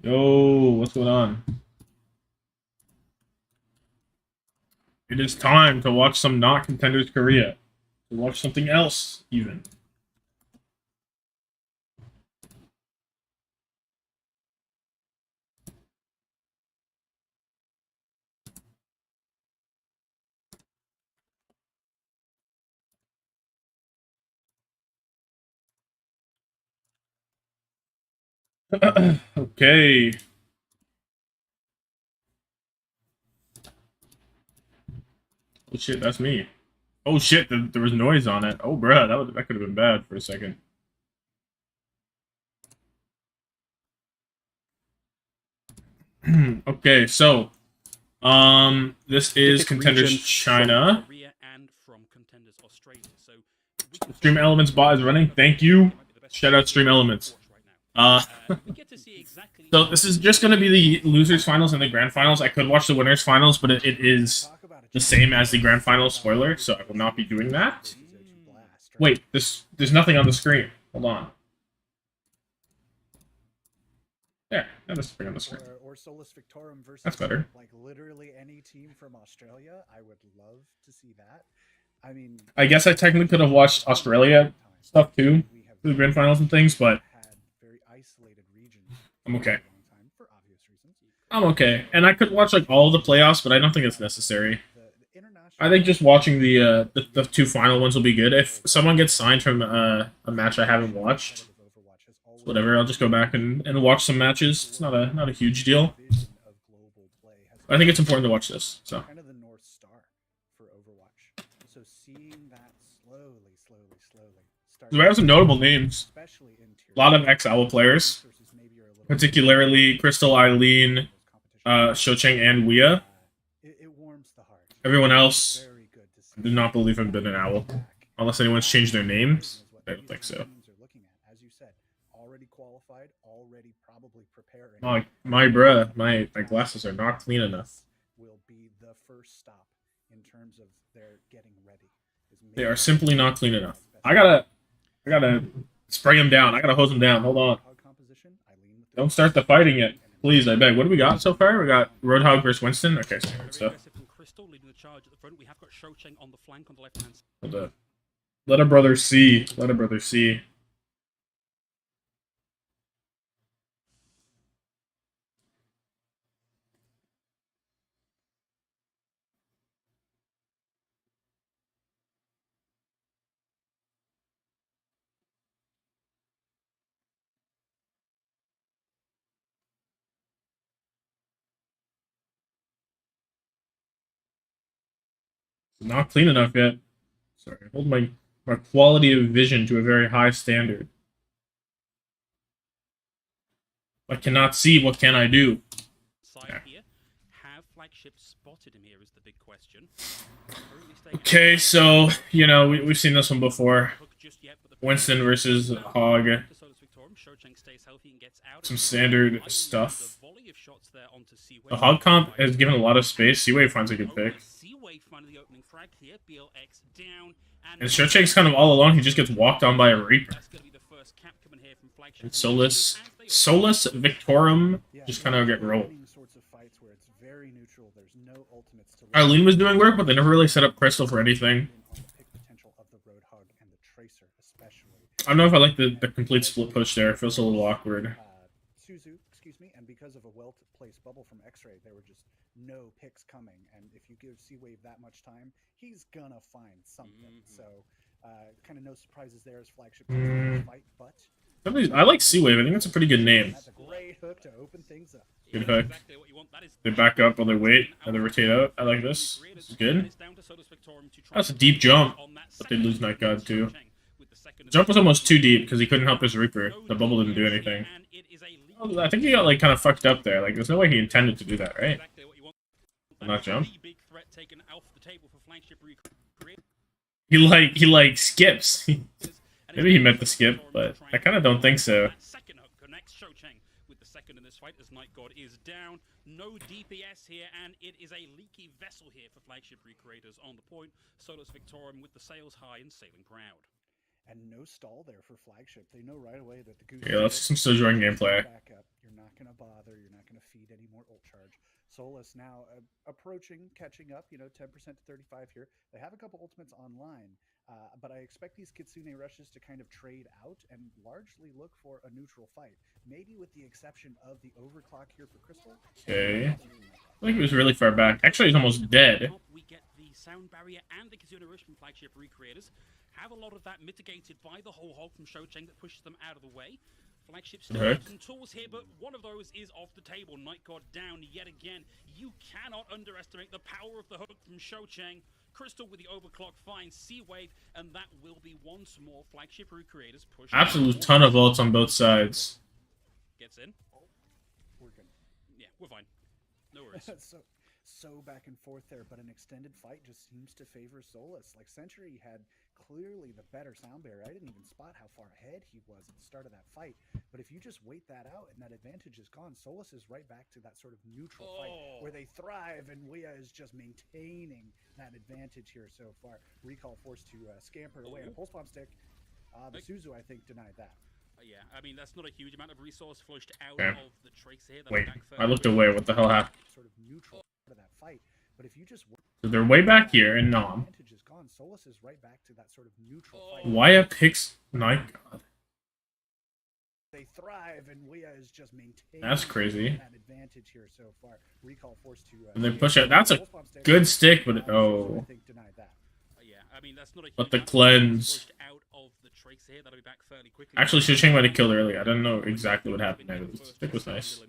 Yo, what's going on? It is time to watch some not Contenders Korea. To watch something else, even. Okay. Oh shit, that's me. Oh shit, there was noise on it. Oh bruh, that could have been bad for a second. Okay, so this is Contenders China. Stream Elements bot is running. Thank you. Shout out Stream Elements. Uh, so this is just going to be the losers finals and the grand finals. I could watch the winners finals, but it is the same as the grand finals. Spoiler, so I will not be doing that. Wait, there's nothing on the screen. Hold on. There, there's nothing on the screen. Or Solus Victorum versus That's better. Like literally any team from Australia. I would love to see that. I mean, I guess I technically could have watched Australia stuff too, the grand finals and things, but I'm okay. I'm okay, and I could watch like all of the playoffs, but I don't think it's necessary. I think just watching the two final ones will be good. If someone gets signed from a match I haven't watched, whatever, I'll just go back and watch some matches. It's not a huge deal. I think it's important to watch this. So kind of the North Star for Overwatch. So seeing that slowly. we have some notable names. A lot of ex-Owl players, particularly Crystal, Eileen, Shocheng, and Wea. Everyone else, I do not believe I've been an Owl. Unless anyone's changed their names. I don't think so. My bruh, my glasses are not clean enough. Will be the first stop in terms of their getting ready. They are simply not clean enough. I gotta spray them down. I gotta hose them down. Hold on. Don't start the fighting yet. Please, I beg. What do we got so far? We got Roadhog versus Winston. Okay, standard stuff. Hold up. Let a brother see. Let a brother see. Not clean enough yet. Sorry, hold my quality of vision to a very high standard. I cannot see. What can I do? Okay, so you know we've seen this one before. Winston versus Hog. Some standard stuff. The Hog comp has given a lot of space. Seawave finds a good pick. And Shocheng's kind of all alone. He just gets walked on by a Reaper. And Solus Victorum just kind of get rolled. Eileen was doing work, but they never really set up Crystal for anything. I don't know if I like the complete split push there. It feels a little awkward. And because of a well-placed bubble from X-Ray, there were just no picks coming. And if you give Seawave that much time, he's gonna find something. So, kind of no surprises there as flagship fight, but I like Seawave. I think that's a pretty good name. That's a great hook to open things up. Good hook. They back up while they wait, and they rotate out. I like this. This is good. That's a deep jump, but they lose Night God too. The jump was almost too deep because he couldn't help his Reaper. The bubble didn't do anything. I think he got like kind of fucked up there. Like, there's no way he intended to do that, right? Not jump. He like skips. Maybe he meant to skip, but I kind of don't think so. No DPS here, and it is a leaky vessel here for flagship recreators on the point. Solus Victorum with the sails high and sailing proud. And no stall there for Flagship. They know right away that the goose. Yeah, let's see some Sojourn gameplay. Back up. You're not going to bother. You're not going to feed any more ult charge. Solus now approaching, catching up. 10% to 35 here. They have a couple ultimates online, but I expect these Kitsune rushes to kind of trade out and largely look for a neutral fight. Maybe with the exception of the overclock here for Crystal. Okay. I think he was really far back. Actually, he's almost dead. We get the sound barrier and the Kitsune Rush from Flagship recreators. Have a lot of that mitigated by the whole hog from Shocheng that pushes them out of the way. Flagship still have some tools here, but one of those is off the table. Night God down yet again. You cannot underestimate the power of the hook from Shocheng. Crystal with the overclock finds C-Wave, and that will be once more Flagship recreators push. Absolute ton of ults on both sides. Gets in. We're good. Yeah, we're fine. No worries. So back and forth there, but an extended fight just seems to favor Solus. Like Century had clearly the better sound barrier. I didn't even spot how far ahead he was at the start of that fight. But if you just wait that out and that advantage is gone, Solus is right back to that sort of neutral fight where they thrive, and Weah is just maintaining that advantage here so far. Recall forced to scamper away on a pulse bomb stick. The Suzu, I think, denied that. Yeah, I mean, that's not a huge amount of resource flushed out Okay. of the Trace here. Wait, I looked away. What the hell happened? Sort of neutral part of that fight. But if you just So they're way back here in Nom. advantage is gone, Solus is right back to that sort of neutral fight. Why picks Night God? They thrive, and Weah is just maintaining That's crazy. that advantage here so far. Recall forced to And they push it. That's a good stick, but oh. I think denied that. Yeah, I mean, that's not a huge But the amount of cleanse. pushed out of the Trace here. That'll be back fairly quickly. Actually, Shocheng might have killed earlier. I don't know exactly what happened there. The stick was nice.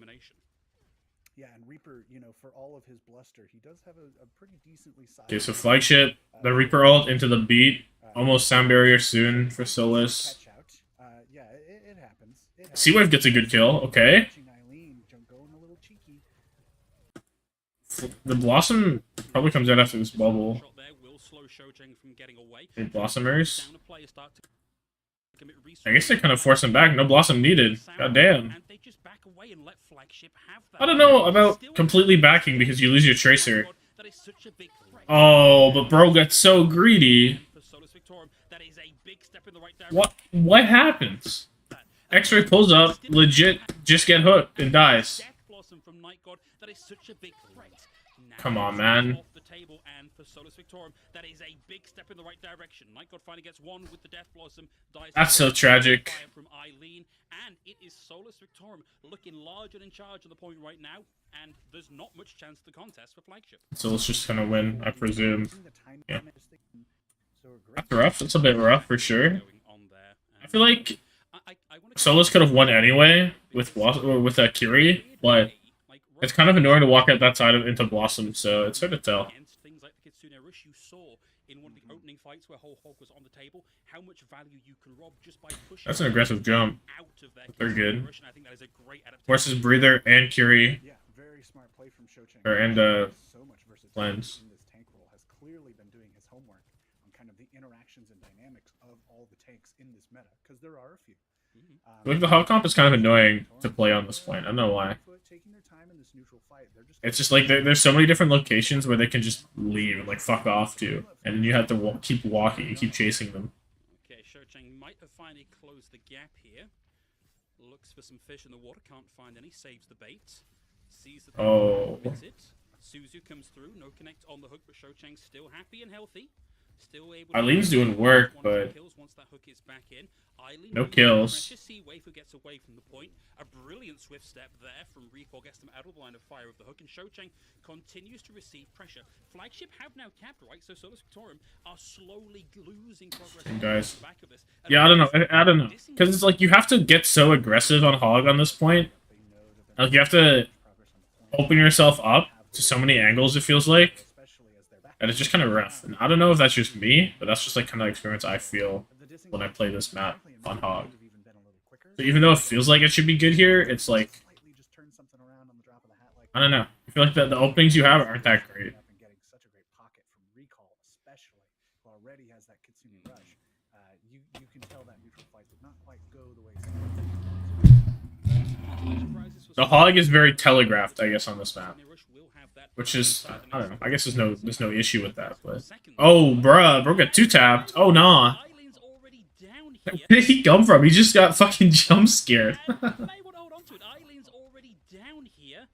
Yeah, and Reaper, for all of his bluster, he does have a pretty decently sized. Okay, so Flagship, the Reaper ult into the beat. Almost sound barrier soon for Solus. Catch out. Yeah, it happens. C-Wave gets a good kill. Okay. Going a little cheeky. The Blossom probably comes out after this bubble. Shot there will slow Shocheng from getting away. The Blossomers. Down a player start to commit I guess they kind of force him back. No Blossom needed. God damn. And they just back away and let Flagship have that. I don't know about completely backing because you lose your Tracer. Oh, but bro got so greedy. That is a big step in the right direction. What happens? X-Ray pulls up, legit, just get hooked and dies. Death Blossom from Night God, that is such a big threat. Now Come on, it's man. Off the table, and for Solus Victorum, that is a big step in the right direction. Night God finally gets one with the Death Blossom. Dies That's so tragic. Fire from Eileen, and it is Solus Victorum looking large and in charge of the point right now, and there's not much chance to contest for Flagship. So let's just kind of win, I presume. Yeah. So That's rough. It's a bit rough for sure. Going on there, I feel like I wanna Solus could have won anyway with Kiri, but it's kind of annoying to walk out that side into Blossom, so it's hard to tell. Against things like the Kitsune Rush, you saw in one of the opening fights where Whole Hog was on the table how much value you can rob just by pushing. That's an aggressive jump. Out of their They're good. Rush, and I think that is a great adaptation. Forces Breather and Kiri. Yeah, very smart play from Shocheng. And, so much versatility Cleanse. in this tank role, has clearly been doing his homework on kind of the interactions and dynamics of all the tanks in this meta, because there are a few. Like the hog comp is kind of annoying to play on this point. I don't know why. Taking their time in this neutral fight, they're just It's just like there's so many different locations where they can just leave and like fuck off to, and then you have to keep walking, keep chasing them. Okay, Shocheng might have finally closed the gap here. Looks for some fish in the water, can't find any, saves the bait. Sees that Oh. it. Suzu comes through, no connect on the hook, but Shocheng's still happy and healthy. Still able Eileen's doing work, one or two but kills once that hook is back in. Eileen no really kills. pressure. C-Wave who gets away from the point. A brilliant swift step there from Recall, gets them out of the line of fire of the hook, and Shocheng continues to receive pressure. Flagship have now capped, right? So Solus Victorum are slowly losing progress on guys. the back of this. Yeah, I don't know. I don't know. Because it's like you have to get so aggressive on Hog on this point. Like you have to open yourself up to so many angles, it feels like. And it's just kind of rough. And I don't know if that's just me, but that's just like kind of the experience I feel when I play this map on Hog. So even though it feels like it should be good here, it's like, I don't know. I feel like the openings you have aren't that great. Already has that Kitsune rush. You can tell that neutral fight did not quite go the way. The Hog is very telegraphed, I guess, on this map. Which is, I don't know. I guess there's no issue with that. But oh, bruh, bro got two tapped. Oh nah. Eileen's already down here. Where did he come from? He just got fucking jump scared. And may want to hold on to it. Eileen's already down here.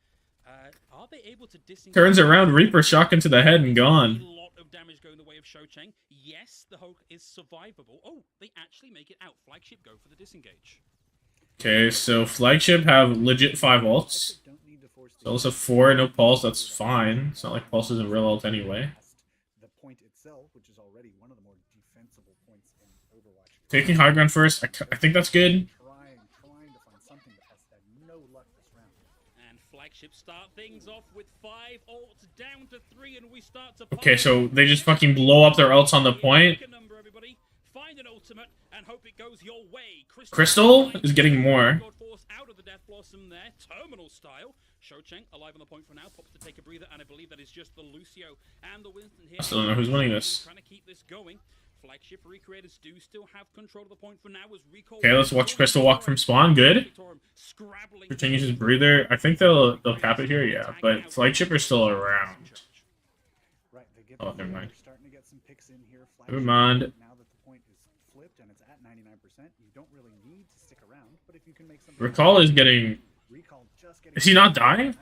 Are they able to disengage? Turns around, Reaper shotgun to the head and A gone. lot of damage going the way of Shocheng. Yes, the Hulk is survivable. Oh, they actually make it out. Flagship go for the disengage. Okay, so Flagship have legit 5 ults. So also 4, no pulse, that's fine. It's not like pulse is a real ult anyway. The point itself, which is already one of the more defensible points in Overwatch. Taking high ground first, I think that's good. Trying to find something that has had no luck this round. And Flagship start things off with 5 ults down to 3, and we start to. Okay, so they just fucking blow up their ults on the point. Find an ultimate and hope it goes your way. Crystal is getting more. Out of the Death Blossom there, terminal style. Shocheng alive on the point for now, pops to take a breather, and I believe that is just the Lucio and the Winston here. I still don't know who's winning this. Trying to keep this going. Flagship recreators do still have control of the point for now. Okay, let's watch Crystal walk from spawn. Good. Changes his breather. I think they'll cap it here, yeah. But Flagship are still around. Oh, never mind. Never mind. Recall is getting. Is he not dying?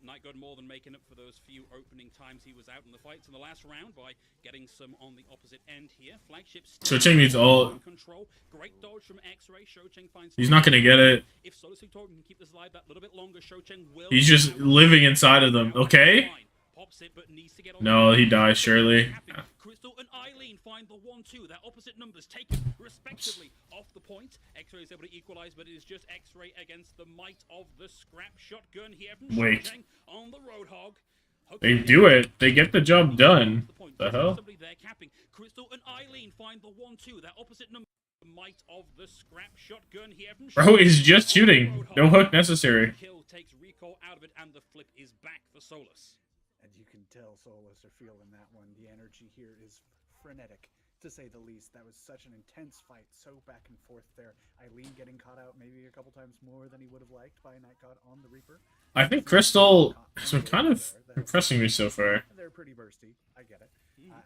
Night God more than making up for those few opening times he was out in the fights in the last round by getting some on the opposite end here. Flagship Shocheng needs all. Control. Great dodge from X-Ray. Shocheng finds. He's not gonna get it. If Solus Victorian can keep this alive that little bit longer, Shocheng will. He's just living inside of them. Okay. No, he dies surely. Crystal and Eileen find the 1-2. Their opposite numbers taken respectively off the point. X-Ray is able to equalize, but it is just X-Ray against the might of the scrap shotgun here from Shocheng on the Roadhog. They do it. They get the job done. The hell? Crystal and Eileen find the 1-2. Their opposite number. Might of the scrap shotgun here from Bro is just shooting. No hook necessary. Kill takes recall out of it, and the flip is back for Solus. And you can tell Solus are feeling that one. The energy here is frenetic, to say the least. That was such an intense fight, so back and forth there. Eileen getting caught out maybe a couple times more than he would have liked by Night God on the Reaper. I think Crystal has been kind of impressing me so far. They're pretty bursty. I get it.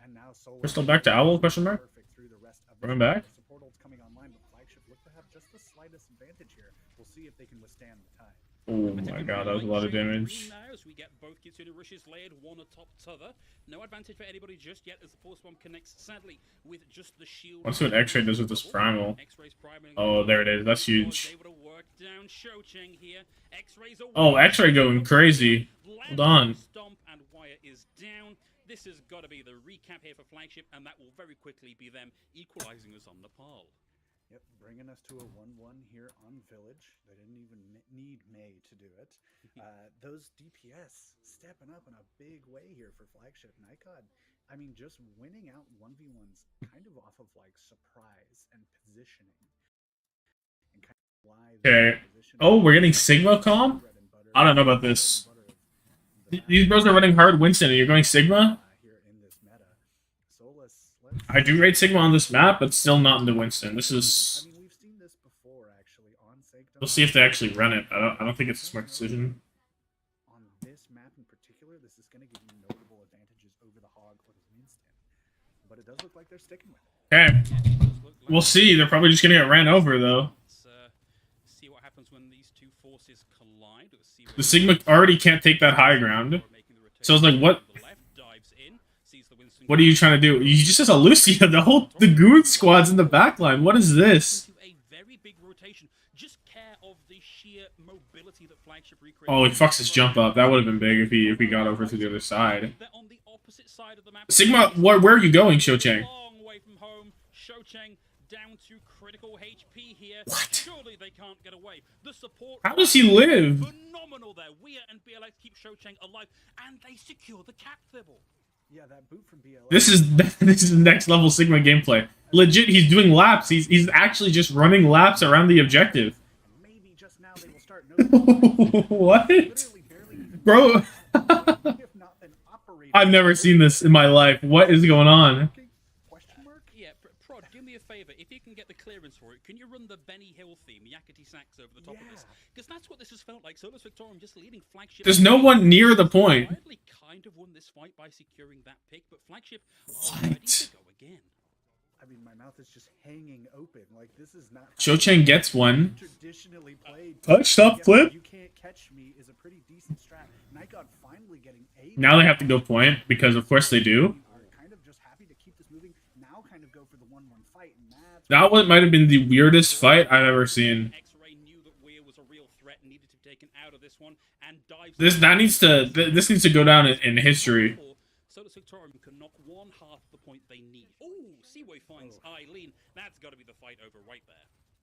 And now Solus Crystal back to Owl? Question mark. Coming back. The portal's coming online, but Flagship look to have just the slightest advantage here. We'll see if they can withstand the tide. Oh my god, that was a lot of damage. As we get both Kitsune rushes layered one atop t'other. No advantage for anybody just yet as the Force Bomb connects sadly with just the shield. Let's see what X-Ray does with this primal. Oh, there it is. That's huge. Oh, X-Ray going crazy. Hold on. Stomp and Wire is down. This has got to be the recap here for Flagship, and that will very quickly be them equalizing us on Nepal. Yep, bringing us to a 1-1 here on Village. They didn't even need May to do it. Those DPS stepping up in a big way here for Flagship. Night God, I mean, just winning out 1v1s kind of off of like surprise and positioning. And kind of okay. Oh, we're getting Sigma comp? I don't know about this. These bros are running hard Winston and you're going Sigma? I do rate Sigma on this map, but still not into Winston. This is... We'll see if they actually run it. I don't think it's a smart decision. On this map in particular, this is going to give you notable advantages over the Hog or the Winston. But it does look like they're sticking with it. Okay. We'll see. They're probably just going to get ran over, though. See what happens when these two forces collide. The Sigma already can't take that high ground. So it's like, what? What are you trying to do? You just has a Lucia. The goon squad's in the backline. What is this? Oh, he fucks his jump up. That would have been big if he got over to the other side. Sigma, where are you going, Shocheng? Down to critical HP here. What? Surely they can't get away. The support. How does he live? Phenomenal there. Weir and BLX keep Shocheng alive, and they secure the cap thibble. Yeah, that boot from BLX. This is next level Sigma gameplay. Legit, he's doing laps. He's actually just running laps around the objective. Maybe just now they will start noticing. What? Bro, I've never seen this in my life. What is going on? Yeah, Prod, do me a favor. If you can get the clearance for it, can you run the Benny Hill theme, Yakety Sax, over the top of this? Because that's what this has felt like. Solus Victorium just leading Flagship. There's no one near the point. Kind of won this fight by securing that pick, but Flagship are ready to go again. I mean, my mouth is just hanging open. Like, this is not how Cho-Chang gets one. traditionally played. Touch, stop, flip. You can't catch me is a pretty decent strat. Night God finally getting a. Now they have to go point because of course they do. Are kind of just happy to keep this moving. Now kind of go for the 1-1 fight, and that's That one might have been the weirdest fight I've ever seen. X-Ray knew that Weir was a real threat and needed to be taken out of this one and dives. This needs to go down in history. Solus Victorium can knock one half the point they need. Oh, Seaway finds Eileen. That's got to be the fight over right there.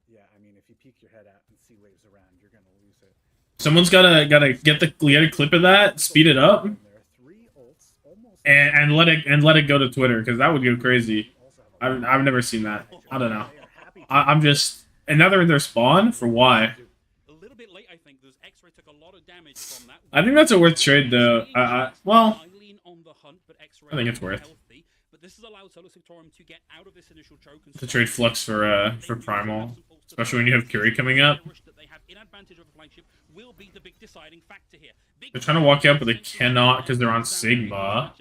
Yeah, I mean, if you peek your head out and see waves around, you're gonna lose it. Someone's gotta get a clip of that, speed it up, and let it go to Twitter because that would go crazy. I've never seen that. I don't know. I'm just another in their spawn for why. A little bit late, I think. There's X-Ray took a lot of damage from that. I think that's a worth trade though. Well, Eileen on the hunt, but X-Ray I think it's worth. Healthy, but this has allowed Solus Victorium to get out of this initial choke and to trade Flux for Primal, especially when you have Curie coming up. They're trying to walk out, but they cannot because they're on Sigma.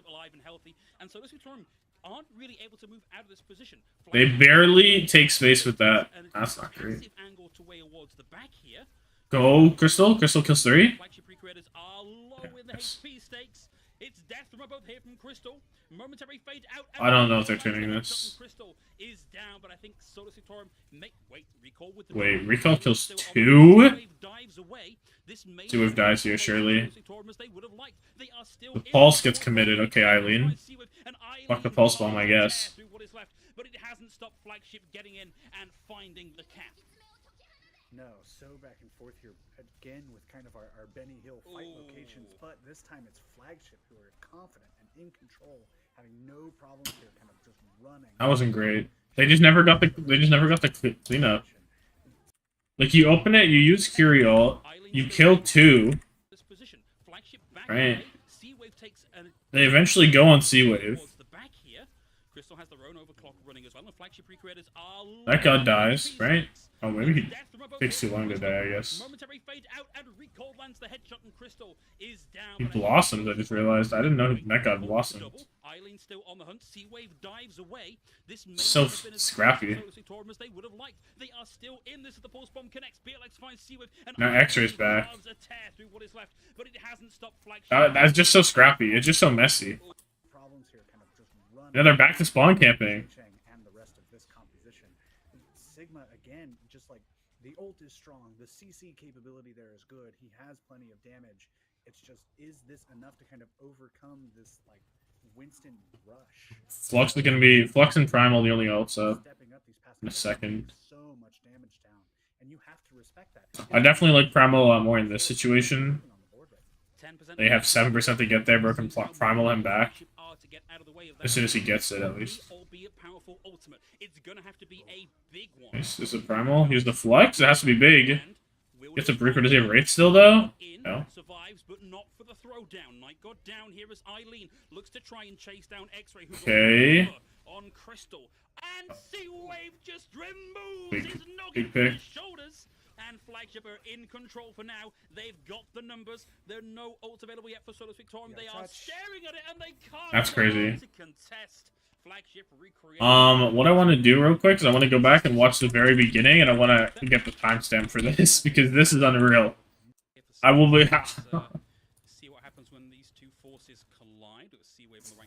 They barely take space with that. That's not great. Go, Crystal. Crystal kills 3. Yes. It's death from above here from Crystal. Momentary fade out. I don't know if they're tuning this. Crystal is down, but I think Solus Victorium recall with the Wait, recall kills 2? Seawave dies here, surely. The pulse gets committed. Okay, Eileen. Fuck the pulse bomb, I guess. But it hasn't stopped Flagship getting in and finding the cap. No, so back and forth here again with kind of our Benny Hill fight locations, but this time it's Flagship who are confident and in control, having no problems here, kind of just running. That wasn't great. They just never got the cleanup. Like you open it, you use Curie ult, you kill 2. Right. They eventually go on Seawave. That god dies, right? Oh, maybe he takes too long to die, I guess. He blossomed, I just realized. I didn't know that god blossomed. So scrappy. Now X-Ray's back. That's just so scrappy. It's just so messy. Yeah, they're back to spawn camping. Sigma again, just like the ult is strong, the CC capability there is good. He has plenty of damage. It's just, is this enough to kind of overcome this like Winston rush? Flux is gonna be Flux and Primal the only ults up in a second. So much damage down, and you have to respect that. I definitely like Primal a lot more in this situation. They have 7% to get there, broken Primal him back. As soon as he gets it, at least. Nice. Is it Primal? Here's the Flex. It has to be big. Gets a Breaker. Does he have Wraith still, though? No. Okay. Big pick. And Flagship are in control for now. They've got the numbers. There are no ults available yet for Solus Victorium. They are staring at it and they can't. That's crazy. Contest. Flagship What I want to do real quick is I want to go back and watch the very beginning, and I want to get the timestamp for this because this is unreal. I will be. See what happens when these two forces collide.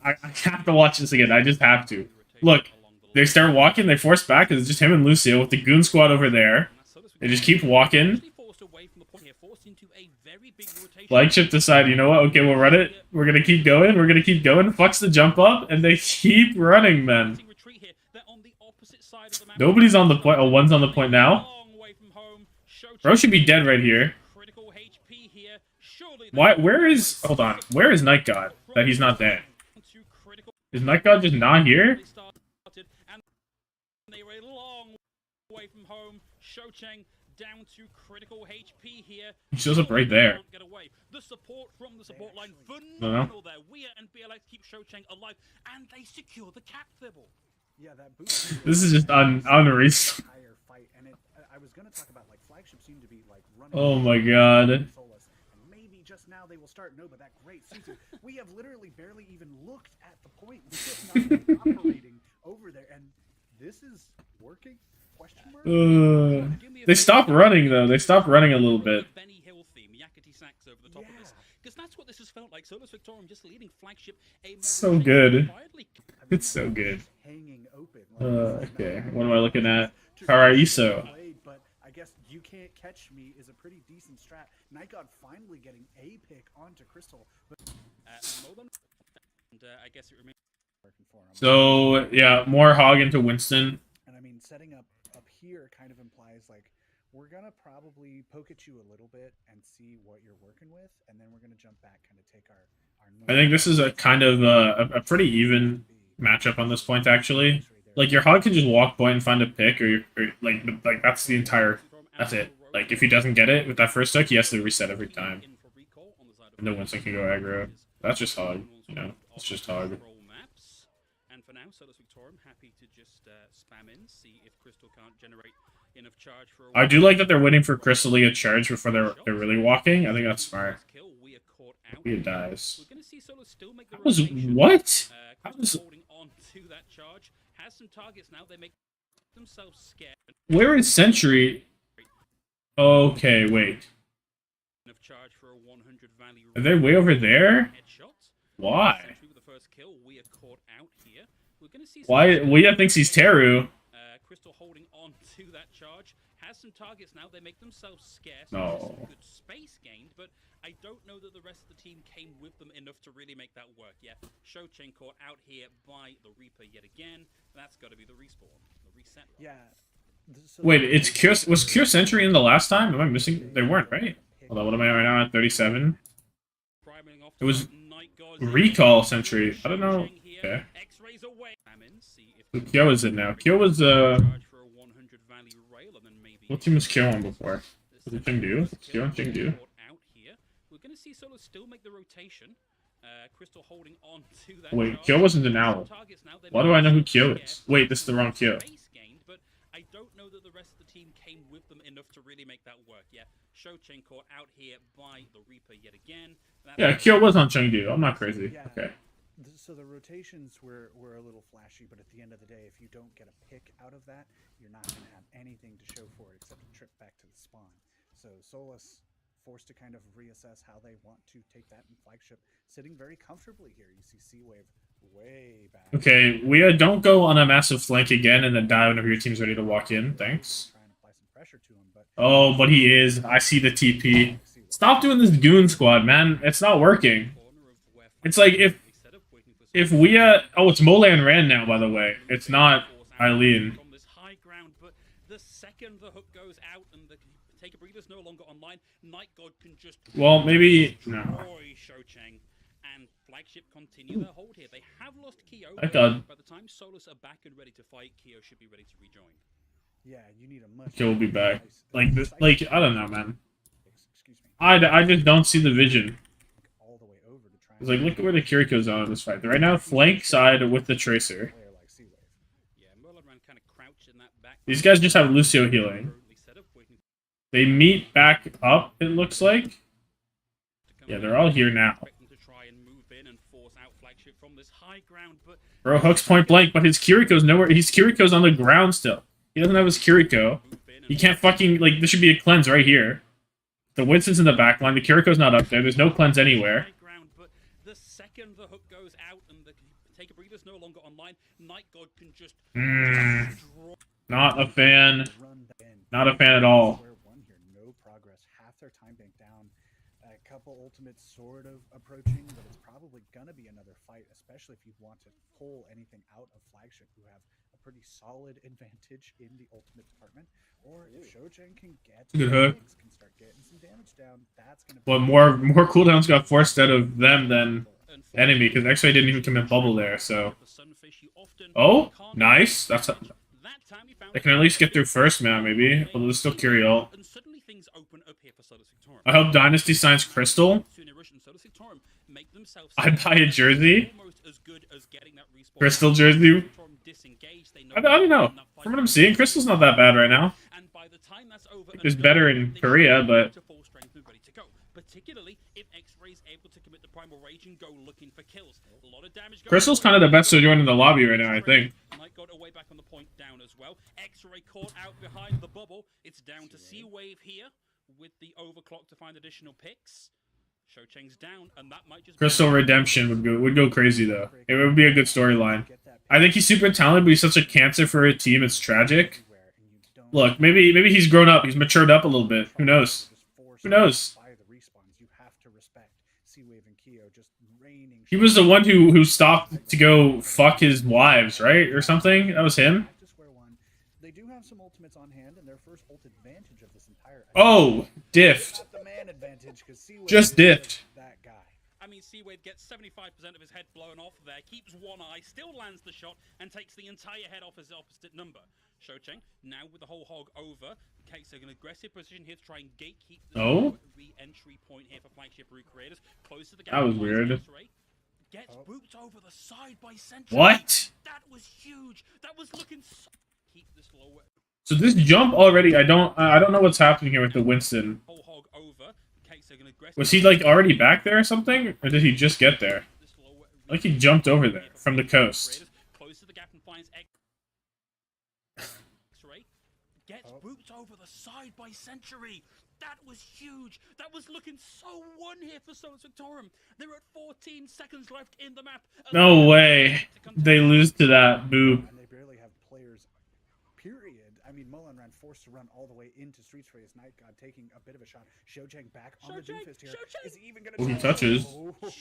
I have to watch this again. I just have to. Look, they start walking. They force back. It's just him and Lucio with the goon squad over there. They just keep walking. Flagship decide, you know what? Okay, we'll run it. We're gonna keep going. We're gonna keep going. Flux the jump up, and they keep running, man. Nobody's on the point. Oh, one's on the point now. Bro should be dead right here. Why? Where is? Hold on. Where is Night God? That he's not dead. Is Night God just not here? Down to critical HP here. He shows up right there. Get away. The support from the support line, phenomenal there. Weir and BLX keep Cho-Chang alive, and they secure the cap thibble. Yeah, that boost. This is just unreasonable. I was gonna talk about like Flagship seemed to be like running. Oh my god. And maybe just now they will start. No, but that great Suzu. We have literally barely even looked at the point. We're just not operating over there, and this is working? Question mark? They stopped running though. They stopped running a little bit. Benny Hill theme, Yakety Sax over the top of this, because that's what this has felt like. Solus Victorium just leading flagship. So good. It's so good. Hanging open. Okay. What am I looking at? Paraiso. But I guess you can't catch me is a pretty decent strat. Night God finally getting a pick onto Crystal. But I guess it remains working for him. So yeah, more hog into Winston. And I mean, setting up here kind of implies like we're gonna probably poke at you a little bit and see what you're working with, and then we're gonna jump back, kind of take our. I think this is a kind of a pretty even matchup on this point actually. Like your hog can just walk point and find a pick, or like that's the entire. That's it. Like if he doesn't get it with that first hook, he has to reset every time. And then Winston can go aggro. That's just hog. You know, it's just hog. And for now, Solus Victorium happy to just spam in, see if Crystal can't generate enough charge for. I do like that they're waiting for Crystal to get charged before they're really walking. I think that's smart. He dies. That was what? That was. Holding on to that charge. Has some targets now. They make themselves scared. Where is Sentry? Okay, wait. Charge for a 100 value. Are they way over there? Why? Why? Weia thinks he's Teru. Crystal holding on to that charge. Has some targets now. They make themselves scarce. No. Good space gained, but I don't know that the rest of the team came with them enough to really make that work. Yeah, Shochen caught out here by the Reaper yet again. That's got to be the respawn, the reset. Yeah. So wait, it's Cure. Was Cure Sentry in the last time? Am I missing? They weren't, right? Hold on, what am I right now at 37? It was Recall Sentry. I don't know. Okay. So Kyo is in now. Kyo was what team was Kyo on before? Was it Chengdu? Kyo on Chengdu. We're gonna see Solo still make the rotation. Crystal holding on to that. Wait, Kyo wasn't an owl. Why do I know who Kyo is? Wait, this is the wrong Kyo. I don't know that the rest of the team came with them enough to really make that work. Yeah, Shochen caught out here by the Reaper yet again. Yeah, Kyo was on Chengdu. I'm not crazy. Yeah. Okay. So the rotations were a little flashy, but at the end of the day, if you don't get a pick out of that, you're not going to have anything to show for it except a trip back to the spawn. So Solus forced to kind of reassess how they want to take that in flagship, sitting very comfortably here. You see C-Wave way back. Okay, we don't go on a massive flank again and then die whenever your team's ready to walk in. Thanks. Try and apply some pressure to him, but oh, but he is. I see the TP. Stop doing this goon squad, man. It's not working. It's like if we oh, it's Mole and Rand now, by the way. It's not Eileen. From this high ground, but the second the hook goes out and the take a breather's no longer online, Night God can just well, maybe no. destroy Shocheng, and flagship continue their hold here. They have lost Kyo. Thank God. By the time Solus are back and ready to fight, Kyo should be ready to rejoin. yeah, you need a much. Kyo will be back. Like this. Like I don't know, man. Excuse me. I just don't see the vision. All the way over to try. It's like look at where the Kiriko's on in this fight. They're right now flank side with the Tracer. These guys just have Lucio healing. They meet back up, it looks like. Yeah, they're all here now. Bro, hooks point blank, but his Kiriko's nowhere. His Kiriko's on the ground still. He doesn't have his Kiriko. He can't fucking, like, there should be a cleanse right here. The Winston's in the back line. The Kiriko's not up there. There's no cleanse anywhere. The second the hook goes out and the take a breather's no longer online, Night God can just not a fan. Not a fan at all. No progress. Half their time banked down. A couple ultimates sort of approaching, but it's probably gonna be another fight, especially if you want to pull anything out of flagship, who have a pretty solid advantage in the ultimate department. Or if Shochen can get good hook, can start getting some damage down. That's gonna. But more cooldowns got forced out of them than enemy because X-Ray didn't even commit bubble there. So, oh, nice. That's a, they can at least get through first now, maybe. Although there's still Curiel. I hope Dynasty signs Crystal. I'd buy a jersey. Crystal jersey. I don't know. From what I'm seeing, Crystal's not that bad right now. It's better in Korea, but particularly if X-Ray's able to commit the primal rage and go looking for kills. A lot of damage. Crystal's kind of the best to join in the lobby right now, I think. Night God away back on the point down as well. X-Ray caught out behind the bubble. It's down to C-Wave here with the overclock to find additional picks. Showchang's down, and that might just Crystal Redemption would go crazy though. It would be a good storyline. I think he's super talented, but he's such a cancer for a team. It's tragic. Look, maybe he's grown up. He's matured up a little bit. Who knows? Who knows? He was the one who stopped to go fuck his wives, right, or something. That was him. They do have some ultimates on hand, and their first ult advantage of this entire. Oh, diffed. Just diffed. That guy. I mean, C-Wave gets 75% of his head blown off there, keeps one eye, still lands the shot, and takes the entire head off his opposite number. Showchang, now with the whole hog over, takes an aggressive position here to try and gatekeep the re-entry point here for Flagship Recreators. Close to the gap. That was weird. Gets booped over the side by Century. What? That was huge. That was looking so... Keep this low. So this jump already, I don't know what's happening here with the Winston. Whole hog over. Was he like already back there or something? Or did he just get there? Like he jumped over there from the coast. Close to the gap and finds X-Ray. Gets booped over the side by Century. That was huge. That was looking so one here for Solus Victorum. They're at 14 seconds left in the map. No way. They lose to that boop. And they barely have players, period. I mean, Mulan ran forced to run all the way into Streets for his Night God, taking a bit of a shot. Showchang back on the Doomfist here. Is he even gonna he touches.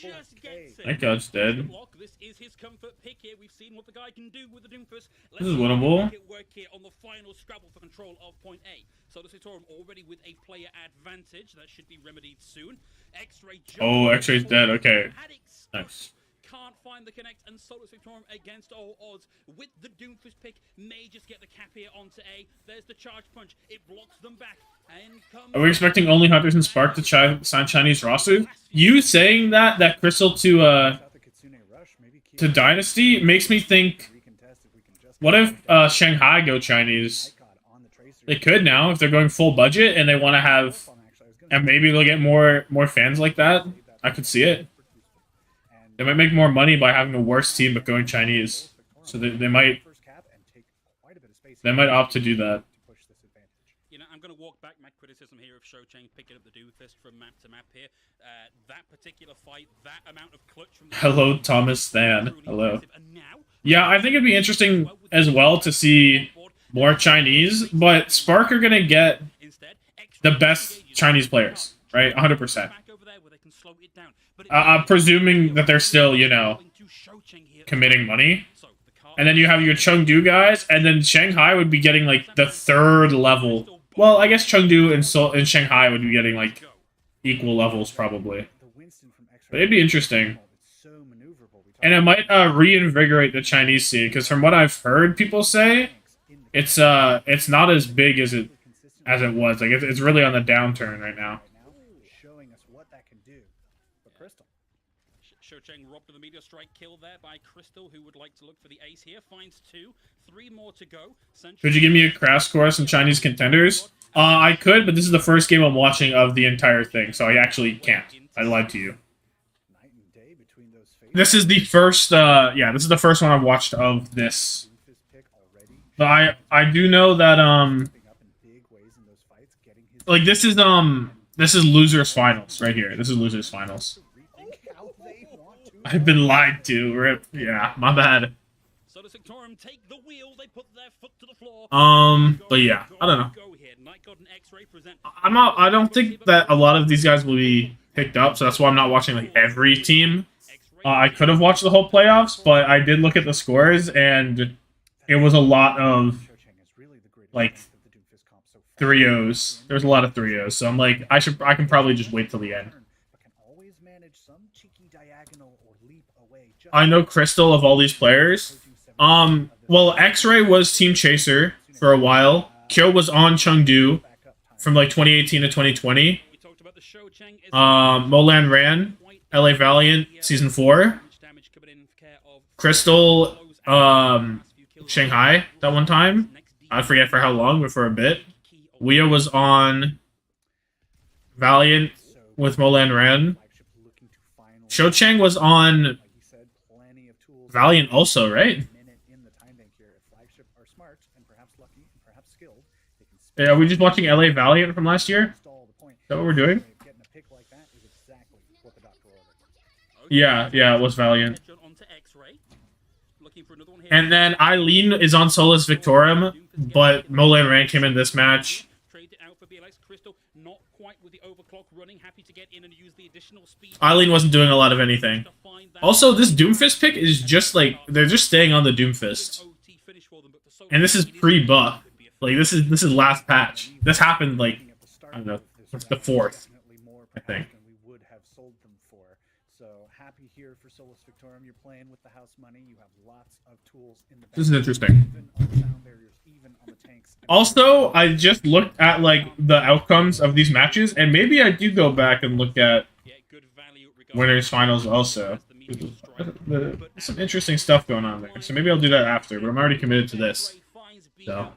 Just gets it. That guy's dead. This is his comfort pick here. We've seen what the guy can do with the Doomfist. This is winnable. Work here on the final scrabble for control of point A. Solus Victorum already with a player advantage. That should be remedied soon. X-Ray. Oh, X-Ray's dead. Okay. Nice. Can't find the connect, and Solus Victorum against all odds with the Doomfist pick may just get the cap here onto A. There's the charge punch. It blocks them back. And are we expecting only Hunters and Spark to sign Chinese roster? You saying that Crystal to Dynasty makes me think, what if Shanghai go Chinese? They could now if they're going full budget and they want to have, and maybe they'll get more fans like that. I could see it. They might make more money by having a worse team but going Chinese. So they might opt to do that. You know, I'm going to walk back my criticism here of Showchang picking up the Doomfist from map to map here. That particular fight, that amount of clutch from the... Hello, Tommathan. Hello. Yeah, I think it'd be interesting as well to see more Chinese, but Spark are going to get the best Chinese players, right? 100%. I'm presuming that they're still, you know, committing money. And then you have your Chengdu guys, and then Shanghai would be getting, like, the third level. Well, I guess Chengdu and Shanghai would be getting, like, equal levels, probably. But it'd be interesting. And it might reinvigorate the Chinese scene, because from what I've heard people say, it's not as big as it was. Like, it's really on the downturn right now. Showchang robbed of the meteor strike kill there by Crystal, who would like to look for the ace here. Finds 2, 3 more to go. Could you give me a crash course in Chinese contenders? I could, but this is the first game I'm watching of the entire thing, so I actually can't. I lied to you. This is the first, this is the first one I've watched of this. But I do know that, like, this is losers finals right here. This is losers finals. I've been lied to. Rip. Yeah, my bad. But yeah, I don't know. I don't think that a lot of these guys will be picked up, so that's why I'm not watching like every team. I could have watched the whole playoffs, but I did look at the scores, and it was a lot of like 3-0s. There's a lot of 3-0s, so I'm like, I can probably just wait till the end. I know Crystal of all these players. Well, X-Ray was Team Chaser for a while. Kyo was on Chengdu from like 2018 to 2020. Molan ran LA Valiant Season 4. Crystal, Shanghai that one time. I forget for how long, but for a bit. Wea was on Valiant with Molan Ran. Showchang was on Valiant also, right? Yeah, are we just watching LA Valiant from last year? Is that what we're doing? Getting a pick like that is exactly what the doctor ordered. Yeah, it was Valiant. And then Eileen is on Solus Victorum, but Molan Ran came in this match. Eileen wasn't doing a lot of anything. Also, this Doomfist pick is just like, they're just staying on the Doomfist. And this is pre-buff. Like, this is last patch. This happened, like, I don't know, the 4th, I think. So happy here for Solus Victorum. You're playing with the house money. You have lots of tools in the back. This is interesting. Also, I just looked at like the outcomes of these matches, and maybe I do go back and look at winners finals also. There's some interesting stuff going on there, so maybe I'll do that after. But I'm already committed to this. So.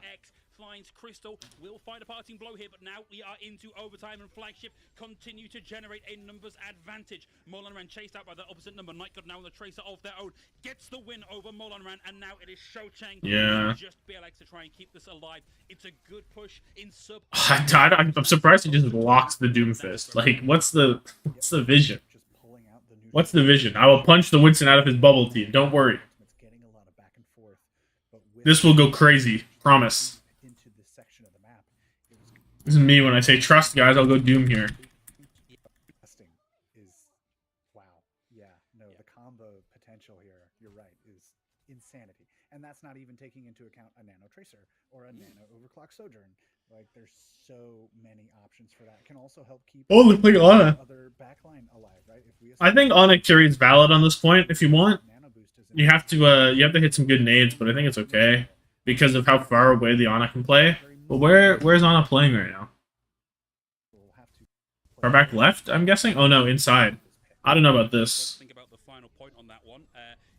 Crystal will find a parting blow here, but now we are into overtime and Flagship continue to generate a numbers advantage. Molanran chased out by the opposite number. Night God now on the tracer of their own gets the win over Molanran, and now it is Shocheng. Yeah. Just BLX to try and keep this alive. It's a good push in sub. I'm surprised he just locks the Doomfist. Like, what's the vision? What's the vision? I will punch the Winston out of his bubble team. Don't worry. This will go crazy. Promise. This is me when I say trust, guys. I'll go Doom here. Testing is wow. Yeah, no, the combo potential here, you're right, is insanity. And that's not even taking into account a Nano Tracer or a Nano Overclock Sojourn. Like, there's so many options for that. It can also help keep look like Ana. Other backline alive, right? I think Ana Curie is valid on this point. If you want, you have to hit some good nades, but I think it's okay because of how far away the Ana can play. But where's Ana playing right now? Far back left, I'm guessing? Oh no, inside. I don't know about this. Think about the final point on that one.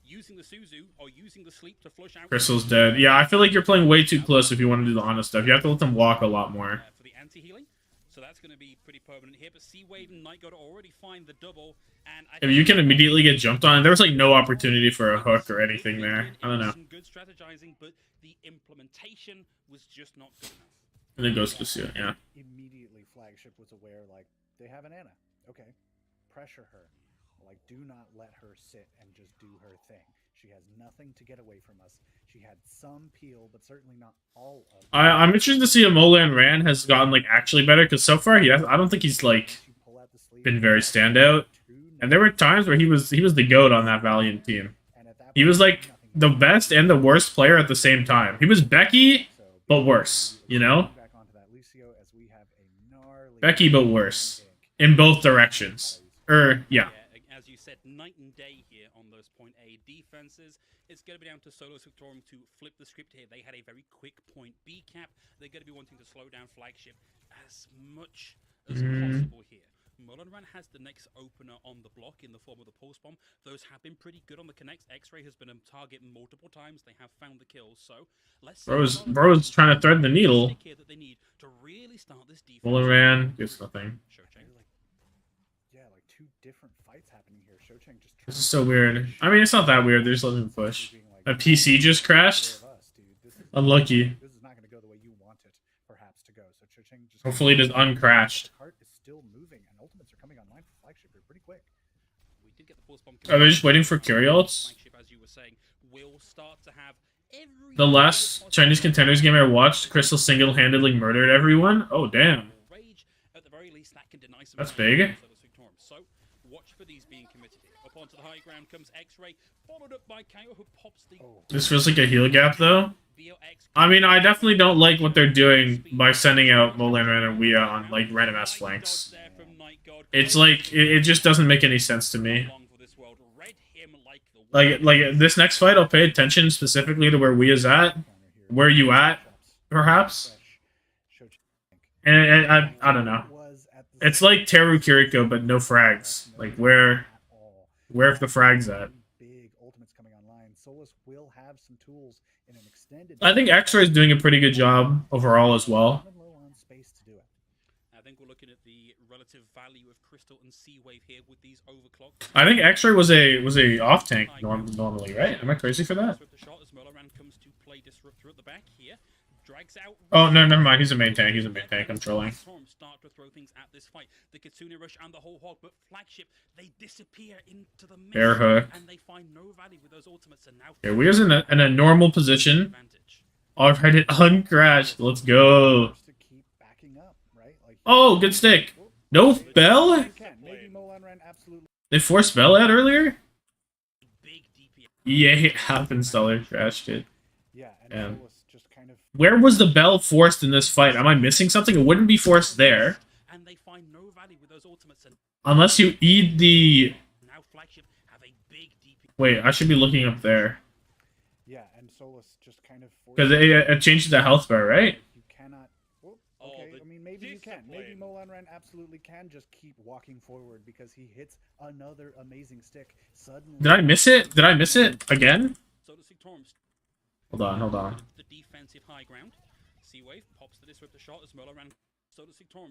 Using the Suzu or using the sleep to flush out. Crystal's dead. Yeah, I feel like you're playing way too close if you want to do the Ana stuff. You have to let them walk a lot more. For the anti-healing. So that's going to be pretty permanent here. But Seawave and Night God already find the double. And if you can immediately get jumped on, there was like no opportunity for a hook or anything there. I don't know. Some good strategizing, but the implementation was just not good enough. And then goes to Suit, yeah. Immediately, Flagship was aware, like, they have an Ana. Okay, pressure her. Like, do not let her sit and just do her thing. She has nothing to get away from us. She had some peel, but certainly not all of it. I'm interested to see if Molan Ran has gotten, like, actually better, because so far, I don't think he's, like, been very standout. And there were times where he was the GOAT on that Valiant team. He was, like, the best and the worst player at the same time. He was Becky, but worse, you know? Becky, but worse. In both directions. Yeah. As you said, night and day here on those point A defenses. It's going to be down to Solus Victorum to flip the script here. They had a very quick point B cap. They're going to be wanting to slow down Flagship as much as possible here. Molanran has the next opener on the block in the form of the Pulse Bomb. Those have been pretty good on the connects. X-Ray has been a target multiple times. They have found the kills. So let's see. Bro's trying to thread the needle. Really start this Molanran gets nothing. Yeah, like two different fights happening here. Shocheng just this is so weird. I mean, it's not that weird. They're just letting him push. A PC just crashed. Unlucky. This is not going to go the way you want it, perhaps, to go. So Shocheng just hopefully it is uncrashed. Cart is still moving, and ultimates are coming online for Flagship here pretty quick. We did get the Pulse Bomb. Are they just waiting for Curie ults? As you were saying, will start to have the last Chinese Contenders game I watched, Crystal single-handedly murdered everyone. Oh damn. At the very least, that can deny some. That's big. So watch for these being committed. Up onto the high ground comes X-Ray, followed up by Kaio, who pops the. This feels like a heal gap though. I mean, I definitely don't like what they're doing by sending out Molanran and Wea on like random ass flanks. It's like it just doesn't make any sense to me. Like this next fight, I'll pay attention specifically to where Wea's at, where you at, perhaps. And I don't know. It's like Teru Kiriko, but no frags. Like where if the frags at? I think X-Ray is doing a pretty good job overall as well. I think we're looking at the relative value of Crystal and Seawave here with these overclocks. I think X-Ray was a off tank normally, right? Am I crazy for that? Drags out. Oh, no, never mind. He's a main tank. He's a main tank. I'm trolling. Start to throw things at this fight. The Kitsune Rush and the whole hog, but Flagship, they disappear into the mist. Air hook. And they find no value with those ultimates. And now Okay, we're in a normal position. Alright, it uncrashed. Let's go. Oh, good stick. No Bell? They forced Bell out earlier? Yeah, it happened. Stellar crashed it. And where was the Bell forced in this fight? Am I missing something? It wouldn't be forced there. Unless you eat the... Wait, I should be looking up there. Yeah, and Solus just kind of... Because it changes the health bar, right? You cannot... Okay, I mean, maybe you can. Maybe Molanran absolutely can just keep walking forward because he hits another amazing stick. Suddenly... Did I miss it? Did I miss it again? Hold on. The defensive high ground. Seawave pops the disruptor shot as Molanran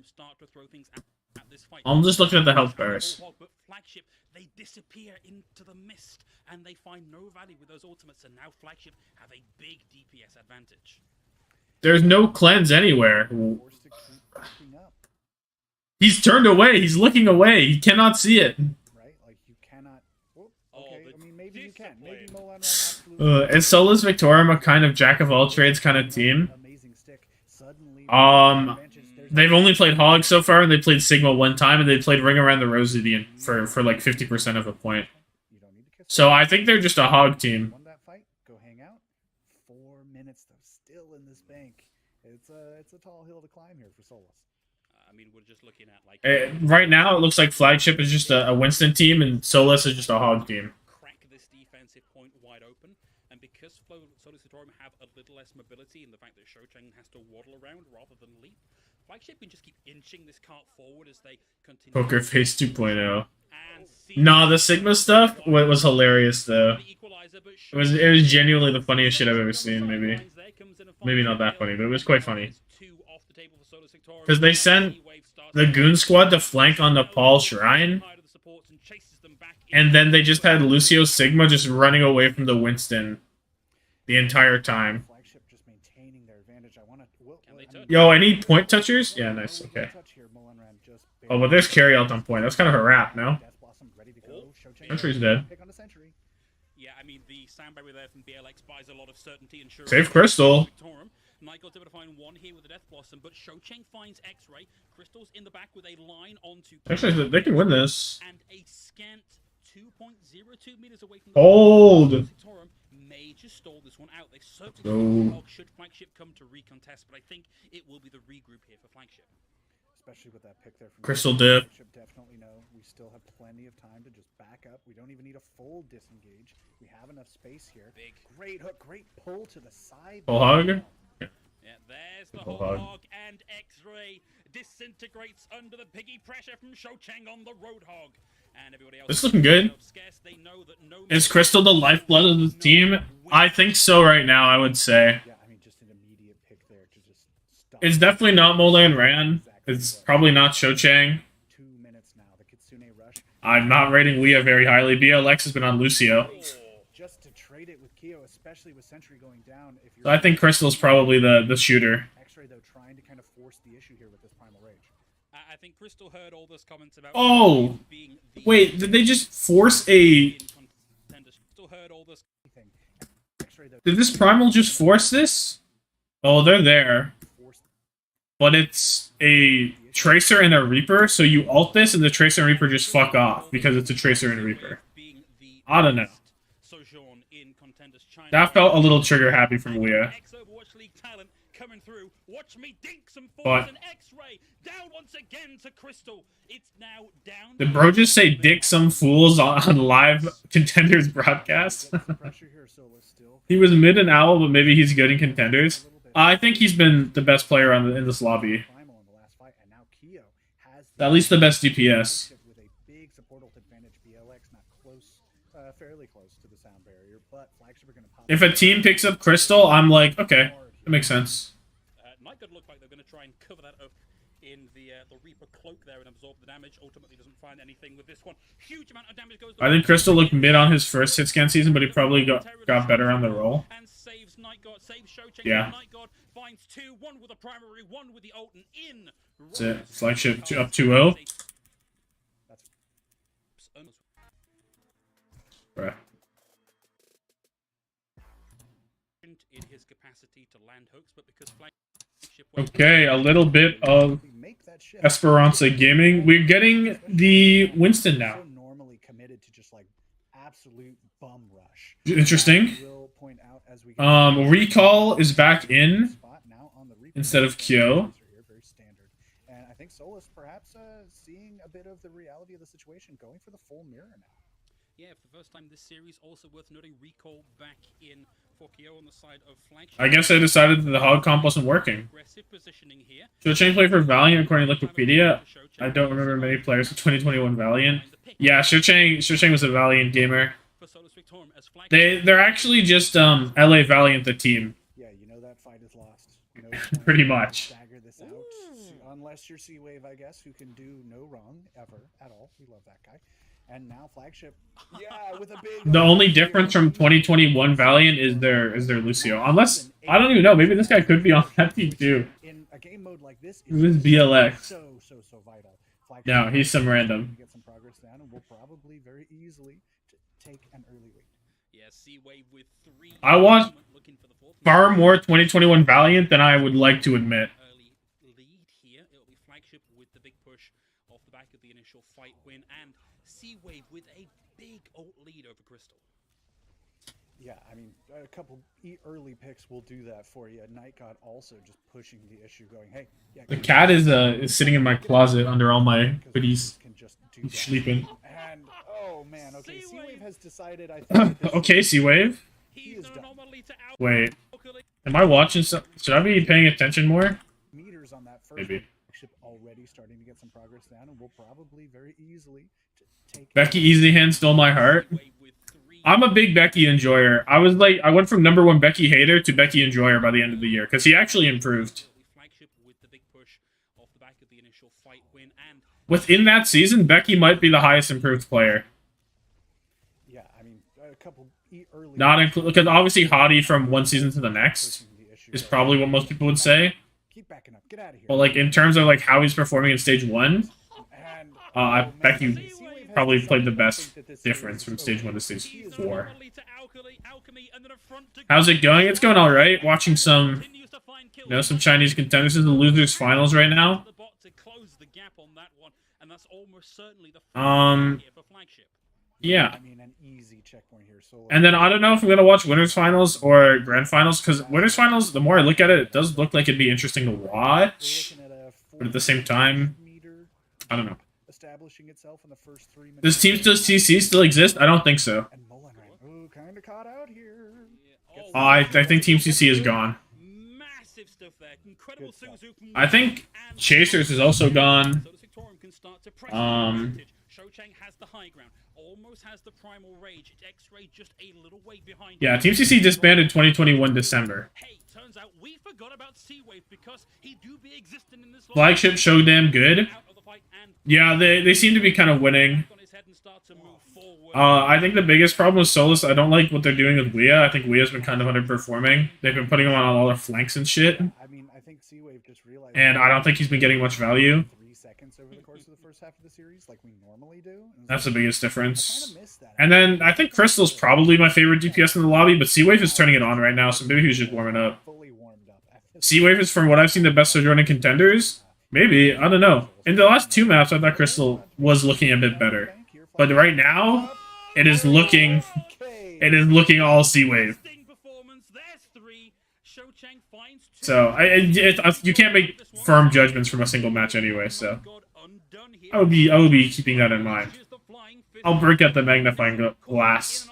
start to throw things at this fight. I'm just looking at the health bars. But Flagship, they disappear into the mist and they find no value with those ultimates, and now Flagship have a big DPS advantage. There's no cleanse anywhere. He's turned away. He's looking away. He cannot see it. Right? Like, you cannot... Okay, I mean, maybe you can. Maybe Molanran absolutely... Is Solus Victorium a kind of jack-of-all-trades kind of team? They've only played Hog so far, and they played Sigma one time, and they played Ring Around the Rosy for like 50% of a point. So I think they're just a Hog team. Won that fight? Go hang out. 4 minutes though, still in this bank. It's a tall hill to climb here for Solus. I mean, we're just looking at like right now. It looks like Flagship is just a Winston team, and Solus is just a Hog team. Crack this defensive point wide open, and because Solus Victorium have a little less mobility, and the fact that Shocheng has to waddle around rather than leap, Flagship can just keep inching this cart forward as they continue. Poker Face 2.0. Nah, the Sigma stuff was hilarious though. It was genuinely the funniest shit I've ever seen. Maybe not that funny, but it was quite funny. Because they sent the Goon Squad to flank on the Paul Shrine, and then they just had Lucio Sigma just running away from the Winston the entire time. Yo, I need point touchers? Yeah, nice, okay. Oh, but there's carry out on point. That's kind of a wrap, no? Sentry's dead. Yeah, I mean, the sound barrier there from BLX buys a lot of certainty and surety. Save Crystal. Nightgot's able to find one here with the Death Blossom, but Shocheng finds X-Ray. Crystal's in the back with a line onto... Actually, they can win this. And a scant 2.02 meters away from the... Hold! May just stole this one out. They certainly should Flagship come to recontest, but I think it will be the regroup here for Flagship. Especially with that pick there from Crystal dip. Flagship definitely know we still have plenty of time to just back up. We don't even need a full disengage. We have enough space here. Big. Great hook, great pull to the side. Full hug? Yeah, there's the whole hog, and X-Ray disintegrates under the piggy pressure from Shocheng on the Roadhog. And everybody else this is looking good. Is Crystal the lifeblood of the team? I think so right now, I would say. Yeah, I mean, just an immediate pick there to just stop. It's definitely not Molanran. It's probably not Shocheng. 2 minutes now. The Kitsune Rush. I'm not rating Leah very highly. BLX has been on Lucio. Just to trade it with Keo, especially with Sentry going down. If you're So I think Crystal's probably the shooter. X-Ray, though, trying to kind of force the issue here with this Primal Rage. I think Crystal heard all those comments about... Oh! Wait, did they just force a... Did this Primal just force this? Oh, they're there. But it's a Tracer and a Reaper, so you ult this and the Tracer and Reaper just fuck off because it's a Tracer and a Reaper. I don't know. That felt a little trigger happy from Leah. Coming through. Watch me dink some force But and X-Ray down once again to Crystal. It's now down. did bro just say dick some fools on live Contenders broadcast? He was mid and owl, but maybe he's good in Contenders. I think he's been the best player in this lobby. At least the best DPS. If a team picks up Crystal, I'm like, okay, that makes sense. Nightgod look like they're going to try and cover that up in the Reaper cloak there and absorb the damage. Ultimately doesn't find anything with this one. Huge amount of damage goes. I think Crystal looked mid on his first hit scan season, but he probably got better on the roll. And saves Nightgod, saves Shocheng. Yeah. Nightgod finds two, one with a primary, one with the ult, and in. That's it. Flagship up 2-0. Bruh. In his capacity to land hooks, but because okay, a little bit of Esperanza Gaming. We're getting the Winston now. Normally committed to just like absolute bum rush. Interesting. Recall is back in instead of Kyo. And I think Solus perhaps seeing a bit of the reality of the situation, going for the full mirror now. Yeah, for the first time this series, also worth noting, Recall back in for Kyo on the side of Flagship. I guess I decided that the hog comp wasn't working. Should Chain play for Valiant according to Wikipedia? I don't remember many players for 2021 Valiant. Yeah, Shocheng was a Valiant gamer. They're actually just LA Valiant the team. Yeah, you know that fight is lost. Pretty much. Stagger this out. Unless you're Seawave, I guess, who can do no wrong ever at all. We love that guy. And now Flagship, yeah, with a big. The only difference from 2021 Valiant is their Lucio. Unless I don't even know, maybe this guy could be on that team too. In a game mode like this, it was BLX. So vital. Flagship no, he's some random. Get some progress down, and we'll probably very easily take an early lead. Yeah, Seawave with 3. I want far more 2021 Valiant than I would like to admit. Early lead here. It'll be Flagship with the big push off the back of the initial fight win, and Seawave with a big ult lead over Crystal. Yeah, I mean, a couple early picks will do that for you. Nightgod also just pushing the issue, going, hey, yeah. The cat is sitting in my closet under all my hoodies. He's sleeping. And oh man, okay, Seawave has decided. I think okay, Seawave. Wait, am I watching? Should I be paying attention more? Meters on that first maybe. Ship already starting to get some progress down, and we'll probably very easily take. Becky Easyhand stole my heart. I'm a big Becky enjoyer. I went from #1 Becky hater to Becky enjoyer by the end of the year because he actually improved. Within that season, Becky might be the highest improved player. Yeah, I mean, a couple early. Not include because obviously Hottie from one season to the next is probably what most people would say. Keep backing up. Get out of here. But like in terms of like how he's performing in stage 1, Becky probably played the best difference from stage 1 to stage 4. How's it going? It's going all right. Watching some, some Chinese contenders in the losers finals right now. Yeah. And then I don't know if I'm gonna watch winners finals or grand finals because winners finals, the more I look at it, it does look like it'd be interesting to watch. But at the same time, I don't know. Does Team CC still exist? I don't think so. I think Team CC is gone. I think Chasers is also gone. Shocheng has the high ground, almost has the primal rage. X-Ray just a little way behind. Yeah, Team CC disbanded 2021 December. Hey, turns out we forgot about Seawave because he do be existing in this Flagship show damn good. Yeah, they seem to be kind of winning. I think the biggest problem with Solus, I don't like what they're doing with Weah. I think Weah's been kind of underperforming. They've been putting him on all their flanks and shit. And I don't think he's been getting much value. Over the course of the first half of the series, like we normally do. That's the biggest difference. And then I think Crystal's probably my favorite DPS in the lobby, but Seawave is turning it on right now, so maybe he's just warming up. Seawave is, from what I've seen, the best Sojourner contenders. Maybe, I don't know. In the last 2 maps, I thought Crystal was looking a bit better, but right now, it is looking all Seawave. So you can't make firm judgments from a single match anyway. So I would be keeping that in mind. I'll break out the magnifying glass.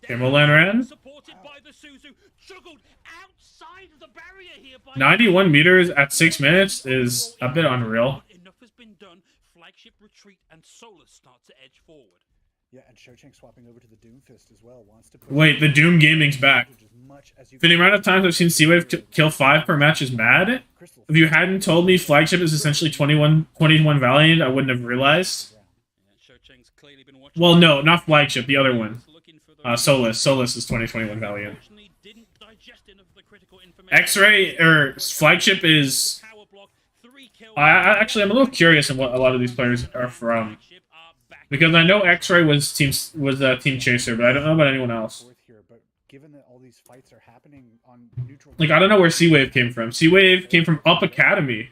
Himmeland ran. 91 meters at 6 minutes is a bit unreal. Enough has been done. Flagship retreat and Solus start to edge forward. Yeah, and Shocheng swapping over to the Doomfist as well. Wants to wait, the Doom Gaming's back. For the amount of times I've seen C-Wave kill 5 per match is mad. If you hadn't told me Flagship is essentially 21 Valiant, I wouldn't have realized. Well, no, not Flagship, the other one. Solus. Solus is 2021 Valiant. X-Ray, or Flagship is... I'm a little curious on what a lot of these players are from. Because I know X-Ray was Team Chaser, but I don't know about anyone else. Given that all these fights are happening on neutral, like, I don't know where C-Wave came from. C-Wave came from Up Academy.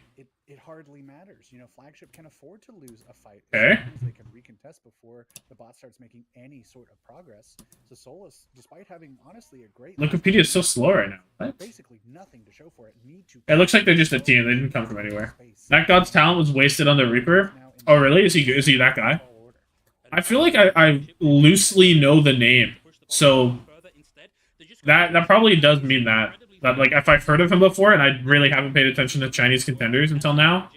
It hardly matters. You know, Flagship can afford to lose a fight okay. as long as they can recontest before the bot starts making any sort of progress. So Solus, despite having honestly a great Wikipedia is so slow right now. What? Basically nothing to show for it. It looks like they're just a team. They didn't come from anywhere. That God's talent was wasted on the Reaper. Oh, really? Is he that guy? I feel like I loosely know the name, so that probably does mean that like if I've heard of him before and I really haven't paid attention to Chinese contenders until now,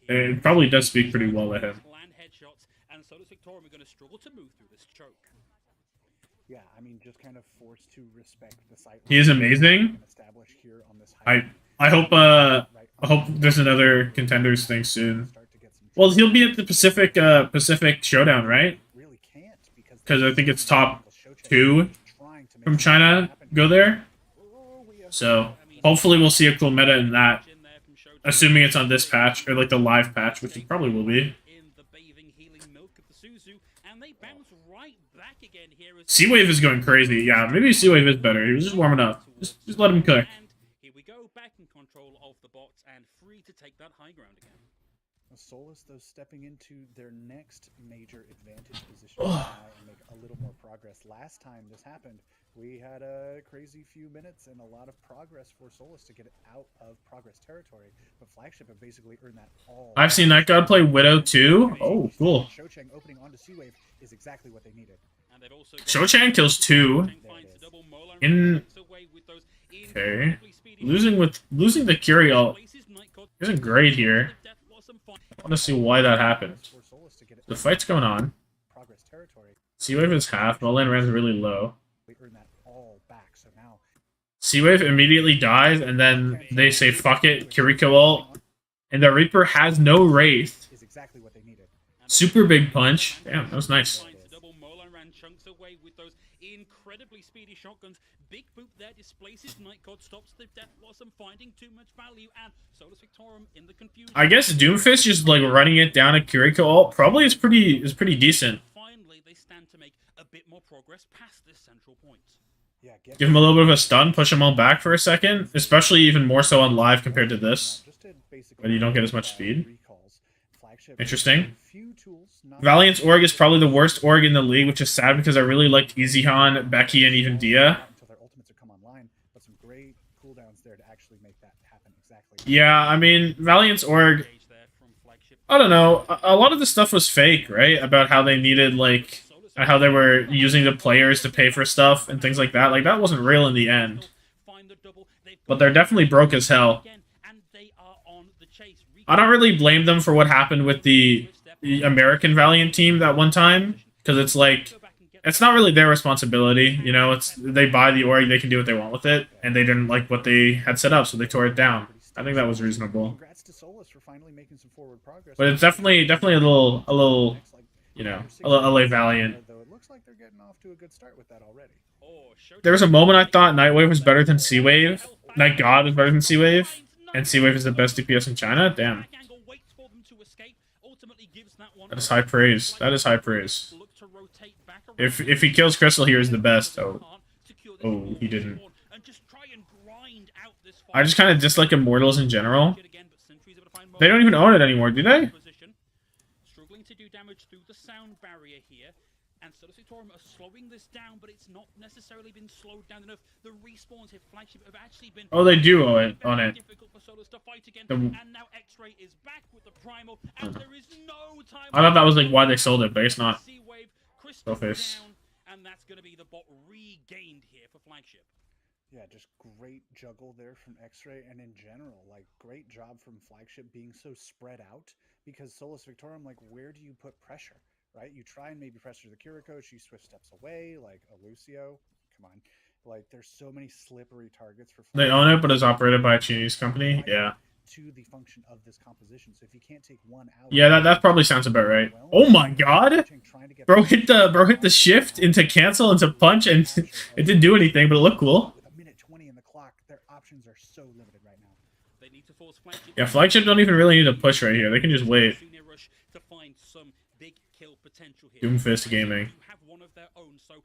it probably does speak pretty well to him. Yeah, I mean, just kind of forced to respect the site. He is amazing. I hope there's another contenders thing soon. Well, he'll be at the Pacific Showdown, right? Because I think it's top 2 from China go there. So hopefully we'll see a cool meta in that. Assuming it's on this patch, or like the live patch, which it probably will be. C-Wave is going crazy. Yeah, maybe C-Wave is better. He was just warming up. Just let him cook. Here we go, back in control of the bots and free to take that high ground again. Solus, though, stepping into their next major advantage position and make a little more progress. Last time this happened, we had a crazy few minutes and a lot of progress for Solus to get it out of progress territory. But Flagship have basically earned that all. I've seen that god play Widow too. Oh, cool. Shochang opening onto C-Wave is exactly what they needed. Shochang kills 2. Okay. Losing the Curiel isn't great here. I want to see why that happened. The fight's going on. C-Wave is half. Molan Rand's really low. C-Wave immediately dies, and then they say, fuck it, Kiriko ult. And the Reaper has no Wraith. Super big punch. Damn, that was nice. Incredibly speedy shotguns. Big boop there displaces Night God, stops the Death Blossom, finding too much value, and Solus Victorum in the confusion. I guess Doomfist just like running it down at Kiriko ult probably is pretty decent. Finally, they stand to make a bit more progress past this central point. Yeah, give him a little bit of a stun, push him all back for a second, especially even more so on live compared to this, but you don't get as much speed. Interesting. Valiant's org is probably the worst org in the league, which is sad because I really liked Easyhan, Becky, and even Dia. Yeah, I mean, Valiant's org, I don't know, a lot of the stuff was fake, right? About how they needed, like, how they were using the players to pay for stuff and things like that. Like, that wasn't real in the end. But they're definitely broke as hell. I don't really blame them for what happened with the American Valiant team that one time, because it's like, it's not really their responsibility, you know, they buy the org, they can do what they want with it, and they didn't like what they had set up, so they tore it down. I think that was reasonable. But it's definitely a little, you know, a LA Valiant. There was a moment I thought Nightwave was better than C-Wave, Night God was better than C-Wave, and C-Wave is the best DPS in China? Damn. That is high praise. That is high praise. If he kills Crystal here, is the best. Oh, he didn't. I just kind of dislike Immortals in general. They don't even own it anymore, do they? Struggling to do damage through the sound barrier here, and Solus Victorum are slowing this down, but it's not necessarily been slowed down enough. The respawns here, Flagship, have actually been they do own it. Difficult for Solus to fight again, and now X-Ray is back with the primal, and there is no time. I thought that was like why they sold it, but it's not. Crystal down, and that's going to be the bot regained here for Flagship. Yeah, just great juggle there from X-Ray, and in general, like, great job from Flagship being so spread out, because Solus Victorum, like, where do you put pressure, right? You try and maybe pressure the Kiriko, she swift steps away, like a Lucio, come on. Like, there's so many slippery targets for. They own it, but it's operated by a Chinese company. Yeah. To the function of this composition, so if you can't take one out. Yeah, that probably sounds about right. Oh my god, bro hit the shift into cancel into punch, and it didn't do anything, but it looked cool. With a minute 20 in the clock, their options are so limited right now. They need to force flagship. Yeah, flagship don't even really need to push right here. They can just wait. Doomfist Gaming.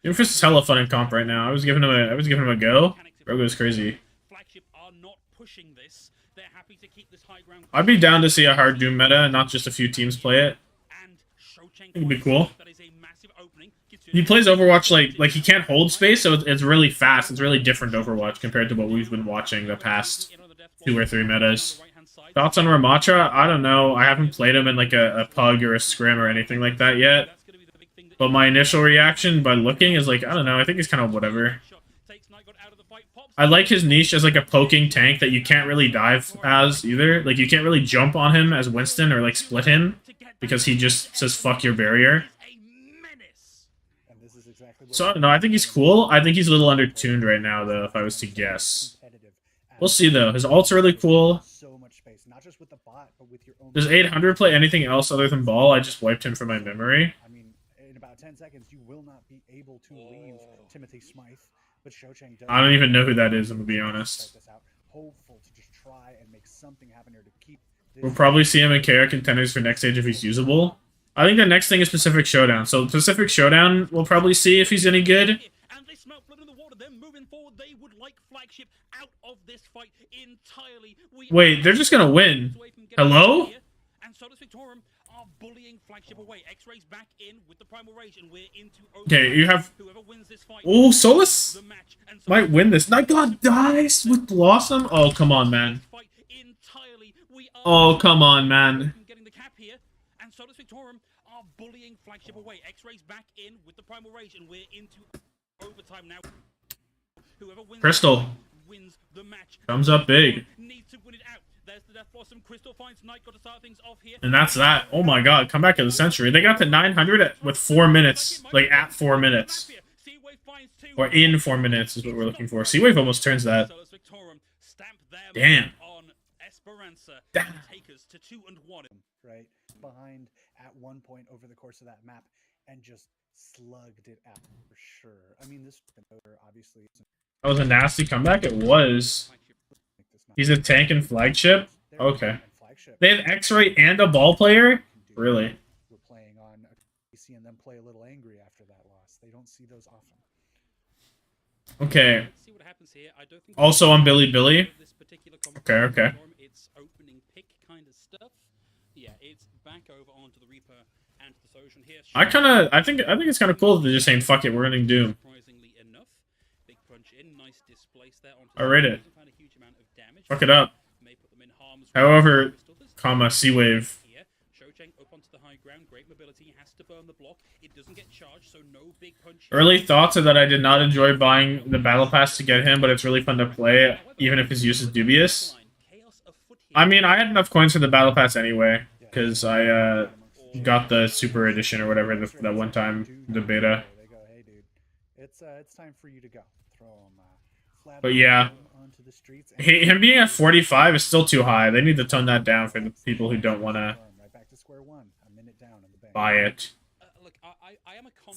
Doomfist is hella fun in comp right now. I was giving him a go. Bro goes crazy. Flagship are not pushing this. They're happy to keep this high ground. I'd be down to see a hard Doom meta and not just a few teams play it. It'd be cool. He plays Overwatch like he can't hold space, so it's really fast. It's really different Overwatch compared to what we've been watching the past 2 or 3 metas. Thoughts on Ramatra? I don't know. I haven't played him in like a pug or a scrim or anything like that yet. But my initial reaction by looking is like, I don't know. I think he's kind of whatever. I like his niche as like a poking tank that you can't really dive as either. Like you can't really jump on him as Winston or like split him because he just says fuck your barrier. So I don't know. I think he's cool. I think he's a little undertuned right now though, if I was to guess. We'll see though. His ult's really cool. Does 800 play anything else other than ball? I just wiped him from my memory. I mean, in about 10 seconds, you will not be able to leave Timothy Smythe. I don't even know who that is, I'm gonna be honest. We'll probably see him in KR contenders for next stage if he's usable. I think the next thing is Pacific Showdown. So Pacific Showdown, we'll probably see if he's any good. Wait, they're just gonna win. Hello? Okay, you have... Oh, Solus might win this. My god, dies with Blossom? Oh, come on, man. Oh, come on, man. Crystal comes up big. And that's that. Oh my god, come back of the century. They got to 900 with 4 minutes. Like, at 4 minutes. Or in 4 minutes is what we're looking for. Seawave almost turns that. Damn. Damn. Right behind at one point over the course of that map and just slugged it out for sure. I mean, this obviously that was a nasty comeback. It was. He's a tank and flagship. Okay. They have X-Ray and a ball player. Really? We're playing on seeing them play a little angry after that loss. They don't see those often. Okay. Also on Billy. Okay. It's opening pick kind of stuff. Yeah, it's back over onto the Reaper and the Social here. I think it's kind of cool that they're just saying fuck it, we're running Doom. Surprisingly enough, big punch in, nice displace there onto I rate it. Fuck it up. May put them in harm's However, comma Seawave. Early thoughts are that I did not enjoy buying the battle pass to get him, but it's really fun to play, even if his use is dubious. I mean, I had enough coins for the battle pass anyway, because I got the super edition or whatever that one time, the beta. It's time for you to go. But yeah, him being at 45 is still too high. They need to tone that down for the people who don't want to buy it.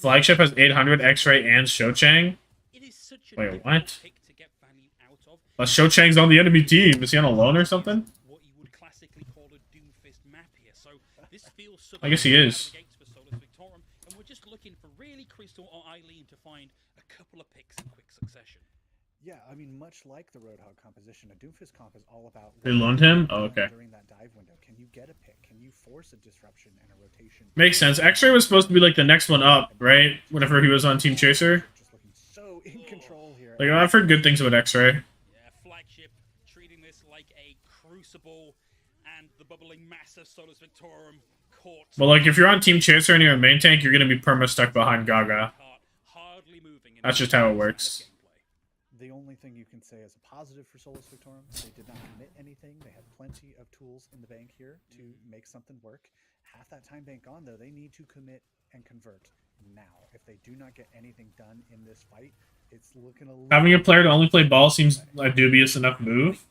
Flagship has 800 X-Ray and Shochang. Wait, what? But Shochang's on the enemy team. Is he on a loan or something? I guess he is. Yeah, I mean, much like the Roadhog composition, a Doomfist comp is all about... They loaned him? Oh, okay. During that dive window, can you get a pick? Can you force a disruption and a rotation? Makes sense. X-Ray was supposed to be like the next one up, right? Whenever he was on Team Chaser. Just looking so in control here. Like, I've heard good things about X-Ray. Yeah, Flagship treating this like a crucible, and the bubbling mass of Solus Victorum caught. Well, like, if you're on Team Chaser and you're in main tank, you're gonna be perma-stuck behind Gaga. That's just how it works. The only thing you can say as a positive for Solus Victorum, they did not commit anything. They had plenty of tools in the bank here to make something work. Half that time bank gone, though, they need to commit and convert now. If they do not get anything done in this fight, It's looking a little Having a player to only play ball seems a dubious enough move.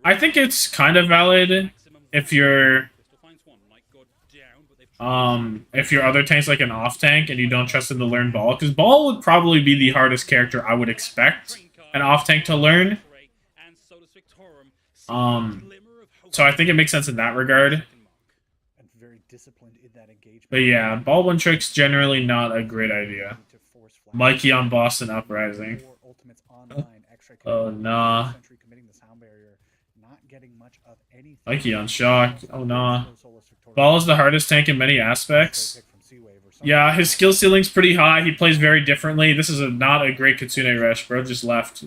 I think it's kind of valid if your other tank's like an off tank and you don't trust him to learn ball, because ball would probably be the hardest character I would expect an off tank to learn. So I think it makes sense in that regard. But yeah, ball one trick's generally not a great idea. Mikey on Boston Uprising. Oh, nah. Mikey on Shock. Oh, nah. Ball is the hardest tank in many aspects. Yeah, his skill ceiling's pretty high. He plays very differently. This is not a great Kitsune Rush. Bro just left.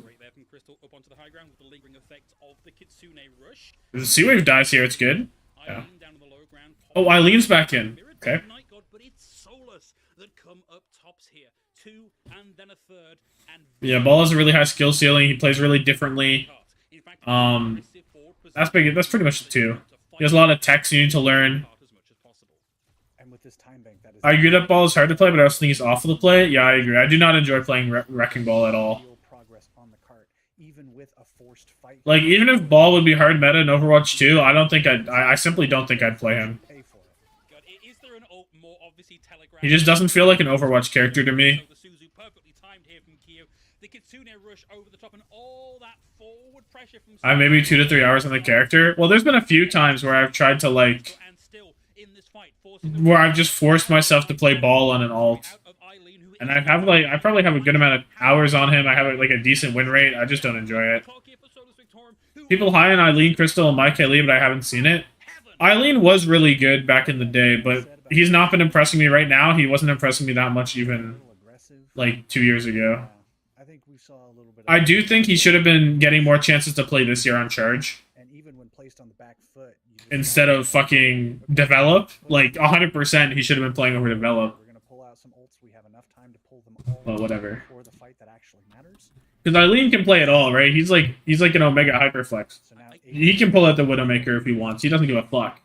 If the C-Wave dies here, it's good. Yeah. Oh, Eileen's back in. Okay. Yeah, Ball has a really high skill ceiling. He plays really differently. That's big. That's pretty much the two. He has a lot of techs you need to learn. I agree that Ball is hard to play, but I also think he's awful to play. Yeah, I agree. I do not enjoy playing Wrecking Ball at all. Like, even if Ball would be hard meta in Overwatch 2, I simply don't think I'd play him. He just doesn't feel like an Overwatch character to me. I have maybe 2 to 3 hours on the character. Well, there's been a few times where I've tried to, like, where I've just forced myself to play Ball on an alt. And I probably have a good amount of hours on him. I have, like, a decent win rate. I just don't enjoy it. People high on Eileen, Crystal, and Mike Haley, but I haven't seen it. Eileen was really good back in the day, but he's not been impressing me right now. He wasn't impressing me that much even, like, 2 years ago. I do think he should have been getting more chances to play this year on Charge. Instead of fucking Develop. Like, 100% he should have been playing over Develop. Well, whatever. Because Eileen can play it all, right? He's like an Omega Hyperflex. He can pull out the Widowmaker if he wants. He doesn't give a fuck.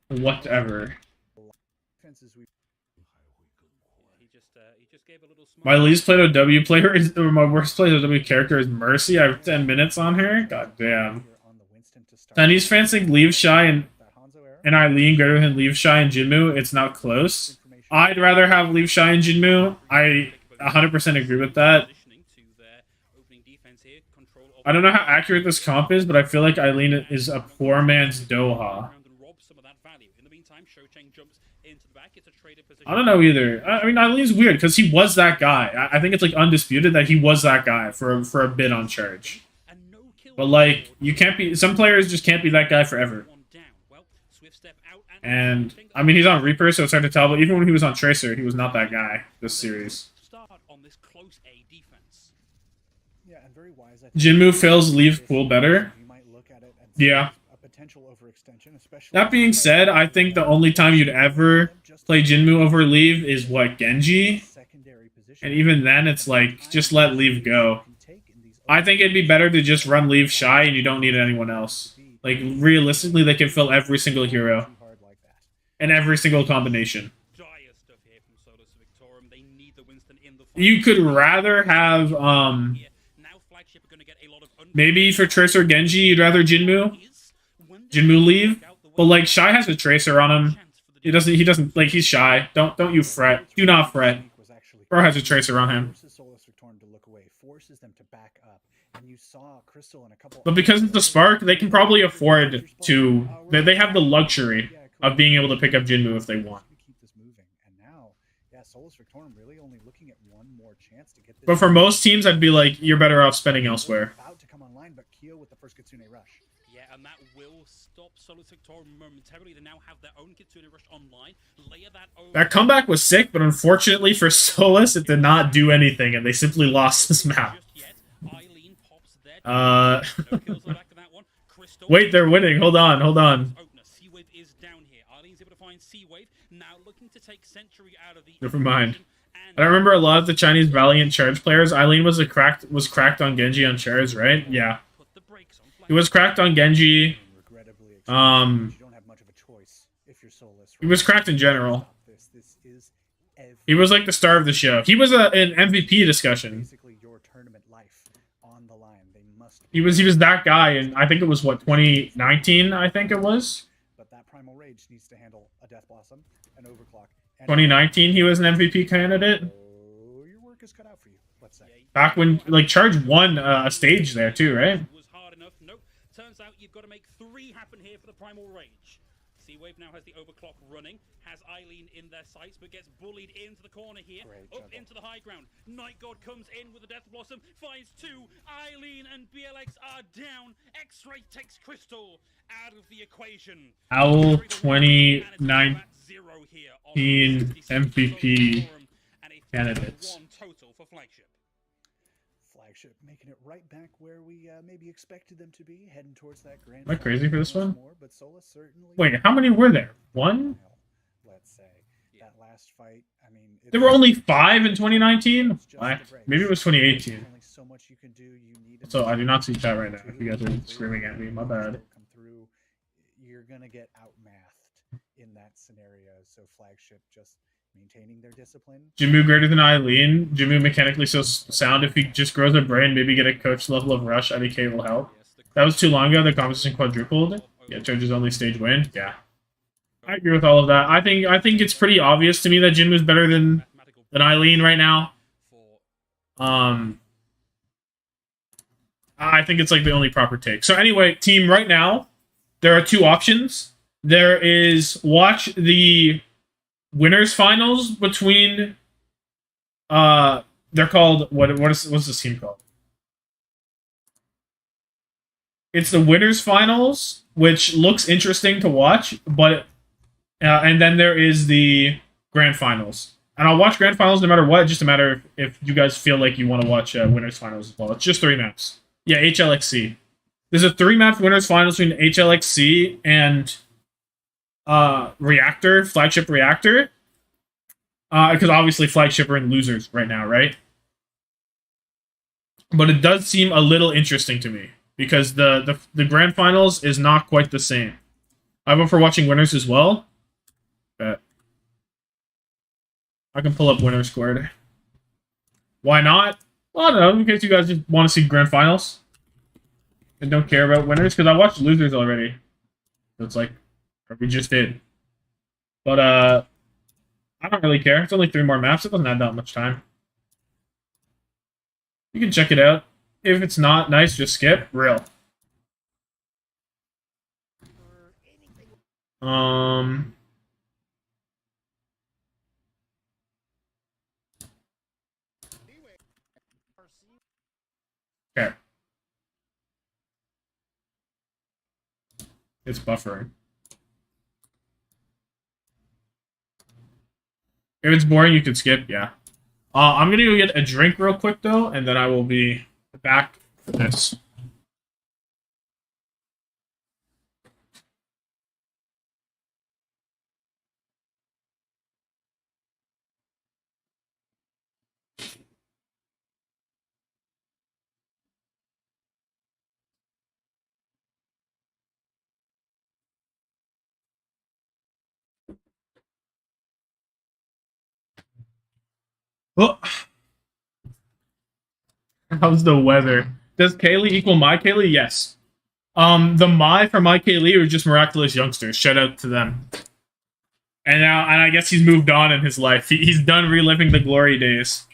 Whatever. My least played OW player is, or my worst played OW character is Mercy. I have 10 minutes on her. God damn. Chinese fans think Leave Shy and Eileen better than Leave Shy and Jinmu. It's not close. I'd rather have Leave Shy and Jinmu. I 100% agree with that. I don't know how accurate this comp is, but I feel like Eileen is a poor man's Doha. I don't know either. I mean, Eileen's weird because he was that guy. I think it's like undisputed that he was that guy for a bit on Charge. But like, you can't be. Some players just can't be that guy forever. And I mean, he's on Reaper, so it's hard to tell. But even when he was on Tracer, he was not that guy this series. Jinmu fails Leave Pool better. Yeah. That being said, I think the only time you'd ever play Jinmu over Leave is what, Genji? And even then, it's like, just let Leave go. I think it'd be better to just run Leave Shy and you don't need anyone else. Like, realistically, they can fill every single hero. And every single combination. You could rather have, maybe for Tracer Genji, you'd rather Jinmu Leave. But like, Shy has a Tracer on him. He doesn't, like, he's Shy. Don't you fret. Do not fret. Bro has a Tracer on him. But because it's the Spark, they can probably afford to, they have the luxury of being able to pick up Jinmu if they want. But for most teams, I'd be like, you're better off spending elsewhere. Yeah, and that will stop Solus Victorium momentarily. They now have their own Kitsune Rush online. Layer that over. That comeback was sick, but unfortunately for Solus, it did not do anything, and they simply lost this map. Wait, they're winning. Hold on. Never mind. I remember a lot of the Chinese Valiant Charge players. Eileen was cracked on Genji on Charge, right? Yeah. He was cracked on Genji. He was cracked in general. He was like the star of the show. He was an MVP discussion. Basically, your tournament life on the line. They must. He was that guy, and I think it was what 2019. I think it was. But that Primal Rage needs to handle a Death Blossom, an Overclock. 2019, he was an MVP candidate. Oh, your work is cut out for you. Let's say. Back when like Charge won a stage there too, right? Was hard enough. Nope. Turns out you've got to make 3 happen here for the Primal Rage. Seawave now has the overclock running, has Eileen in their sights, but gets bullied into the corner here, up into the high ground. Night God comes in with the Death Blossom, finds 2. Eileen and BLX are down. X-Ray takes Crystal out of the equation. Owl 2019 MVP candidates. Total for Flagship. Flagship making it right back where we maybe expected them to be, heading towards that grand. Am I crazy for this one? More, but Sola certainly. Wait, how many were there? 1? Let's say that last fight. I mean, there were only 5 in 2019. Maybe it was 2018. So much you can do. You need. So I do not see chat right now. If you guys are screaming at me, my bad. Come through, you're gonna get outmathed in that scenario. So Flagship just maintaining their discipline. Jimmu greater than Eileen. Jimmu mechanically so sound. If he just grows a brain, maybe get a coach level of rush. IDK will help. That was too long ago. The competition quadrupled. Yeah, Charge's only stage win. Yeah, I agree with all of that. I think it's pretty obvious to me that Jimmu's better than Eileen right now. I think it's like the only proper take. So anyway, team, right now there are 2 options. There is watch the winners finals between they're called what's this team called? It's the winners finals, which looks interesting to watch, but and then there is the grand finals. And I'll watch grand finals no matter what, just a matter if you guys feel like you want to watch winners finals as well. It's just 3 maps. Yeah, HLXC. There's a 3-map winners finals between HLXC and Reactor, Flagship Reactor. Because obviously Flagship are in losers right now, right? But it does seem a little interesting to me because the grand finals is not quite the same. I vote for watching winners as well. Bet. I can pull up winners squared. Why not? Well, I don't know, in case you guys just want to see grand finals and don't care about winners, because I watched losers already. So it's like, or we just did. But I don't really care. It's only 3 more maps. It doesn't add that much time. You can check it out. If it's not nice, just skip. Real. Okay. It's buffering. If it's boring, you can skip, yeah. I'm gonna go get a drink real quick, though, and then I will be back for this. Oh. How's the weather? Does Kaylee equal my Kaylee? Yes. The my for my Kaylee are just miraculous youngsters. Shout out to them. And now, and I guess he's moved on in his life. He's done reliving the glory days.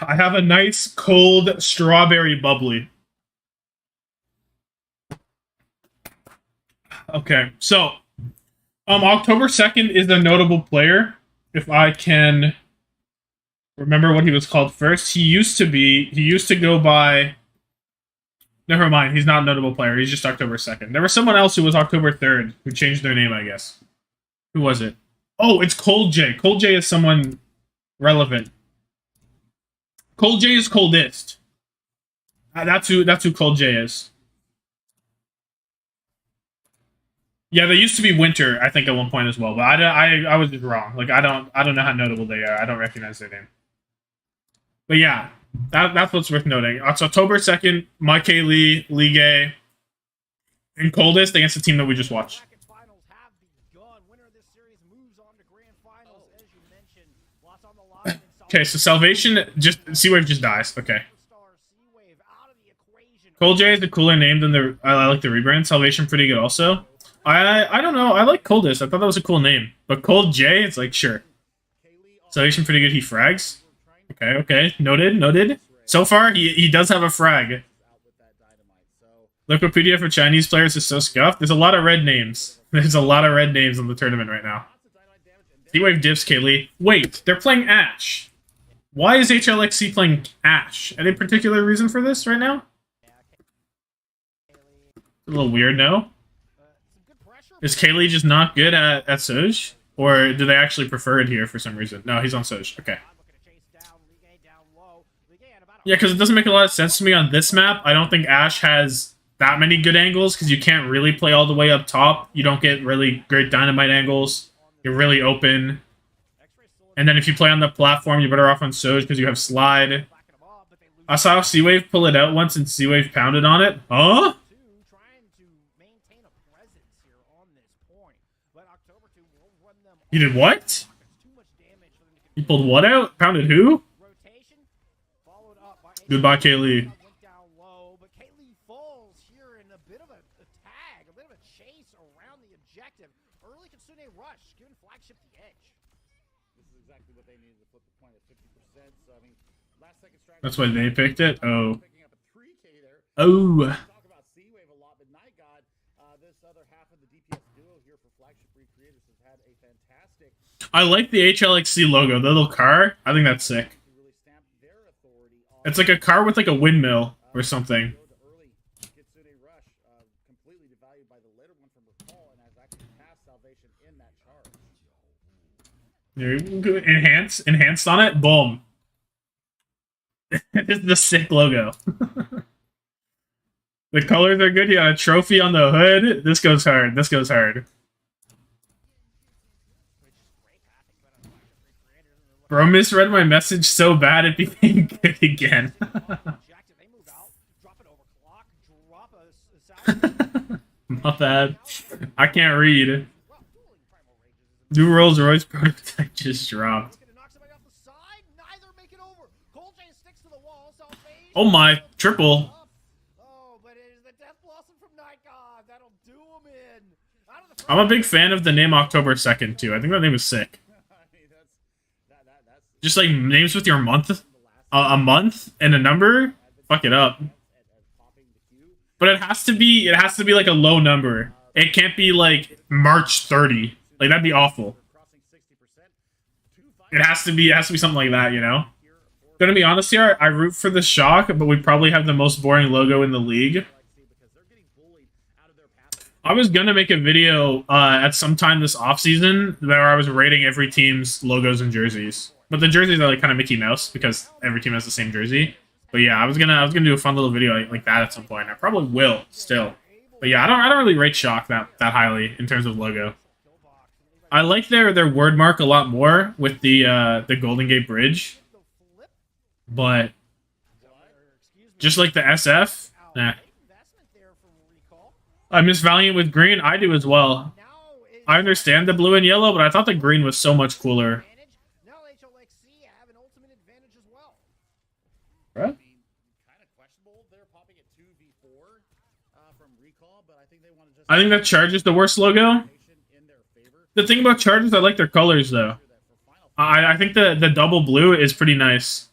I have a nice cold strawberry bubbly. Okay, so October 2nd is a notable player. If I can remember what he was called first, he used to go by. Never mind, he's not a notable player. He's just October 2nd. There was someone else who was October 3rd who changed their name, I guess. Who was it? Oh, it's Cold J. Cold J is someone relevant. Cold J is coldest. That's who Cold J is. Yeah, they used to be Winter, I think, at one point as well, but I was just wrong. Like I don't know how notable they are. I don't recognize their name. But yeah, That's what's worth noting. It's October 2nd, my K Lee, League A, and Coldest against the team that we just watched. Okay, so Salvation, just C-Wave just dies. Okay. Cold J is a cooler name than the. I like the rebrand. Salvation pretty good also. I don't know. I like Coldest. I thought that was a cool name. But Cold J, it's like sure. Salvation pretty good. He frags. Okay. Noted. So far, he does have a frag. Wikipedia for Chinese players is so scuffed. There's a lot of red names. There's a lot of red names in the tournament right now. C-Wave dips Kaylee. Wait, they're playing Ash. Why is HLXC playing Ash? Any particular reason for this right now? A little weird, no? Is Kaylee just not good at Soj? Or do they actually prefer it here for some reason? No, he's on Soj. Okay. Yeah, because it doesn't make a lot of sense to me on this map. I don't think Ash has that many good angles because you can't really play all the way up top. You don't get really great dynamite angles. You're really open. And then if you play on the platform, you're better off on Soj because you have slide. I saw C-Wave pull it out once and C-Wave pounded on it. Huh? He did what? He pulled what out? Pounded who? Goodbye, Kaylee. That's why they picked it? Oh. Oh. I like the HLXC logo, the little car. I think that's sick. It's like a car with like a windmill or something. Enhanced on it. Boom. This is the sick logo. The colors are good. You got a trophy on the hood. This goes hard. This goes hard. Bro misread my message so bad it became good again. My bad. I can't read. New Rolls Royce prototype just dropped. Oh my, triple. I'm a big fan of the name October 2nd too. I think that name is sick. Just like names with your month, a month and a number, fuck it up. But it has to be like a low number. It can't be like March 30. Like that'd be awful. It has to be something like that, you know. Gonna be honest here, I root for the Shock, but we probably have the most boring logo in the league. I was gonna make a video at some time this offseason where I was rating every team's logos and jerseys. But the jerseys are like kind of Mickey Mouse because every team has the same jersey. But yeah, I was gonna do a fun little video like that at some point. I probably will still. But yeah, I don't really rate Shock that highly in terms of logo. I like their word mark a lot more with the Golden Gate Bridge. But just like the SF, nah. I miss Valiant with green. I do as well. I understand the blue and yellow, but I thought the green was so much cooler. Right? I think that Charge is the worst logo. The thing about Chargers, I like their colors though. I think the double blue is pretty nice.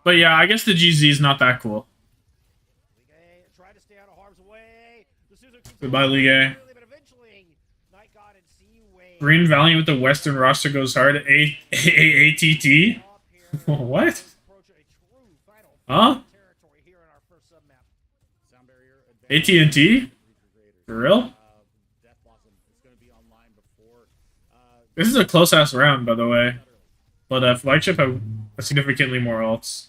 But yeah, I guess the GZ is not that cool. Goodbye, League A. Green Valiant with the Western roster goes hard. ATT? What? Huh? AT&T? For real? This is a close-ass round, by the way. But Flagship have significantly more ults.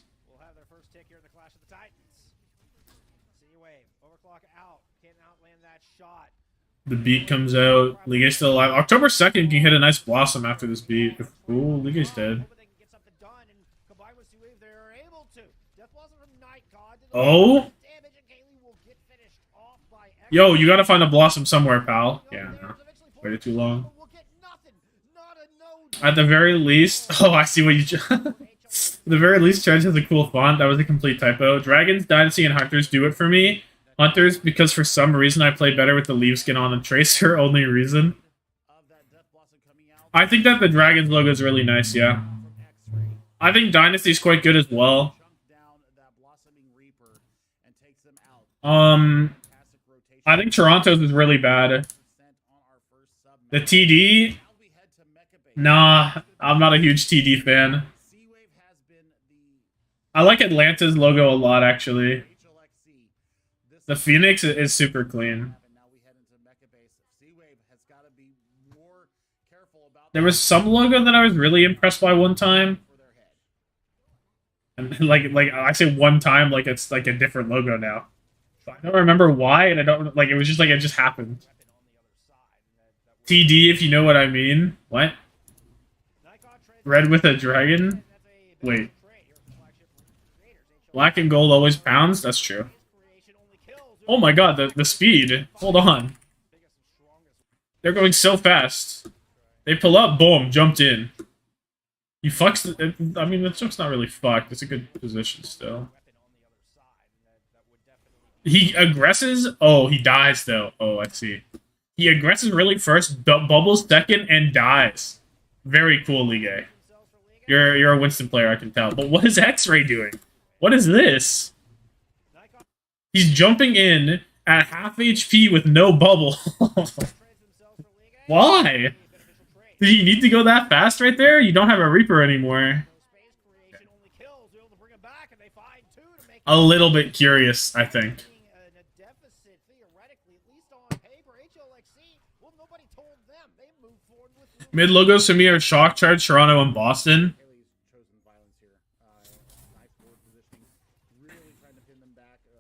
The beat comes out. Lige's still alive. October 2nd can hit a nice Blossom after this beat. Ooh, Lige's dead. Oh? Yo, you gotta find a Blossom somewhere, pal. Yeah, no. Waited too long. At the very least... Oh, I see what you... At the very least, Charge has a cool font. That was a complete typo. Dragons, Dynasty, and Hunters do it for me. Hunters, because for some reason I play better with the leaf skin on and Tracer. Only reason. I think that the Dragons logo is really nice, yeah. I think Dynasty's quite good as well. I think Toronto's is really bad. The TD? Nah, I'm not a huge TD fan. I like Atlanta's logo a lot, actually. The Phoenix is super clean. There was some logo that I was really impressed by one time. And like I say one time, like it's like a different logo now. I don't remember why, and I don't like it was just like it just happened. TD, if you know what I mean. What? Red with a dragon? Wait. Black and gold always pounds? That's true. Oh my god, the speed. Hold on. They're going so fast. They pull up, boom, jumped in. He fucks the, I mean, the joke's not really fucked. It's a good position still. He aggresses? Oh, he dies, though. Oh, I see. He aggresses really first, bubbles second, and dies. Very cool, Ligue. You're a Winston player, I can tell. But what is X-Ray doing? What is this? He's jumping in at half HP with no bubble. Why? Did you need to go that fast right there? You don't have a Reaper anymore. A little bit curious, I think. Mid logos to me are Shock Charge, Toronto, and Boston.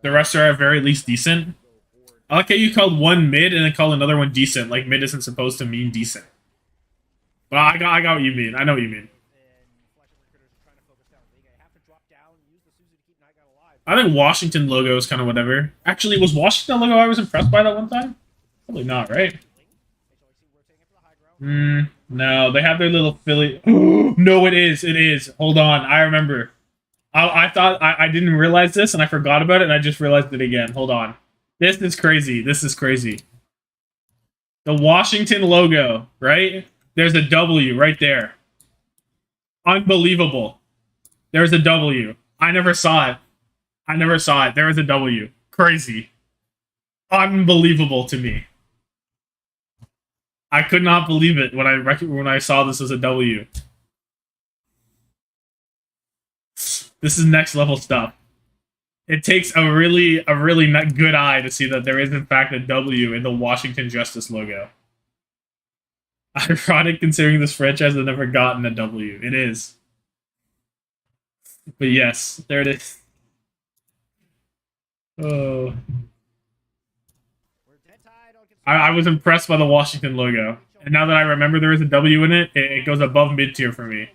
The rest are at very least decent. I like how you called one mid and then called another one decent. Like mid isn't supposed to mean decent. Well, I got what you mean. I know what you mean. I think Washington logo is kind of whatever. Actually, was Washington logo I was impressed by that one time? Probably not, right? No, they have their little Philly. No, it is. It is. Hold on. I remember. I thought I didn't realize this and I forgot about it and I just realized it again. Hold on. This is crazy. This is crazy. The Washington logo, right? There's a W right there. Unbelievable. There's a W. I never saw it. I never saw it. There is a W. Crazy. Unbelievable to me. I could not believe it when I saw this as a W. This is next level stuff. It takes a really good eye to see that there is in fact a W in the Washington Justice logo. Ironic considering this franchise has never gotten a W. It is. But yes, there it is. Oh. I was impressed by the Washington logo. And now that I remember there is a W in it, it goes above mid-tier for me.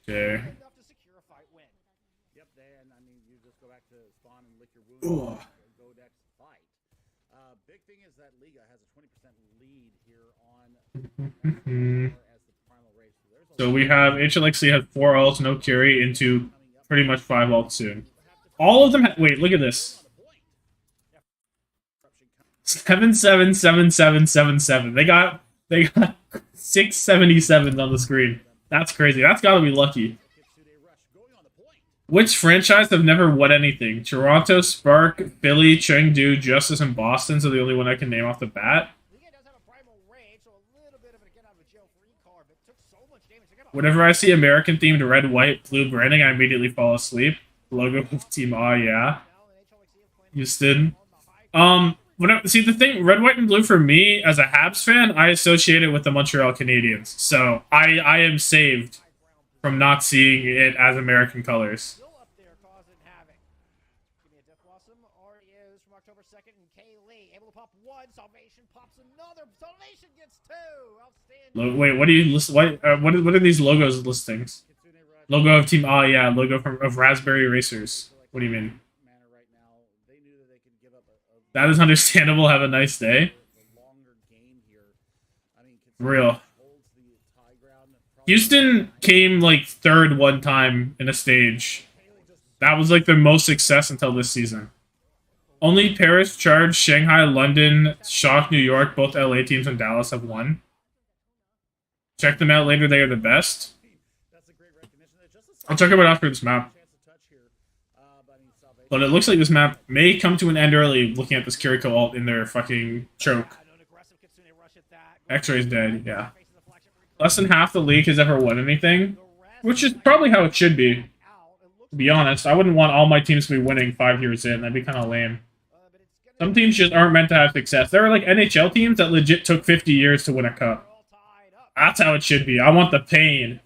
Okay. Ooh. Big thing is that Liga has a 20% lead here on So we have HLXC has 4 ults, no carry, into pretty much 5 ults soon. All of them wait, look at this. 7-7-7-7-7-7. They got 677s on the screen. That's crazy. That's gotta be lucky. Which franchise have never won anything? Toronto, Spark, Philly, Chengdu, Justice, and Boston's are the only one I can name off the bat. Whenever I see American-themed red, white, blue branding, I immediately fall asleep. Logo of Team A, yeah. Houston. See, the thing, red, white, and blue for me, as a Habs fan, I associate it with the Montreal Canadiens. So, I am saved from not seeing it as American colors. Salvation pops another. Salvation gets 2. Wait, what do you list? What are these logos listings? Logo of team. Oh yeah, logo of Raspberry Racers. What do you mean? That is understandable. Have a nice day. Real. Houston came like third one time in a stage. That was like their most success until this season. Only Paris, Charge, Shanghai, London, Shock, New York, both LA teams, and Dallas have won. Check them out later. They are the best. I'll check them out after this map. But it looks like this map may come to an end early looking at this Kiriko ult in their fucking choke. X-Ray's dead, yeah. Less than half the league has ever won anything, which is probably how it should be. To be honest, I wouldn't want all my teams to be winning 5 years in. That'd be kind of lame. Some teams just aren't meant to have success. There are like NHL teams that legit took 50 years to win a cup. That's how it should be. I want the pain.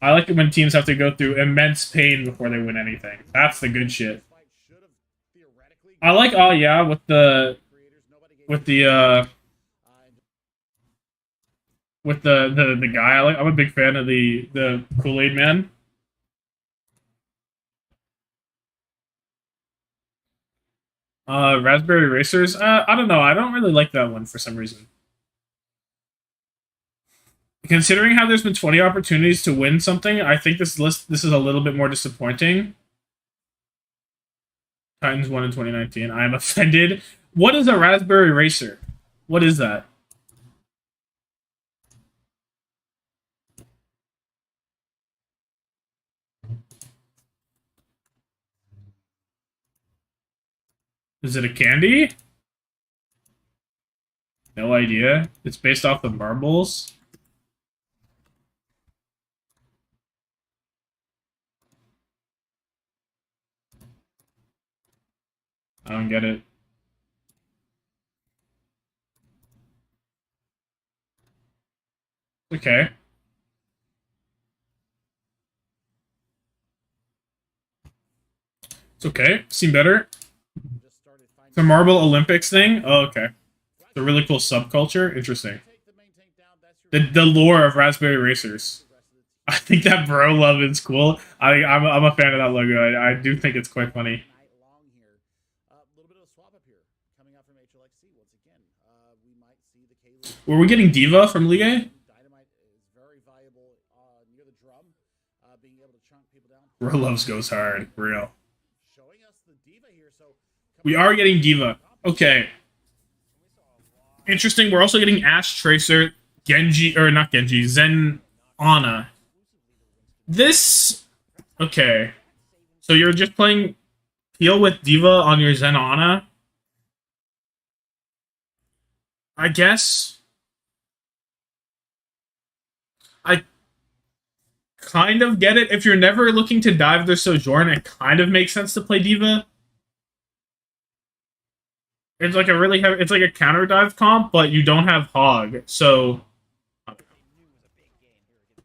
I like it when teams have to go through immense pain before they win anything. That's the good shit. I like, oh yeah, with the guy. I'm a big fan of the Kool-Aid man. Raspberry Racers. I don't know. I don't really like that one for some reason. Considering how there's been 20 opportunities to win something, I think this is a little bit more disappointing. Titans won in 2019. I am offended. What is a Raspberry Racer? What is that? Is it a candy? No idea. It's based off the marbles. I don't get it. Okay. It's okay. Seen better. The Marble Olympics thing? Oh, okay. It's a really cool subculture. Interesting. The lore of Raspberry Racers. I think that bro love is cool. I'm a fan of that logo. I do think it's quite funny. Were we getting Diva from Ligue A? Bro loves goes hard. Real. We are getting Diva. Okay. Interesting. We're also getting Ash Tracer, Genji, or not Genji, Zen Ana. This... Okay. So you're just playing Peel with Diva on your Zen Ana? I guess. I kind of get it. If you're never looking to dive their Sojourn, it kind of makes sense to play Diva. It's like a really heavy, it's like a counter dive comp, but you don't have Hog, so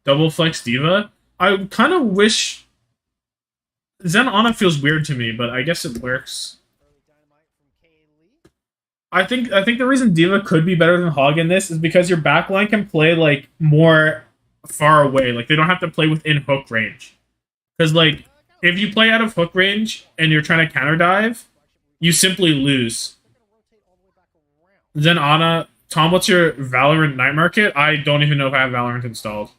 double flex Diva. I kind of wish Zen Ana feels weird to me, but I guess it works. I think the reason Diva could be better than Hog in this is because your backline can play like more far away. Like they don't have to play within hook range. Because like if you play out of hook range and you're trying to counter dive, you simply lose. Zen Ana, Tom, what's your Valorant night market? I don't even know if I have Valorant installed.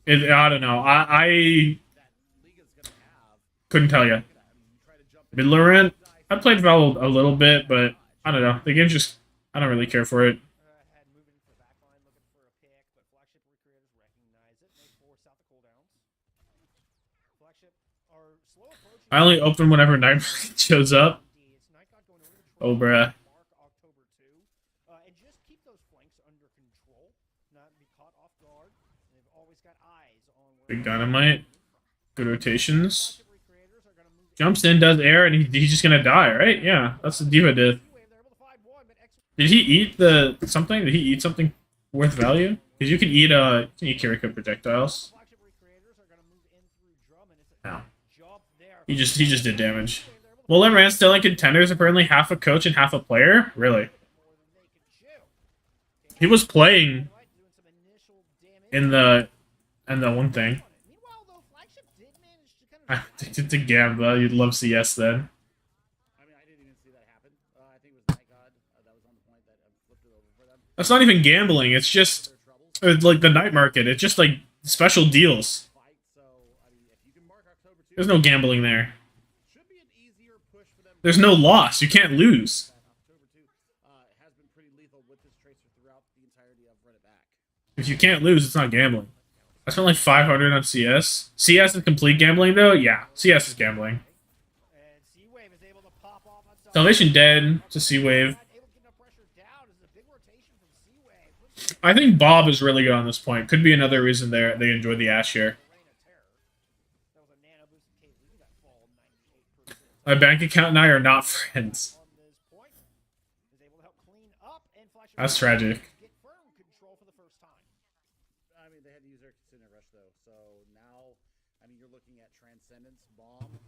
I don't know. I couldn't tell you. Valorant, I played Val a little bit, but I don't know. The game just, I don't really care for it. I only open whenever night market shows up. Oh, bruh. Big dynamite. Good rotations. Jumps in, does air, and he's just gonna die, right? Yeah, that's the Diva did. Did he eat something? Did he eat something worth value? Because you can eat Kiriko projectiles. No. He just did damage. Well, ran still in Contenders, apparently half a coach and half a player? Really? He was playing in the one thing. I'm addicted to Gamba. You'd love CS then. I mean, I didn't even see that happen. I think it was Night God that was on the point that flipped it over for them. That's not even gambling. It's just like the night market. It's just like special deals. There's no gambling there. There's no loss. You can't lose. If you can't lose, it's not gambling. I spent like 500 on CS. CS is complete gambling, though? Yeah, CS is gambling. Salvation dead to C-Wave. I think Bob is really good on this point. Could be another reason they enjoy the Ashe here. My bank account and I are not friends. That's tragic. I mean, they had to use their Kitsune Rush though, so now, I mean, you're looking at Transcendence, Bomb,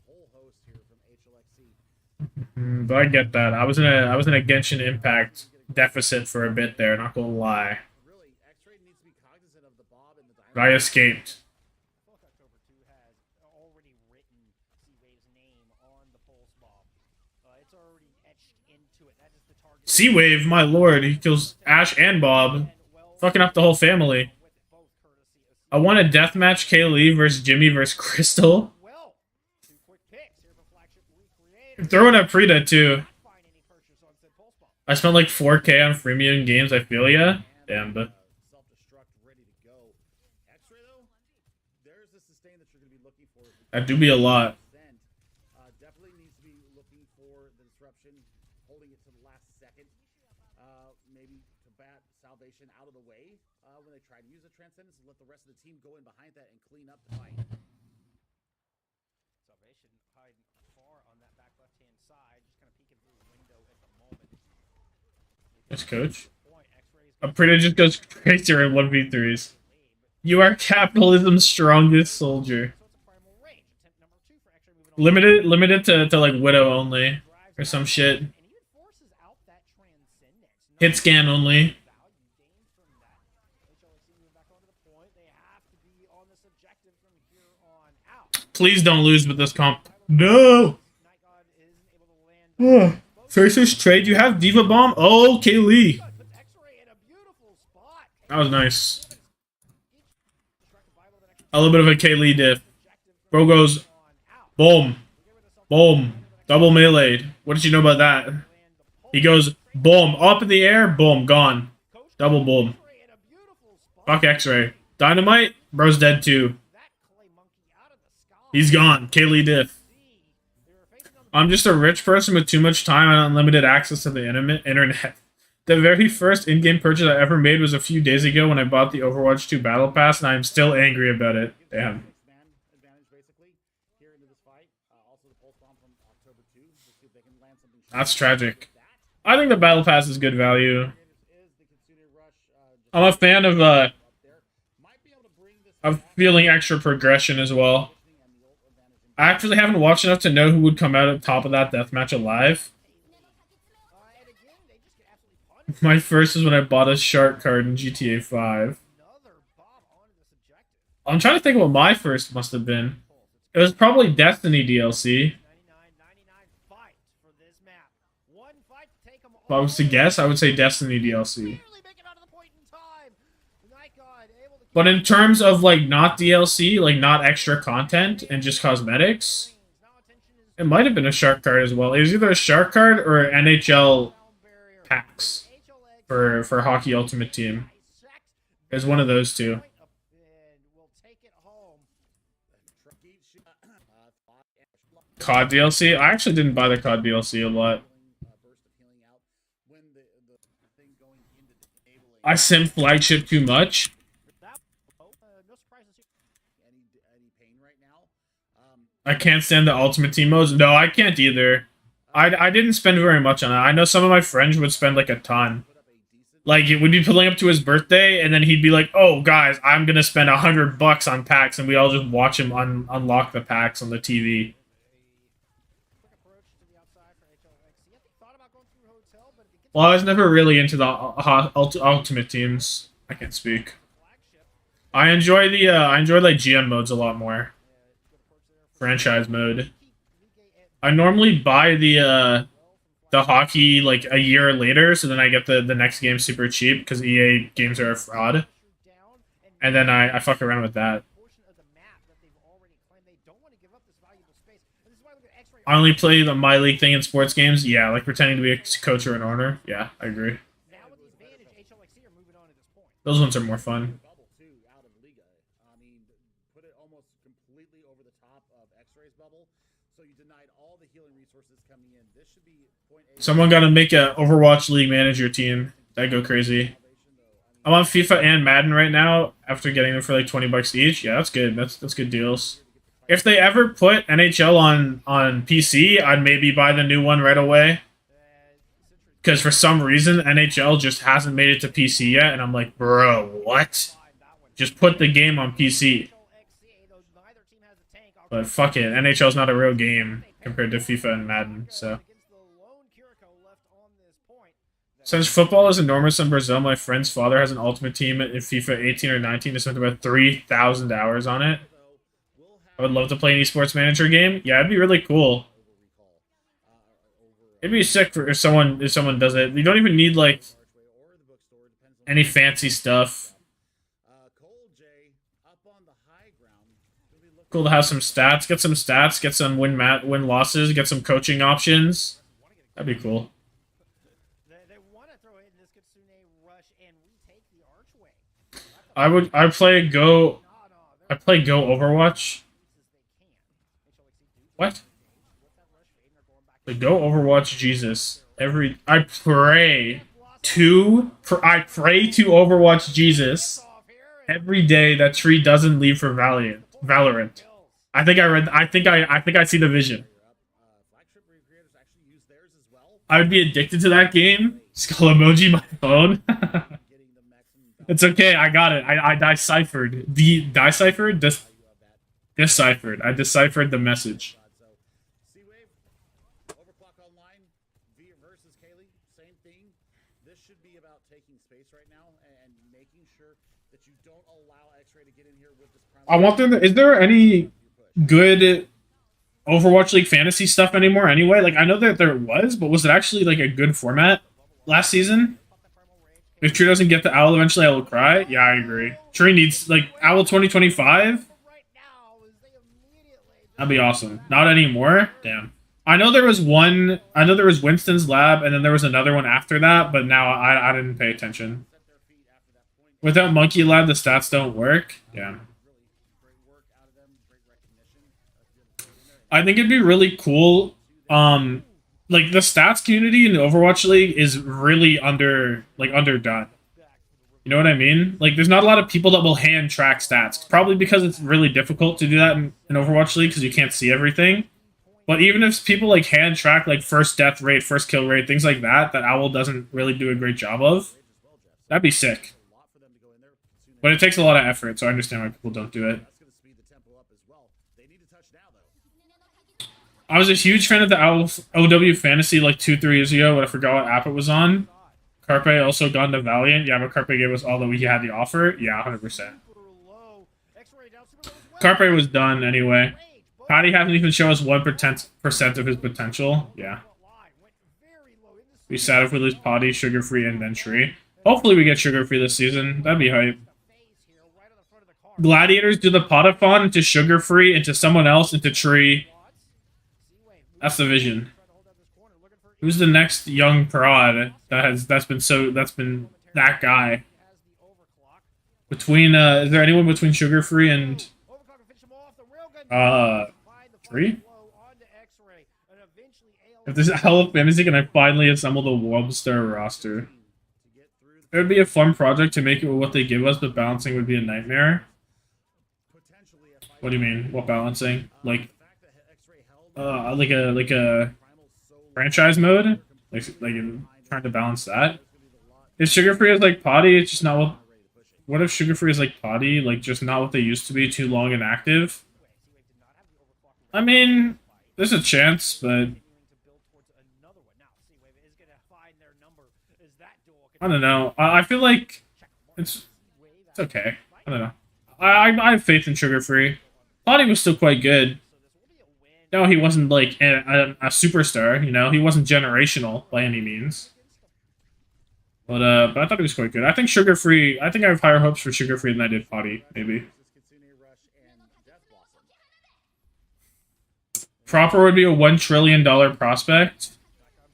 whole host here from HLXC. But I get that. I was in a Genshin Impact deficit for a bit there. Not gonna lie. Really, X-Ray needs to be cognizant of the Bob and the Diamond. But I escaped. C-Wave, my lord, he kills Ashe and Bob, fucking up the whole family. I want a deathmatch Kaylee versus Jimmy versus Crystal. I'm throwing at Frida too. I spent like 4K on freemium games, I feel ya. Damn, but that do be a lot. Definitely needs to be looking for the disruption, holding it to the last second. Maybe to bat Salvation out of the way when they try to use the Transcendence and let the rest of the team go in behind that and clean up the fight. Salvation hiding far on that back left-hand side, just kind of peeking through the window at the moment. Yes, coach. Aprita just goes crazy in 1v3s. You are capitalism's strongest soldier. Limited to like Widow only. Or some shit. Hit scan only. Please don't lose with this comp. No! Faces trade. You have Diva Bomb? Oh, Kaylee. That was nice. A little bit of a Kaylee diff. Bro goes, boom. Boom. Double melee. What did you know about that? He goes, boom. Up in the air, boom. Gone. Double boom. Fuck X-Ray. Dynamite? Bro's dead too. He's gone. Kaylee diff. I'm just a rich person with too much time and unlimited access to the internet. The very first in-game purchase I ever made was a few days ago when I bought the Overwatch 2 Battle Pass, and I am still angry about it. Damn. That's tragic. I think the Battle Pass is good value. I'm a fan of feeling extra progression as well. I actually haven't watched enough to know who would come out at top of that deathmatch alive. My first is when I bought a shark card in GTA 5. I'm trying to think of what my first must have been. It was probably Destiny DLC. If I was to guess, I would say Destiny DLC. But in terms of, like, not DLC, like, not extra content and just cosmetics, it might have been a shark card as well. It was either a shark card or NHL packs for Hockey Ultimate Team. It was one of those two. COD DLC? I actually didn't buy the COD DLC a lot. I sim flagship too much. I can't stand the Ultimate Team modes. No, I can't either. I didn't spend very much on it. I know some of my friends would spend like a ton. Like, it would be pulling up to his birthday, and then he'd be like, "Oh, guys, I'm gonna spend $100 on packs," and we all just watch him unlock the packs on the TV. Well, I was never really into the ultimate teams. I can't speak. I enjoy like GM modes a lot more. Franchise mode. I normally buy the hockey like a year later, so then I get the next game super cheap because EA games are a fraud, and then I fuck around with that. I only play the My League thing in sports games. Yeah, like pretending to be a coach or an owner. Yeah, I agree. Those ones are more fun. Someone got to make a Overwatch League manager team. That'd go crazy. I'm on FIFA and Madden right now after getting them for like $20 each. Yeah, that's good. That's good deals. If they ever put NHL on PC, I'd maybe buy the new one right away. Because for some reason, NHL just hasn't made it to PC yet, and I'm like, bro, what? Just put the game on PC. But fuck it, NHL's not a real game compared to FIFA and Madden, so. Since football is enormous in Brazil, my friend's father has an ultimate team in FIFA 18 or 19 to spend about 3,000 hours on it. I would love to play an esports manager game. Yeah, it'd be really cool. It'd be sick for if someone does it. You don't even need like any fancy stuff. Cool to have some stats. Get some stats. Get some win losses. Get some coaching options. That'd be cool. I play Go Overwatch. What? The Go Overwatch Jesus. I pray to Overwatch Jesus every day that Tree doesn't leave for Valorant. I think I see the vision. I would be addicted to that game. Skull emoji my phone. It's okay, I got it. I deciphered. Deciphered? Deciphered. I deciphered the message. I want them to, is there any good Overwatch League fantasy stuff anymore anyway? Like, I know that there was, but was it actually like a good format last season? If Tree doesn't get the Owl eventually, I will cry. Yeah, I agree. Tree needs, like, Owl 2025? That'd be awesome. Not anymore? Damn. I know there was Winston's Lab, and then there was another one after that, but now I didn't pay attention. Without Monkey Lab, the stats don't work? Yeah. I think it'd be really cool. Like the stats community in the Overwatch League is really underdone. You know what I mean? Like there's not a lot of people that will hand track stats. Probably because it's really difficult to do that in Overwatch League because you can't see everything. But even if people like hand track like first death rate, first kill rate, things like that Owl doesn't really do a great job of, that'd be sick. But it takes a lot of effort, so I understand why people don't do it. I was a huge fan of the OW Fantasy like 2-3 years ago, but I forgot what app it was on. Carpe also gone to Valiant. Yeah, but Carpe gave us all that we had to offer. Yeah, 100%. Carpe was done anyway. Patty hasn't even shown us 1% of his potential. Yeah. Be sad if we lose Potty, Sugar-Free, and then Tree. Hopefully we get Sugar-Free this season. That'd be hype. Gladiators do the Potathon into Sugar-Free, into someone else, into Tree. That's the vision. Who's the next young prod that's been that guy? Between is there anyone between Sugar-Free and Tree? If there's Hell of Fantasy, can I finally assemble the Worldstar roster? It would be a fun project to make it with what they give us, but balancing would be a nightmare. What do you mean? What balancing? Like a franchise mode, like trying to balance that. If Sugar-Free is like Potty, it's just not what. What if Sugar-Free is like Potty, like just not what they used to be, too long and active? I mean, there's a chance, but I don't know. I feel like it's okay. I don't know. I have faith in Sugar Free. Thought he was still quite good. No, he wasn't like a superstar. You know, he wasn't generational by any means. But I thought he was quite good. I think Sugar Free. I think I have higher hopes for Sugar Free than I did Potty. Maybe. Proper would be a $1 trillion prospect.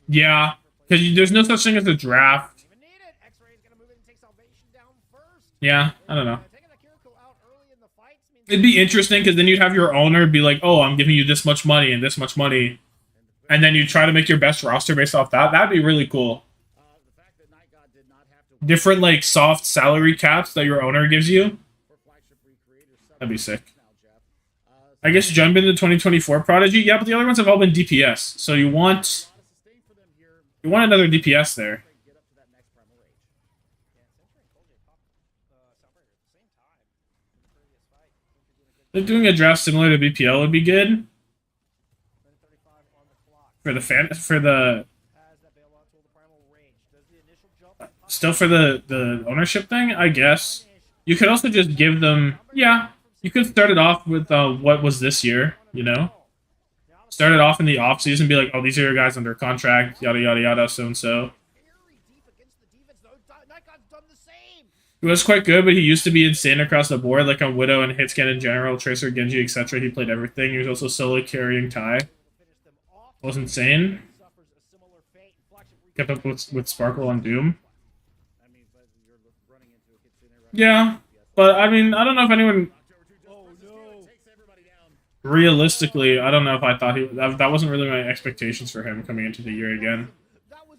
Yeah, because there's no such thing as a draft. Yeah, I don't know. It'd be interesting because then you'd have your owner be like, "Oh, I'm giving you this much money and this much money," and then you try to make your best roster based off that. That'd be really cool. Different like soft salary caps that your owner gives you. That'd be sick. I guess Jun been the 2024 prodigy. Yeah, but the other ones have all been DPS. So you want another DPS there. If doing a draft similar to BPL would be good for the still for the ownership thing. I guess you could also just give them. Yeah, you could start it off with what was this year. You know, start it off in the off season. Be like, oh, these are your guys under contract. Yada yada yada. So and so. He was quite good, but he used to be insane across the board, like on Widow and Hitscan in general, Tracer, Genji, etc. He played everything. He was also solo carrying Tai. Was insane. Kept up with Sparkle on Doom. Yeah, but I mean, I don't know if anyone... Realistically, I don't know if I thought that wasn't really my expectations for him coming into the year again.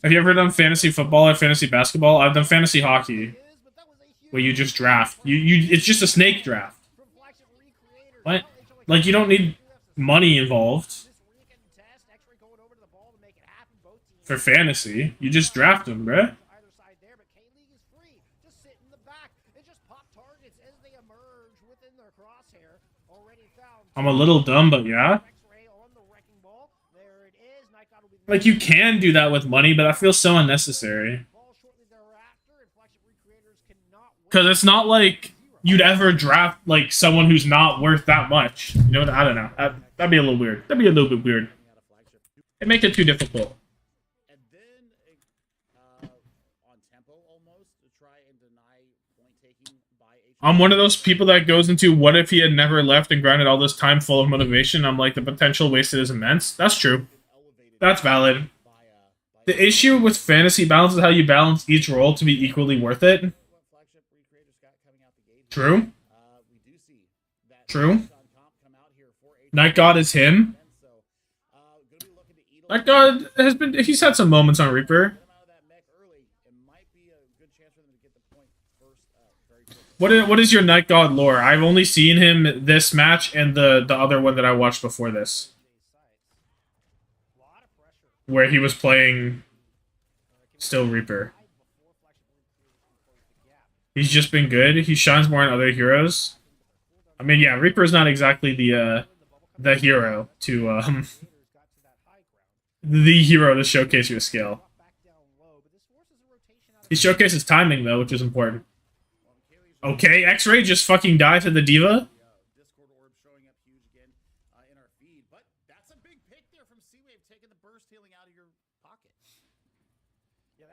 Have you ever done fantasy football or fantasy basketball? I've done fantasy hockey. Where you just draft. It's just a snake draft. What? Like, you don't need money involved. For fantasy. You just draft them, bruh. I'm a little dumb, but yeah. Like, you can do that with money, but I feel so unnecessary. Because it's not like you'd ever draft like someone who's not worth that much. You know, I don't know. That'd be a little weird. That'd be a little bit weird. It make it too difficult. I'm one of those people that goes into what if he had never left and grinded all this time full of motivation. I'm like, the potential wasted is immense. That's true. That's valid. The issue with fantasy balance is how you balance each role to be equally worth it. True. True. Night God is him. Night God has been... He's had some moments on Reaper. What is your Night God lore? I've only seen him this match and the other one that I watched before this. Where he was playing still Reaper. He's just been good. He shines more on other heroes. I mean, yeah, Reaper is not exactly the hero to the hero to showcase your skill. He showcases timing though, which is important. Okay, X-Ray just fucking died to the D.Va.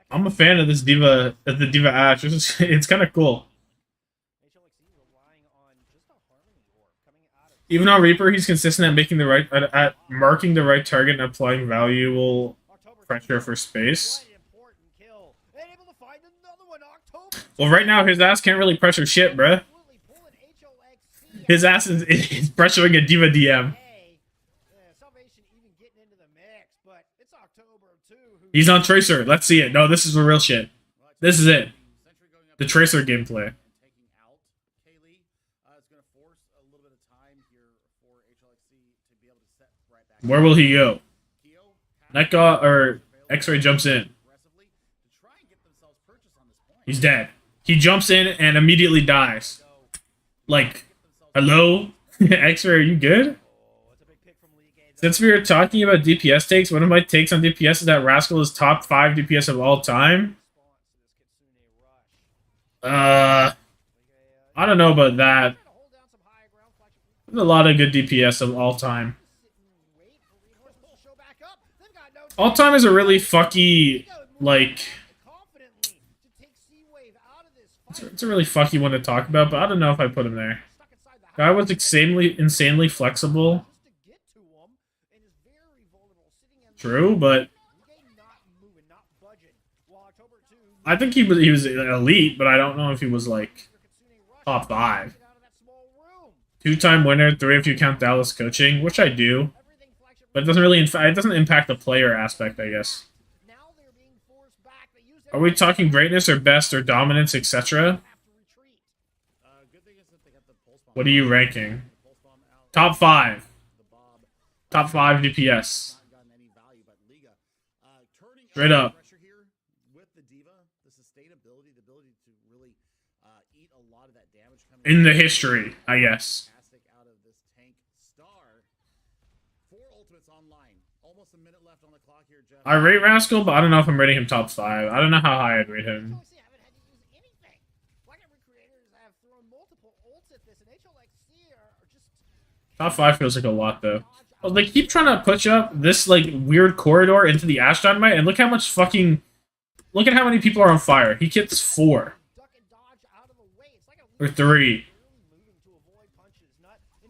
I'm a fan of this D.Va, the D.Va Ash. It's kind of cool. Even on Reaper, he's consistent at making the right, at marking the right target and applying valuable pressure for space. Well, right now his ass can't really pressure shit, bruh. His ass is pressuring a D.Va DM. He's on Tracer. Let's see it. No, this is the real shit. This is it. The Tracer gameplay. Where will he go? Neka or X-Ray jumps in. He's dead. He jumps in and immediately dies. Like, hello? X-Ray, are you good? Since we were talking about DPS takes, one of my takes on DPS is that Rascal is top 5 DPS of all time. I don't know about that. There's a lot of good DPS of all time. All time is a really fucky, like... It's a really fucky one to talk about, but I don't know if I put him there. Guy was insanely flexible. True, but I think he was elite, but I don't know if he was like top 5. 2-time winner, 3 if you count Dallas coaching, which I do, but it doesn't really it doesn't impact the player aspect, I guess. Are we talking greatness or best or dominance, etc.? What are you ranking? Top 5. Top 5 DPS. Straight up. In the history, I guess. I rate Rascal, but I don't know if I'm rating him top 5. I don't know how high I'd rate him. Top 5 feels like a lot, though. Well, they keep trying to push up this, like, weird corridor into the Ash Dynamite, and look how much fucking... Look at how many people are on fire. He gets 4. Or 3.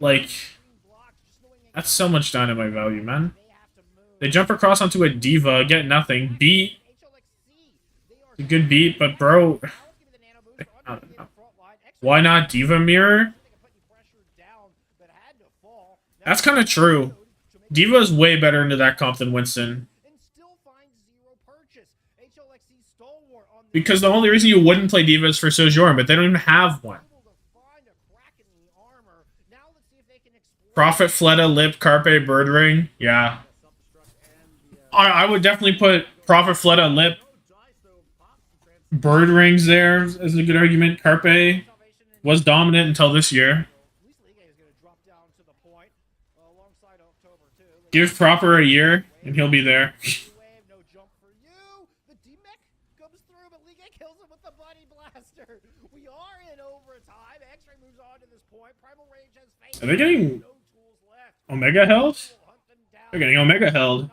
Like... That's so much dynamite value, man. They jump across onto a Diva, get nothing, beat. A good beat, but bro... I don't know. Why not Diva Mirror? That's kind of true. Diva is way better into that comp than Winston. Because the only reason you wouldn't play Diva is for Sojourn, but they don't even have one. Prophet, Fleta, Lip, Carpe, Bird Ring. Yeah. I would definitely put Prophet, Fleta, Lip, Bird Rings there as a good argument. Carpe was dominant until this year. Give Proper a year, and he'll be there. Are they getting Omega held? They're getting Omega held.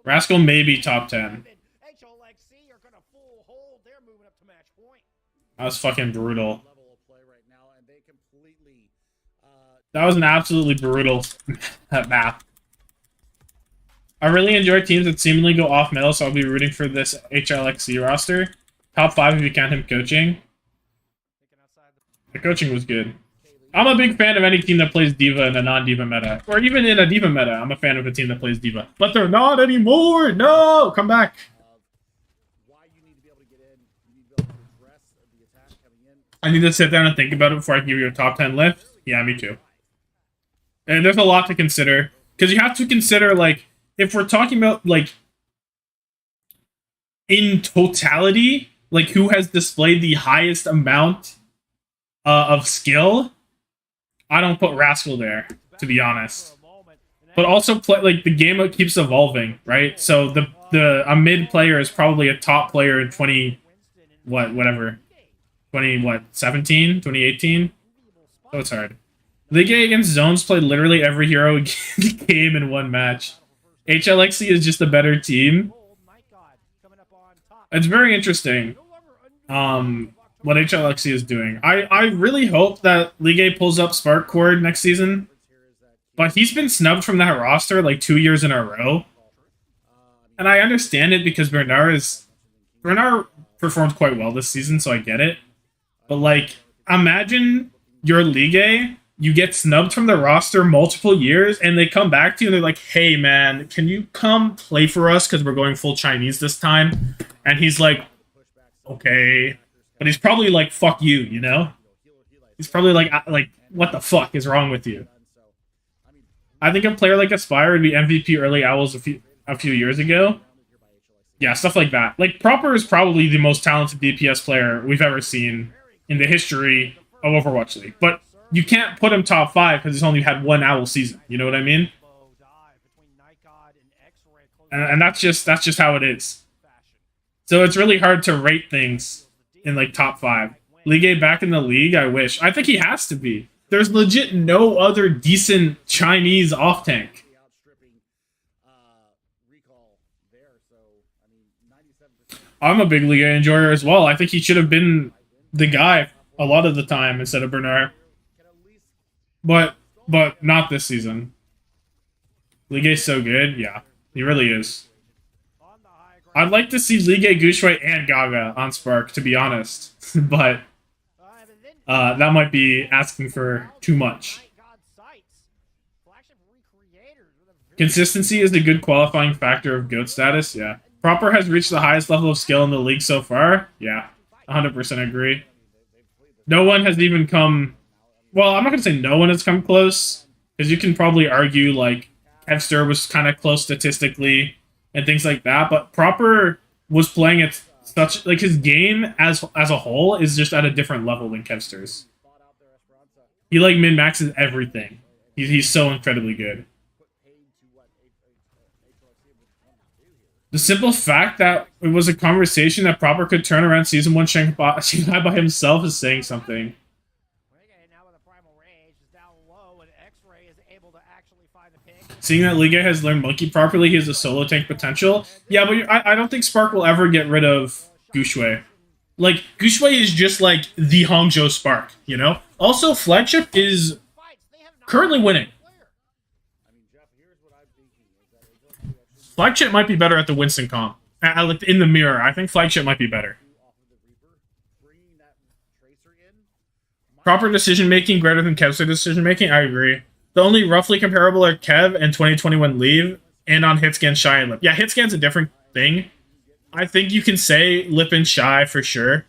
Rascal may be top 10. That was fucking brutal. That was an absolutely brutal map. I really enjoy teams that seemingly go off metal, so I'll be rooting for this HLXC roster. Top 5 if you count him coaching. The coaching was good. I'm a big fan of any team that plays Diva in a non-Diva meta. Or even in a Diva meta, I'm a fan of a team that plays Diva. But they're not anymore! No! Come back! I need to sit down and think about it before I give you a top 10 list. Yeah, me too. And there's a lot to consider. Because you have to consider, like, if we're talking about, like, in totality, like, who has displayed the highest amount of skill, I don't put Rascal there, to be honest. But also, like, the game keeps evolving, right? So a mid player is probably a top player in 17, 2018? So it's hard. League A against Zones played literally every hero game in one match. HLXC is just a better team. It's very interesting what HLXC is doing. I really hope that League A pulls up Spark Cord next season. But he's been snubbed from that roster like 2 years in a row. And I understand it because Bernard performed quite well this season, so I get it. But, like, imagine you're League A, you get snubbed from the roster multiple years, and they come back to you and they're like, hey, man, can you come play for us because we're going full Chinese this time? And he's like, okay. But he's probably like, fuck you, you know? He's probably like, what the fuck is wrong with you? I think a player like Aspire would be MVP early Owls a few years ago. Yeah, stuff like that. Like, Proper is probably the most talented DPS player we've ever seen in the history of Overwatch League. But you can't put him top 5 because he's only had one Owl season. You know what I mean? And that's just how it is. So it's really hard to rate things in like top 5. Ligue A back in the league, I wish. I think he has to be. There's legit no other decent Chinese off-tank. I'm a big Ligue A enjoyer as well. I think he should have been the guy a lot of the time instead of Bernard. But not this season. Ligue A's so good, yeah. He really is. I'd like to see Ligue A, Gushui, and Gaga on Spark, to be honest. But that might be asking for too much. Consistency is a good qualifying factor of GOAT status, yeah. Proper has reached the highest level of skill in the league so far, yeah. 100% agree. No one has even come... Well, I'm not going to say no one has come close, because you can probably argue, like, Kevster was kind of close statistically, and things like that, but Proper was playing at such... Like, his game as a whole is just at a different level than Kevster's. He, like, min-maxes everything. He's so incredibly good. The simple fact that it was a conversation that Proper could turn around Season 1 Shanghai by himself is saying something. Seeing that Ligue has learned Monkey properly, he has a solo tank potential. Yeah, but I don't think Spark will ever get rid of Gushui. Like, Gushui is just like the Hangzhou Spark, you know? Also, Flagship is currently winning. Flagship might be better at the Winston comp. In the mirror, I think Flagship might be better. Proper decision-making greater than Kev's decision-making? I agree. The only roughly comparable are Kev and 2021 Leave, and on Hitscan, Shy, and Lip. Yeah, Hitscan's a different thing. I think you can say Lip and Shy for sure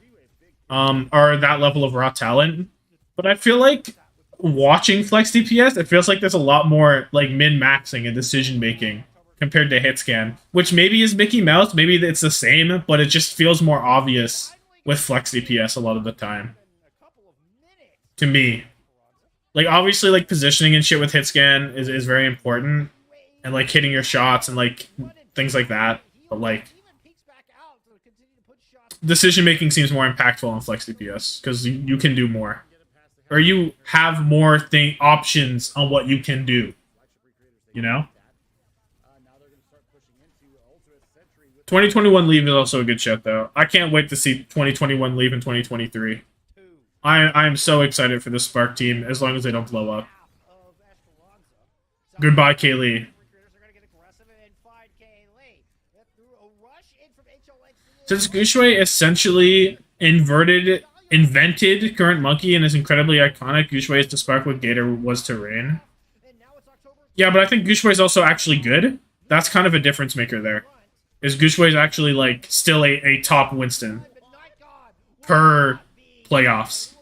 are that level of raw talent. But I feel like watching Flex DPS, it feels like there's a lot more like min-maxing and decision-making compared to Hitscan, which maybe is Mickey Mouse, maybe it's the same, but it just feels more obvious with Flex DPS a lot of the time. To me. Like, obviously, like, positioning and shit with Hitscan is very important, and, like, hitting your shots and, like, things like that, but, like, decision-making seems more impactful on Flex DPS, because you can do more. Or you have more options on what you can do. You know? 2021 Leave is also a good shot, though. I can't wait to see 2021 Leave in 2023. I am so excited for the Spark team, as long as they don't blow up. Goodbye, Kaylee. Since Gushui essentially invented current Monkey and is incredibly iconic, Gushui is to Spark what Gator was to Rain. Yeah, but I think Gushui is also actually good. That's kind of a difference maker there. Is Gushui is actually, like, still a top Winston per playoffs.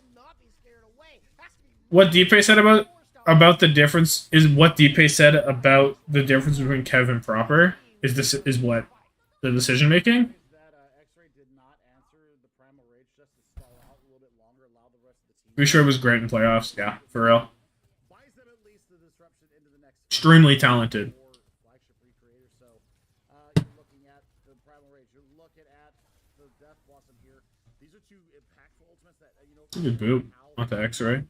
What Deepe said about the difference is what Deepe said about the difference between Kev and Proper is what the decision making. Gushui was great in playoffs, yeah, for real. Extremely talented. It's a good boot. Not the X-ray.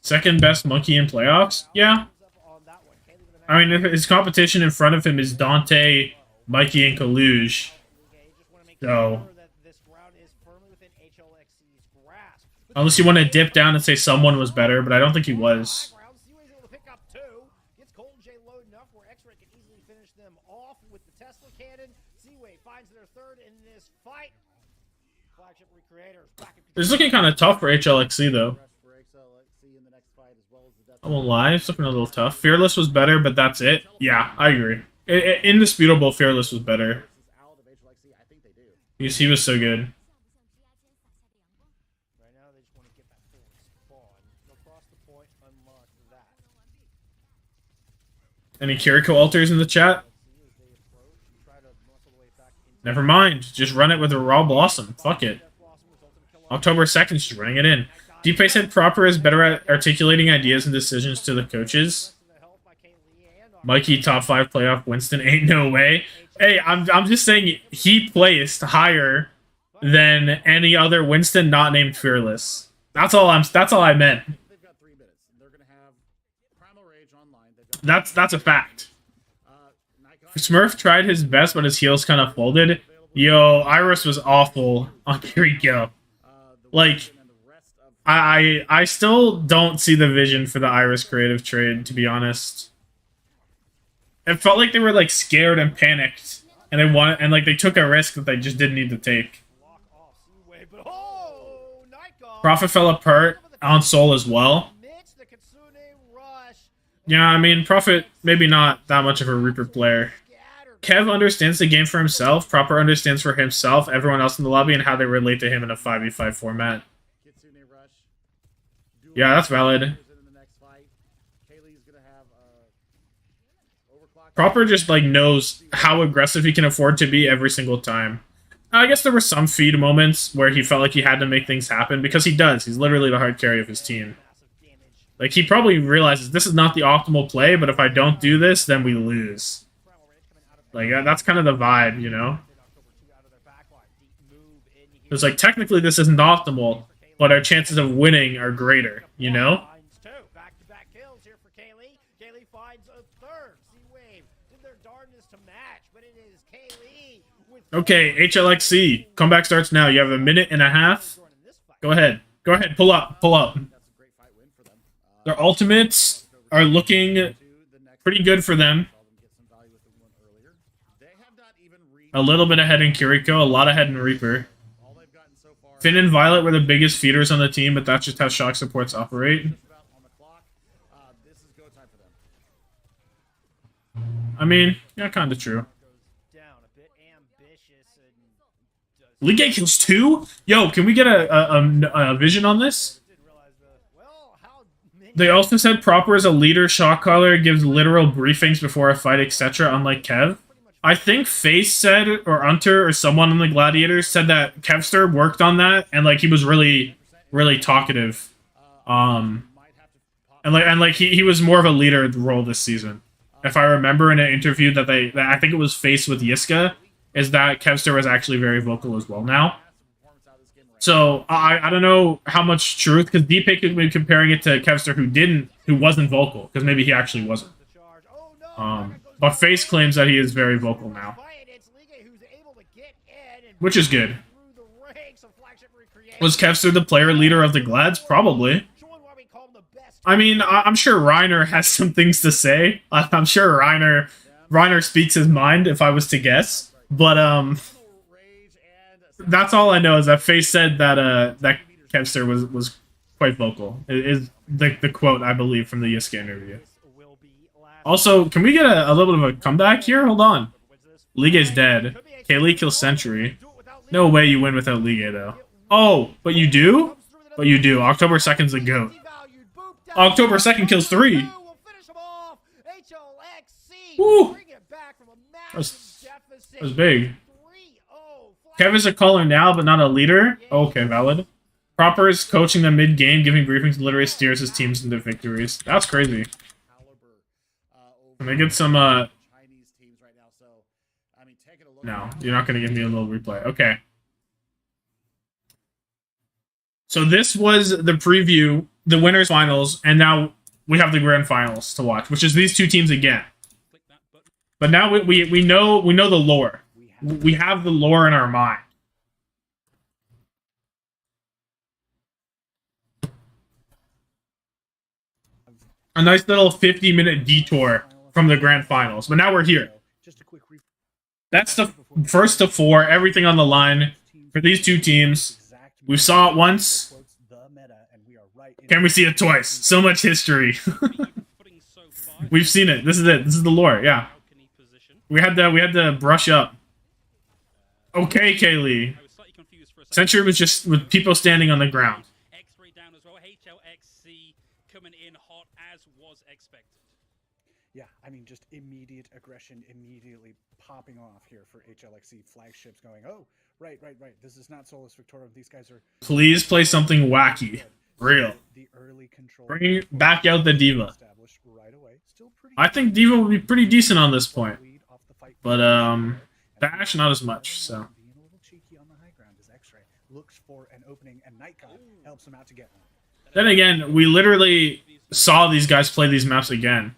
Second best Monkey in playoffs? Yeah. I mean, his competition in front of him is Dante, Mikey, and Kaluge. So... Unless you want to dip down and say someone was better, but I don't think he was. It's looking kind of tough for HLXC, though. I won't lie, it's looking a little tough. Fearless was better, but that's it. Yeah, I agree. Indisputable, Fearless was better. He was so good. Any Kiriko alters in the chat? Never mind. Just run it with a Raw Blossom. Fuck it. October 2nd, she's running it in. Deepak said Proper is better at articulating ideas and decisions to the coaches. Mikey top 5 playoff. Winston ain't no way. Hey, I'm just saying he placed higher than any other Winston not named Fearless. That's all I meant. That's a fact. Smurf tried his best, but his heels kind of folded. Yo, Iris was awful on Kiriko. Like, I still don't see the vision for the Iris creative trade, to be honest. It felt like they were like scared and panicked, and like they took a risk that they just didn't need to take. Prophet fell apart on Soul as well. Yeah, I mean, Prophet maybe not that much of a Reaper player. Kev understands the game for himself. Proper understands for himself, everyone else in the lobby, and how they relate to him in a 5v5 format. Yeah, that's valid. Proper just like knows how aggressive he can afford to be every single time. I guess there were some feed moments where he felt like he had to make things happen, because he does. He's literally the hard carry of his team. Like, he probably realizes this is not the optimal play, but if I don't do this, then we lose. Like, that's kind of the vibe, you know? It's like, technically this isn't optimal, but our chances of winning are greater, you know? Okay, HLXC. Comeback starts now. You have a minute and a half. Go ahead. Go ahead. Pull up. Pull up. Their ultimates are looking pretty good for them. A little bit ahead in Kiriko, a lot ahead in Reaper. Finn and Violet were the biggest feeders on the team, but that's just how shock supports operate. I mean, yeah, kind of true. League kills 2? Yo, can we get a vision on this? They also said Proper is a leader, shot caller, gives literal briefings before a fight, etc., unlike Kev. I think Face said, or Unter, or someone in the Gladiators said that Kevster worked on that, and like he was really, really talkative. And he was more of a leader role this season. If I remember in an interview that I think it was Face with Yiska, is that Kevster was actually very vocal as well now. So I don't know how much truth, because Deepak could be comparing it to Kevster who wasn't vocal, because maybe he actually wasn't. But Face claims that he is very vocal now, which is good. Was Kevster the player leader of the Glads? Probably. I mean, I'm sure Reiner has some things to say. I'm sure Reiner speaks his mind, if I was to guess. But that's all I know, is that Face said that that Kevster was quite vocal. It is the quote, I believe, from the Yiska interview. Also, can we get a little bit of a comeback here? Hold on. Lige's dead. Kaylee kills Sentry. No way you win without Lige, though. Oh, but you do? But you do. October 2nd's the GOAT. October 2nd kills 3. Woo! That was big. Kev is a caller now, but not a leader. Okay, valid. Proper is coaching them mid-game, giving briefings, literally steers his teams into victories. That's crazy. Can I get some, No, you're not going to give me a little replay. Okay. So this was the preview, the winners finals, and now we have the grand finals to watch, which is these two teams again. But now we know the lore. We have the lore in our mind. A nice little 50-minute detour from the grand finals. But now we're here. That's the first of 4, everything on the line for these two teams. We saw it once. Can we see it twice? So much history. We've seen it. This is it. This is the lore, yeah. We had to brush up. Okay, Kaylee. Sentry was just with people standing on the ground. X-ray down as well. HLXC coming in hot as was expected. Yeah, I mean, just immediate aggression, immediately popping off here for HLXC. Flagships going, oh, right. This is not Solus Victoria. These guys are... Please play something wacky. Real. The early control Bring back out the diva. established right away. Still pretty I think diva will be pretty decent on this point, but Bash not as much. So being a little cheeky on the high ground as X-Ray looks for an opening, and Night God helps him out to get one. then again, we literally saw these guys play these maps again.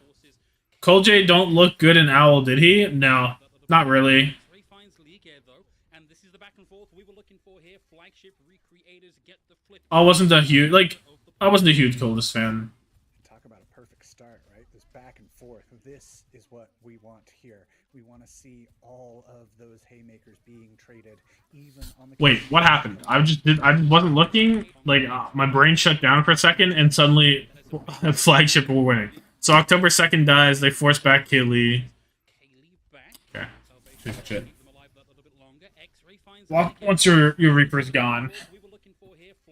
ColdJ don't look good in Owl, did he? No, not really. I wasn't a huge Coldest fan. Talk about a perfect start, right? This back and forth. This is what we want here. We want to see all of those haymakers being traded, even on the. Wait, what happened? I wasn't looking. Like my brain shut down for a second, and suddenly, Flagship were winning. So October 2nd dies. They force back Kaylee. Okay. Shit. Once your Reaper's gone,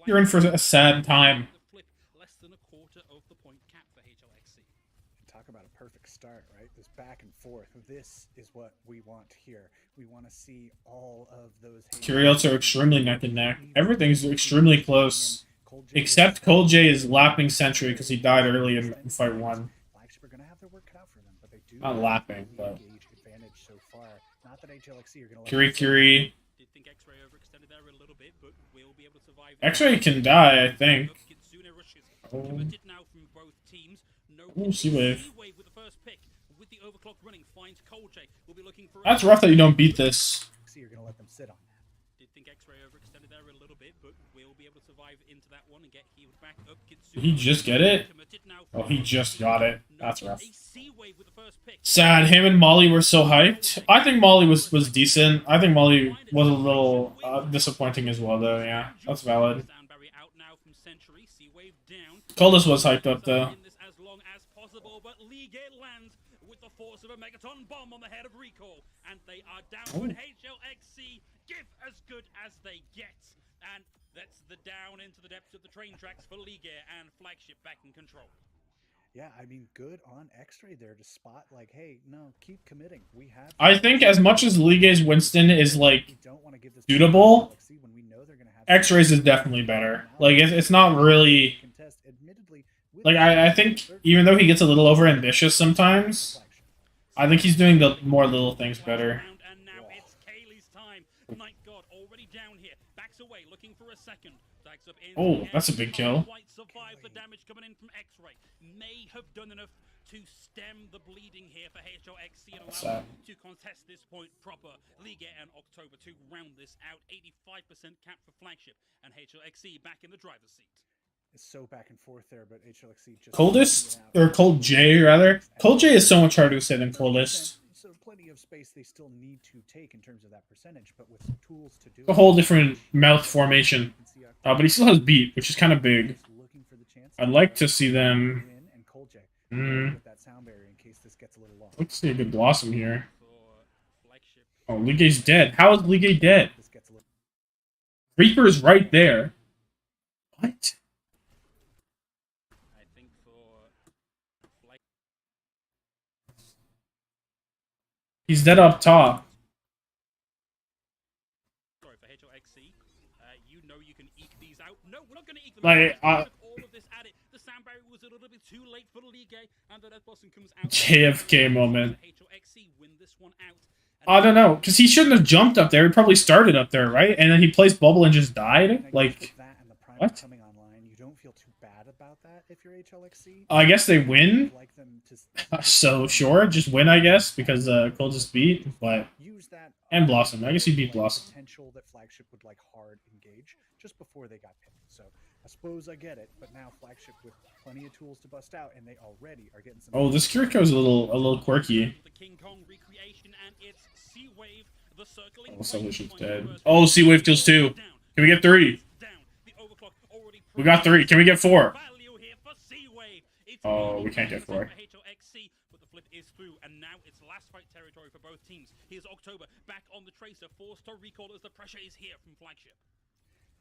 you're in for a sad time. Talk about a perfect start, right? This back and forth. This is what we want here. We want to see all of those. Curios are extremely neck and neck. Everything's extremely close, except ColdJ is lapping Sentry because he died early in fight 1. Flagship are going to have their work cut out for them, but they do not lapping, but advantage so far. Not that HLXC are going to Curie. X-Ray can die, I think. Oh, C-Wave. That's rough that you don't beat this. You're going to let them sit on that. Did he just get it? Oh, he just got it. That's rough. Sad. Him and Molly were so hyped. I think Molly was decent. I think Molly was a little disappointing as well, though. Yeah, that's valid. Coldest was hyped up, though. Give as good as they get, and that's the down into the depths of the train tracks for Ligue and Flagship back in control. Yeah, I mean, good on X-Ray there to spot, like, hey, no, keep committing. We have. I think as much as Ligue's Winston is like suitable, X-Ray's is definitely better. Like it's not really. Like I think even though he gets a little over ambitious sometimes, I think he's doing the more little things better. Oh, that's a big kill. May have done enough to stem the bleeding here for HLXC and allow them to contest this point proper. Liga and October to round this out. 85% cap for Flagship and HLXC back in the driver's seat. It's so back and forth there, but HLXC just Coldest or ColdJ rather. ColdJ is so much harder to say than Coldest. So plenty of space they still need to take in terms of that percentage, but with tools to do a whole different mouth formation. But he still has beat, which is kind of big. I'd like to see them. Let's see a good Blossom here. Oh, Ligue's dead. How is Ligue dead? Reaper's right there. What? He's dead up top. Sorry for HLXC. You know you can eke these out. No, we're not going to eke them like, out. All of this at it. The sound barrier was a little bit too late for Ligue, and the Death Blossom comes out. JFK moment. HLXC win this one out. I don't know, because he shouldn't have jumped up there. He probably started up there, right? And then he placed bubble and just died? Like, what? You don't feel too bad about that if you're HLXC? I guess they win. So, sure, just win, I guess, because Cold just beat, but... And Blossom. I guess he beat Blossom. Potential that Flagship would, like, hard engage just before they got picked. So, I suppose I get it, but now Flagship with plenty of tools to bust out, and they already are getting some... Oh, this Kiriko is a little quirky. Oh, Solution's dead. Oh, C-Wave kills 2. Can we get 3? We got 3. Can we get 4? Oh, we can't get 4. But the flip is through, and now it's last fight territory for both teams. Here's October back on the tracer, forced to recall as the pressure is here from Flagship.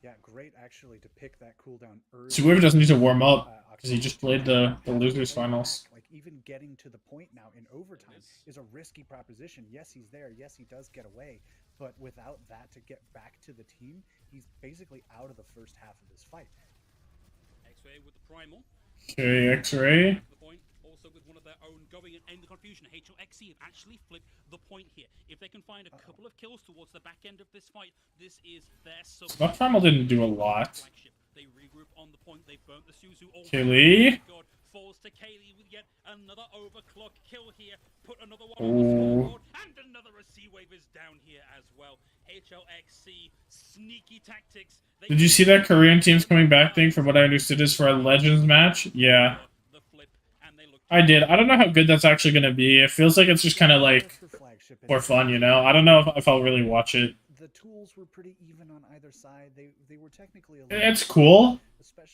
Yeah, great actually to pick that cooldown early. C-Wave doesn't need to warm up because he just played the losers finals. Like even getting to the point now in overtime is a risky proposition. Yes, he's there. Yes, he does get away, but without that to get back to the team, he's basically out of the first half of this fight. with the primal. Okay, X-ray. The point also with one of their own going and end the confusion. HLXC have actually flipped the point here. If they can find a couple of kills towards the back end of this fight, this is their sub. That primal didn't do a lot. They regroup on the point. They burnt the Suzu. Kaylee. God falls to Kaylee with yet another overclock kill here. Put another one on the scoreboard, and another C-Wave is down here as well. HLXC sneaky tactics. Did you see that Korean team's coming back thing? From what I understood, is for a Legends match. Yeah, I did. I don't know how good that's actually gonna be. It feels like it's just kind of like for fun, you know. I don't know if I'll really watch it. The tools were pretty even on either side. They were technically a it's cool,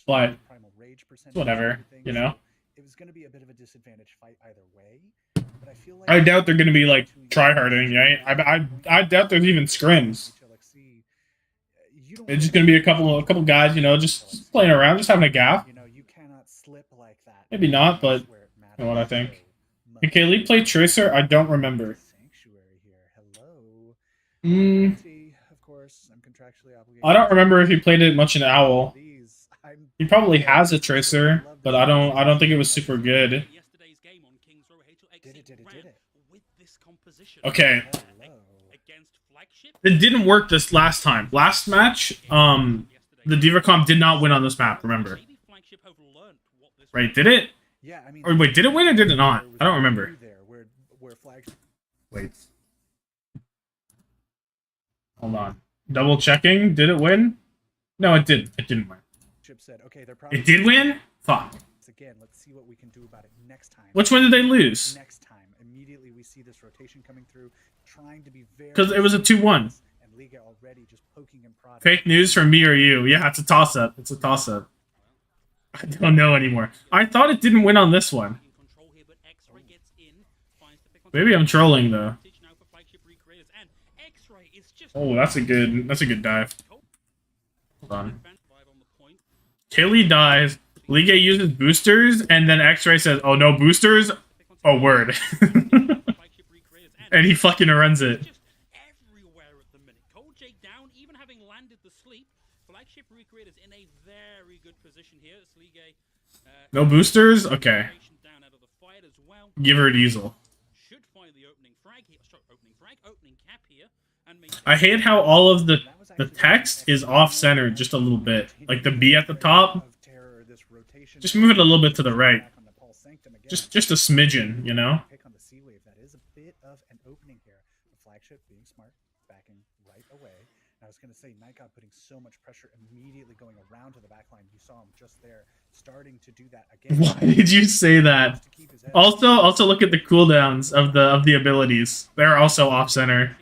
but primal rage whatever, you know. It was going to be a bit of a disadvantage fight either way. But I feel like I doubt they're gonna be like tryharding, right? I doubt there's even scrims. It's just gonna be a couple guys, you know, just playing around, just having a gaff. You know, you cannot slip like that. Maybe not, but you know what I think. Did Kaylee play Tracer? I don't remember. Sanctuary here. Hello. Of course, I'm contractually obligated. I don't remember if he played it much in Owl. He probably has a Tracer, but I don't think it was super good. Okay. It didn't work this last time. Last match, the Diva Comp did not win on this map, remember? Right, did it? Yeah, I mean, or wait, did it win or did it not? I don't remember. Wait. Hold on. Double checking. Did it win? No, it didn't. It didn't win. Said, okay, it did win? Fuck. Again, let's see what we can do about it next time. Which one did they lose? Next time, immediately we see this rotation coming through, trying to be very. Because it was a 2-1. And Liga already just poking and prodding. Fake news from me or you? Yeah, it's a toss-up. It's a toss-up. I don't know anymore. I thought it didn't win on this one. Maybe I'm trolling though. Oh, that's a good dive. Hold on. Kaylee dies, Liga uses boosters, and then X-Ray says, oh no, boosters? Oh, word. And he fucking runs it. No boosters? Okay. Give her a diesel. I hate how all of the text is off-centered just a little bit. Like the B at the top. Just move it a little bit to the right. Just a smidgen, you know? That is a bit of an opening here. The flagship being smart, backing right away. And I was going to say, Nightcot putting so much pressure immediately going around to the backline. You saw him just there, starting to do that again. Why did you say that? Also look at the cooldowns of the abilities. They're also off-center.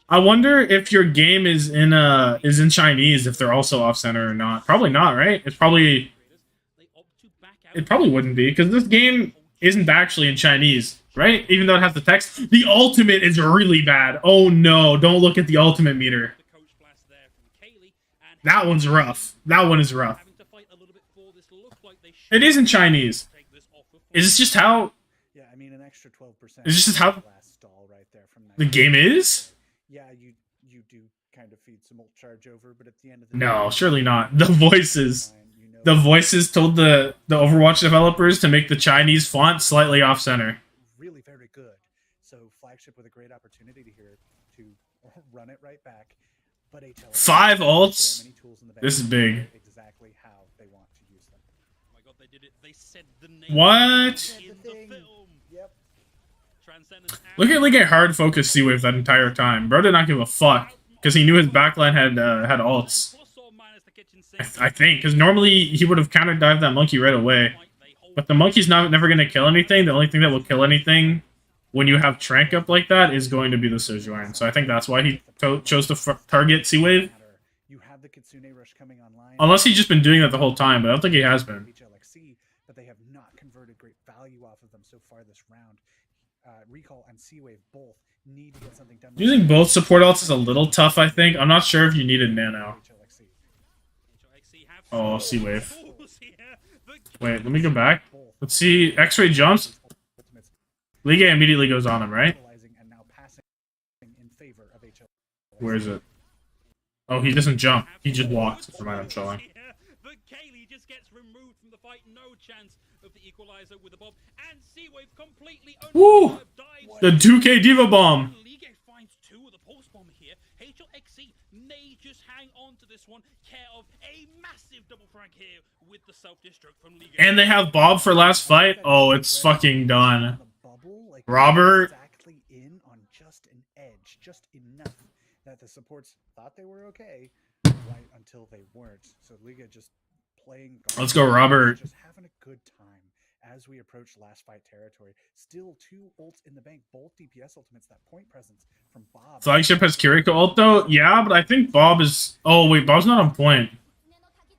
I wonder if your game is in Chinese, if they're also off-center or not. Probably not, right? It probably wouldn't be, because this game isn't actually in Chinese, right? Even though it has the text. The ultimate is really bad. Oh no, don't look at the ultimate meter. That one's rough. That one is rough. It is in Chinese. Is this just how... Yeah, I mean, an extra 12%. Is this just how the game is? Yeah, you do kind of feed some old charge over, but at the end of the no, surely not. The voices told the Overwatch developers to make the Chinese font slightly off-center. Really very good. So flagship with a great opportunity here to run it right back. But 5 ults. This is big. Exactly how they want to use them. Oh my god, they did it. They said the name what? In the film. Yep. Look at Liga hard focus C-Wave that entire time. Bro did not give a fuck because he knew his backline had ults. I think, because normally he would have counter dived that monkey right away. But the monkey's never going to kill anything. The only thing that will kill anything when you have Trank up like that is going to be the Sojourn. So I think that's why he chose to target C-Wave. Unless he's just been doing that the whole time, but I don't think he has been. But they have not converted great value off of them so far this round. Recall and C-Wave both need to get something done. Using both support ults is a little tough, I think. I'm not sure if you needed Nano. Oh, C-Wave. Wait, let me go back. Let's see. X-Ray jumps. Liga immediately goes on him, right? And now passing in favor of HL. Where is it? Oh, he doesn't jump. He just walks. Never mind, I'm trolling. But Kaylee just gets removed from the fight. No chance of the equalizer with the bomb. And Seawave completely Woo! The 2K Diva Bomb. Liga finds two of the pulse bomb here. HLXC may just hang on to this one. Care of a massive double frag here with the self-destruct from Liga. And they have Bob for last fight. Oh, it's fucking done. Robert. Exactly in on just an edge, just enough that the supports thought they were okay, right until they weren't. So Liga just playing. Let's go, Robert. Just having a good time as we approach last fight territory. Still 2 ults in the bank, both DPS ultimates. That point presence from Bob. Flagship has Kiriko ult though? Yeah, but I think Bob is... Oh, wait, Bob's not on point.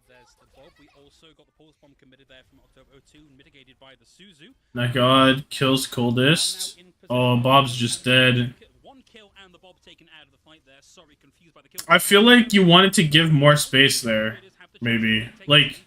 There's the Bob. We also got the pulse bomb committed there from October 02, mitigated by the Suzu. My god, kills coldest. Oh, Bob's just dead. One kill and the Bob taken out of the fight there. Sorry, confused by the kill. I feel like you wanted to give more space there. Maybe. Like,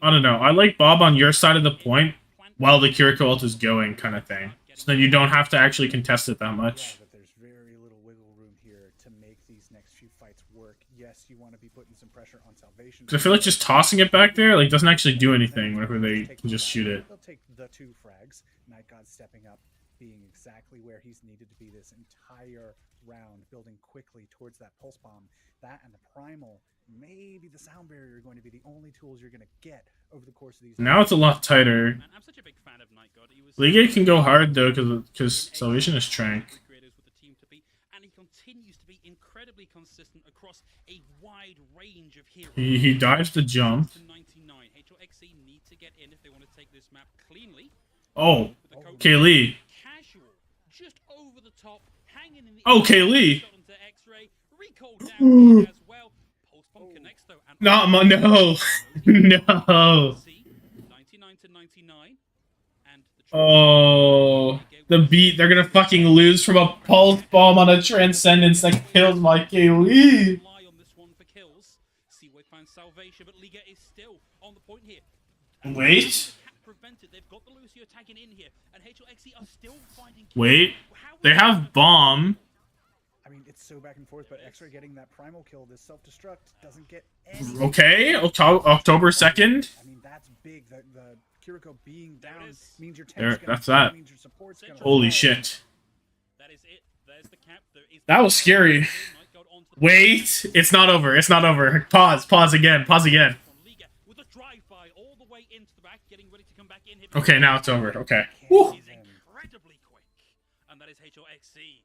I don't know. I like Bob on your side of the point while the Kiriko ult is going kind of thing. So then you don't have to actually contest it that much. Yeah, but there's very little wiggle room here to make these next few fights work. Yes, you want to be putting some pressure on Salvation. Because I feel like just tossing it back there like doesn't actually do anything whenever they can just shoot it. They'll take the 2 frags. Night God stepping up, being exactly where he's needed to be this entire round, building quickly towards that pulse bomb. That and the primal, maybe the sound barrier are going to be the only tools you're going to get over the course of these. Now it's a lot tighter. Man, I'm such a big fan of Night God. Liga can go hard though because Salvation is Trank. And he continues to be incredibly consistent across a wide range of heroes. He dives the jump. 99. HLXC need to get in if they want to take this map cleanly. Oh, Kaylee. Casual, just over the top, hanging in the Oh, Kaylee. Recall down as well. Pulse bomb connects though. And No, no. No. 99 to 99. And Oh, the beat. They're gonna fucking lose from a pulse bomb on a Transcendence that kills my Kaylee. Rely on this one for kills. Seaway finds Salvation, but Liga is still on the point here. Wait. They've got the Lucio tagging in here, and HLXC are still finding. Wait. They have bomb. I mean, it's so back and forth, but X-Ray getting that primal kill, this self-destruct doesn't get any. Okay, October 2nd. I mean, that's big. The Kiriko being down means your There, tank's gonna that's that. means your support's gonna Holy fall. shit. That is it. There's the cap. There is That was scary. Wait, it's not over. It's not over. Pause again. Pause again. With a drive-by all the way into the back, getting ready to come back in here. Okay, now it's over. Okay. Woo. Is incredibly quick, and that is HLXC.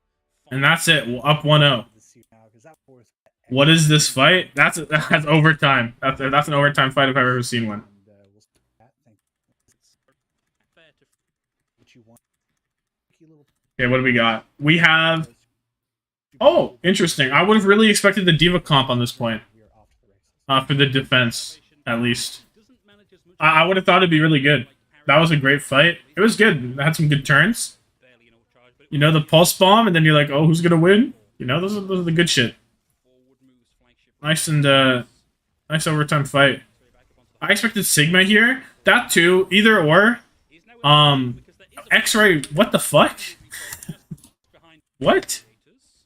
And that's it. Up 1-0. What is this fight? That's overtime. That's an overtime fight if I've ever seen one. Okay, what do we got? We have... Oh, interesting. I would have really expected the Diva comp on this point. For the defense, at least. I would have thought it'd be really good. That was a great fight. It was good. It had some good turns. You know, the pulse bomb, and then you're like, oh, who's gonna win? You know, those are the good shit. Nice and, nice overtime fight. I expected Sigma here. That too. Either or. X-Ray, what the fuck? What?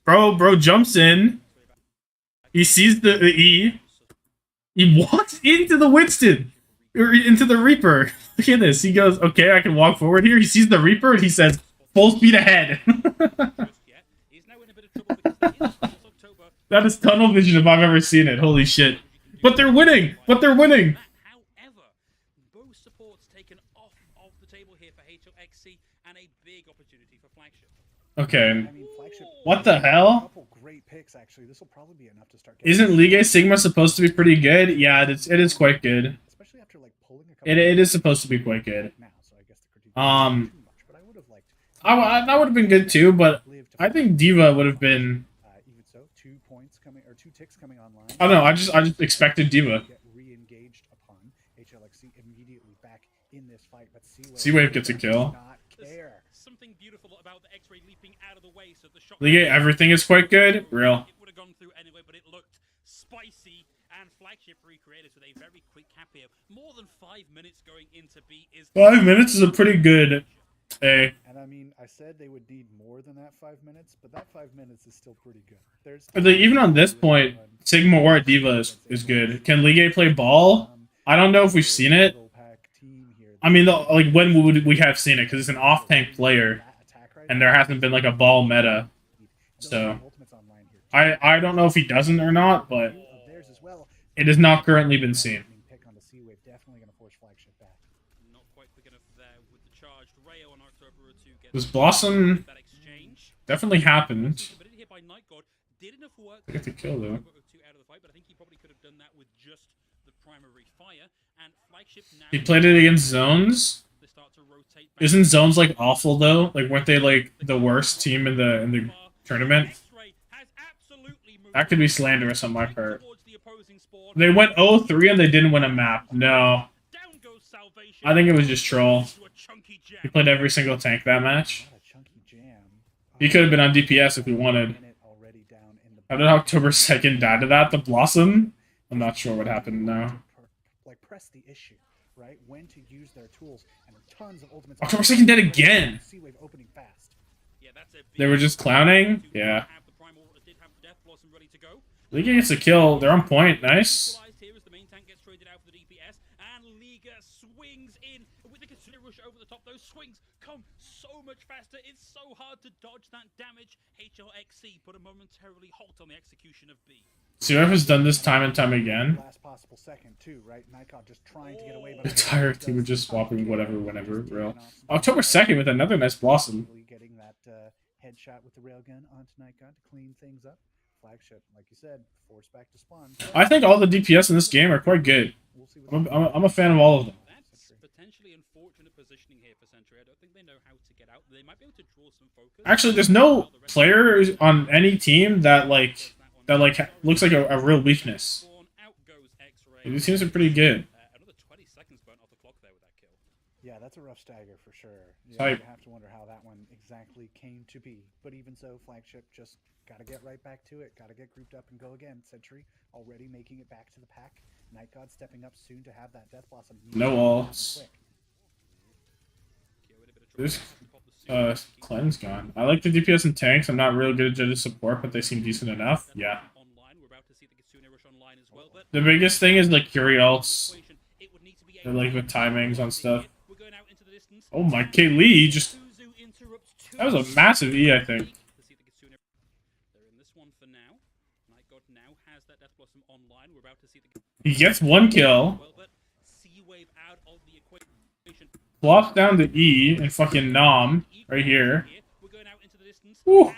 Bro jumps in. He sees the E. He walks into the Winston. Or into the Reaper. Look at this. He goes, okay, I can walk forward here. He sees the Reaper and he says, full speed ahead. That is tunnel vision if I've ever seen it. Holy shit. But they're winning. But they're winning. However, both supports taken off of the table here for HLXC and a big opportunity for Flagship. Okay. I mean, Flagship, What the hell? a couple great picks actually. This will probably be enough to start getting Isn't Liga Sigma supposed to be pretty good? Yeah, it is quite good. especially after like pulling a couple It is supposed to be quite good. now, so I guess the critique is too much, but I would have liked That would have been good too, but I think Diva would have been... even so, 2 points coming or 2 ticks coming online. I don't know, I just expected Diva. Get re-engaged upon HLXC immediately back in this fight, but Seawave gets a kill. Not care. Something beautiful about the X-ray leaping out of the way, so the shot. Liga, everything is quite good. Real. It would have gone through anyway, but it looked spicy. And Flagship recreated with a very quick cap here. More than 5 minutes going into B is 5 minutes is a pretty good Hey. And I mean, I said they would need more than that 5 minutes, but that 5 minutes is still pretty good. There's Even on this point, Sigma War Diva is good. Can Ligue play ball? I don't know if we've seen it. I mean, like, when would we have seen it? Because it's an off-tank player, and there hasn't been, like, a ball meta. So, I don't know if he doesn't or not, but it has not currently been seen. This Blossom definitely happened. I get the kill, though. He played it against Zones. Isn't Zones, like, awful, though? Like, weren't they, like, the worst team in the tournament? That could be slanderous on my part. They went 0-3 and they didn't win a map. No. I think it was just troll. He played every single tank that match. He could have been on DPS if he wanted. How did October 2nd die to that? The Blossom? I'm not sure what happened now. Like, press the issue, right? When to use their tools, and tons of ultimates. October 2nd dead again! They were just clowning? Yeah. Liga gets a kill. They're on point. Nice. Over the top, those swings come so much faster. It's so hard to dodge that damage. HLXC put a momentarily halt on the execution of B. CRF has done this time and time again. Last possible second too, right? Nycod just trying to get away, but the entire team was just swapping whatever, whenever, real. October 2nd with another nice Blossom. Getting that headshot with the railgun onto Nycod to clean things up. Flagship, like you said, forced back to spawn. I think all the DPS in this game are quite good. I'm a fan of all of them. That's potentially unfortunate positioning here for Sentry. I don't think they know how to get out. They might be able to draw some focus. Actually, there's no player on any team that looks like a real weakness. These teams are pretty good. Another 20 seconds burnt off the clock there with that kill. Yeah, that's a rough stagger for sure. You have to wonder how that one exactly came to be. But even so, Flagship just got to get right back to it. Got to get grouped up and go again. Sentry already making it back to the pack. Nycod stepping up soon to have that Death Blossom. No ults. This Clean's gone. I like the DPS and tanks. I'm not real good at judging support, but they seem decent enough. Yeah. The biggest thing is like Curie ults. They're like the timings on stuff. Oh my, Kaylee just... That was a massive E, I think. He gets one kill. Flops down to E and fucking Nom right here. Woo.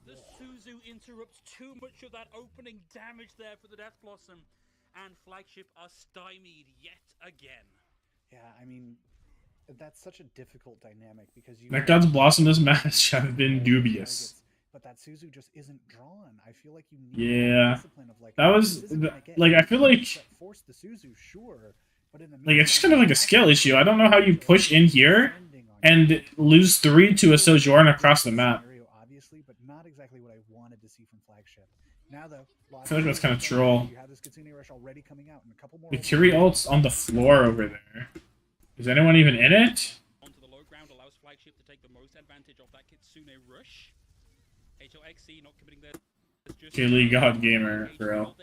The Suzu interrupts too much of that opening damage there for the Death Blossom, and Flagship are stymied yet again. Yeah, I mean, that's such a difficult dynamic because you. That God's Blossom this match have been dubious. But that Suzu just isn't drawn. I feel like you need discipline of like. That was like I feel like. Force the Suzu, sure. Like, it's just kind of like a skill issue. I don't know how you push in here and lose 3 to a Sojourn across the map. Obviously, but not exactly what I wanted to see from Flagship. Now, though, I feel like that's kind of troll. Already coming out and a couple more. The Curie ult's on the floor over there. Is anyone even in it? Onto the low ground allows Flagship to take the most advantage of that Kitsune rush. HLXC not committing their. Kaylee God Gamer, bro.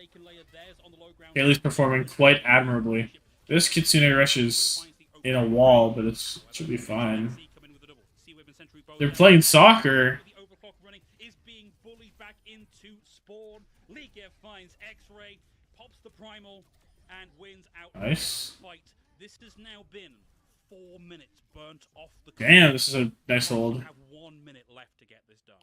Kaylee's performing quite admirably. This Kitsune Rush is in a wall, but it should be fine. They're playing soccer. Nice. This has now been 4 minutes burnt off the. Damn, this is a nice hold. Have 1 minute left to get this done.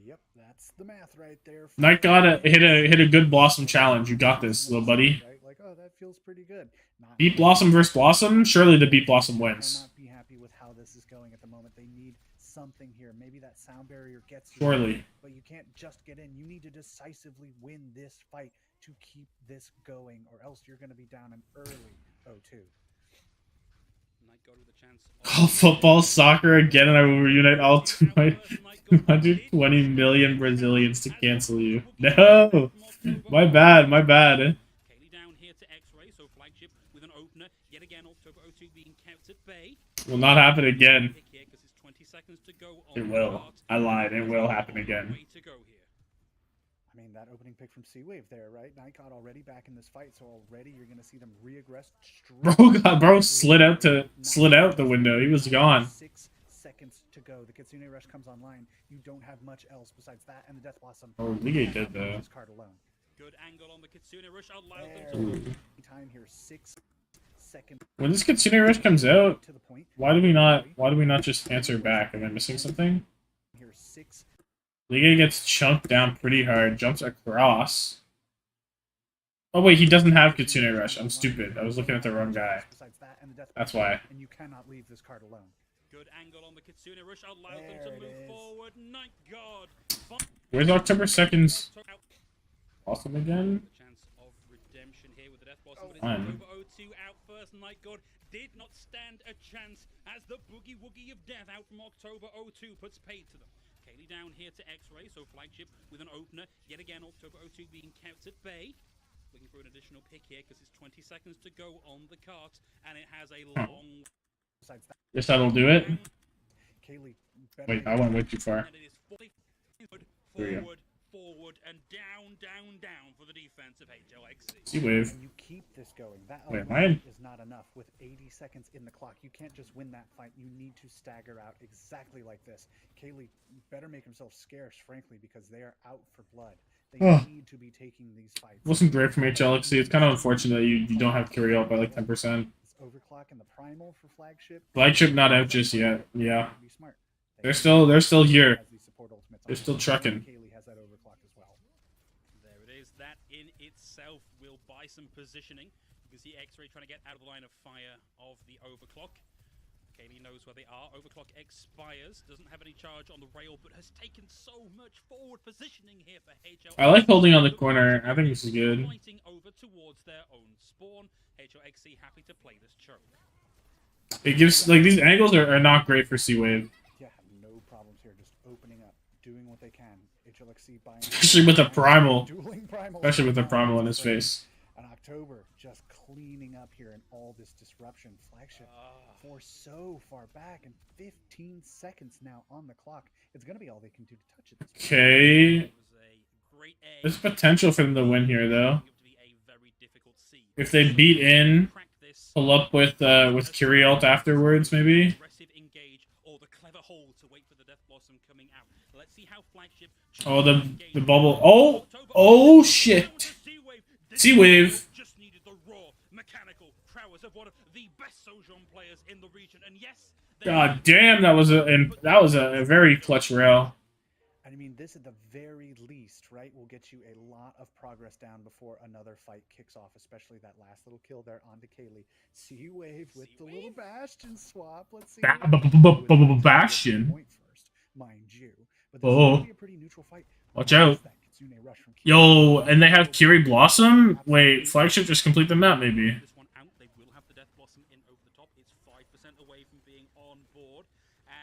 Yep, that's the math right there. Knight got hit a good Blossom challenge. You got this, little buddy. Like, oh, that feels pretty good. Beat Blossom versus Blossom. Surely the Beat Blossom wins. Not be happy with how this is going at the moment. They need something here. Maybe that sound barrier gets you. Surely. But you can't just get in. You need to decisively win this fight to keep this going, or else you're going to be down an early 0-2. All football, soccer again, and I will reunite all 220 million Brazilians to cancel you. No! My bad, my bad. Kaylee down here to X-Ray, so Flagship with an opener. Yet again, October 02 being kept at bay. Will not happen again. seconds to go on It the will. card. I lied. It will happen again. Way to go here. I mean, that opening pick from Seawave there, right? Nightcod already back in this fight, so already you're going to see them reaggress. Bro slid out the window. He was gone. 6 seconds to go. The Kitsune Rush comes online. You don't have much else besides that and the Death Blossom. Oh, Ligue did though. Good angle on the Kitsune Rush. Allows them to move. Time here, 6 seconds. When this Kitsune Rush comes out, why do we not just answer back? Am I missing something? Here, 6. Ligue gets chunked down pretty hard, jumps across. Oh wait, he doesn't have Kitsune Rush. I'm stupid. I was looking at the wrong guy. That's why. And you cannot leave this card alone. Good angle on the Kitsune Rush. Allows them to move forward. Night God. Where's October 2nd's? Awesome again? Chance of redemption here with the Death Blossom, but it's Fine. October 02 out first. Night God did not stand a chance as the Boogie Woogie of Death out from October 02 puts paid to them. Kaylee down here to X-Ray, so flagship with an opener. Yet again, October 02 being kept at bay. Looking for an additional pick here because it's 20 seconds to go on the cart, and it has a long. Guess that'll do it. Kaylee, Wait, I went way too far. And it is forward, There you go. forward, and down for the defense of HLXC. Seawave. And you keep this going. That Wait, alone mine? is not enough. With 80 seconds in the clock, you can't just win that fight. You need to stagger out exactly like this. Kaylee better make himself scarce, frankly, because they are out for blood. They need to be taking these fights. Wasn't great from HLXC. It's kind of unfortunate that you don't have Kyrie out by like 10%. It's overclock and the primal for flagship. Flagship not out just yet. Yeah. Be smart. They're still here. Has these support ultimates They're on. still trucking. Kaylee has that overclock as well. There it is. That in itself will buy some positioning. You can see X-Ray trying to get out of the line of fire of the overclock. Kaylee knows where they are. Overclock expires. Doesn't have any charge on the rail, but has taken so much forward positioning here for HL. I like holding on the corner. I think this is good. Fighting over towards their own spawn. HLXC happy to play this choke. It gives like these angles are not great for Seawave. Yeah, no problems here. Just opening up, doing what they can. HLXC buying. Especially with the primal. Dueling primal. Especially with the primal in his face. And October just cleaning up here in all this disruption. Flagship for so far back and 15 seconds now on the clock. It's going to be all they can do to touch it. Okay. There's potential for them to win here though. If they beat in, pull up with Curie ult afterwards, maybe. Oh, the bubble. Oh shit. Seawave. Just needed the raw mechanical prowess of one of the best Sojourn players in the region, and yes. God damn, that was a very clutch rail. I mean, this at the very least, right, will get you a lot of progress down before another fight kicks off, especially that last little kill there onto Kaylee. Seawave with the little Bastion swap. Let's see. Bastion. Point first, mind you. But this is going to be a pretty neutral fight. Watch out. Yo, and they have Curie Blossom? Wait, flagship just complete the map, maybe. This one out, they will have the Death Blossom in over the top. It's 5% away from being on board.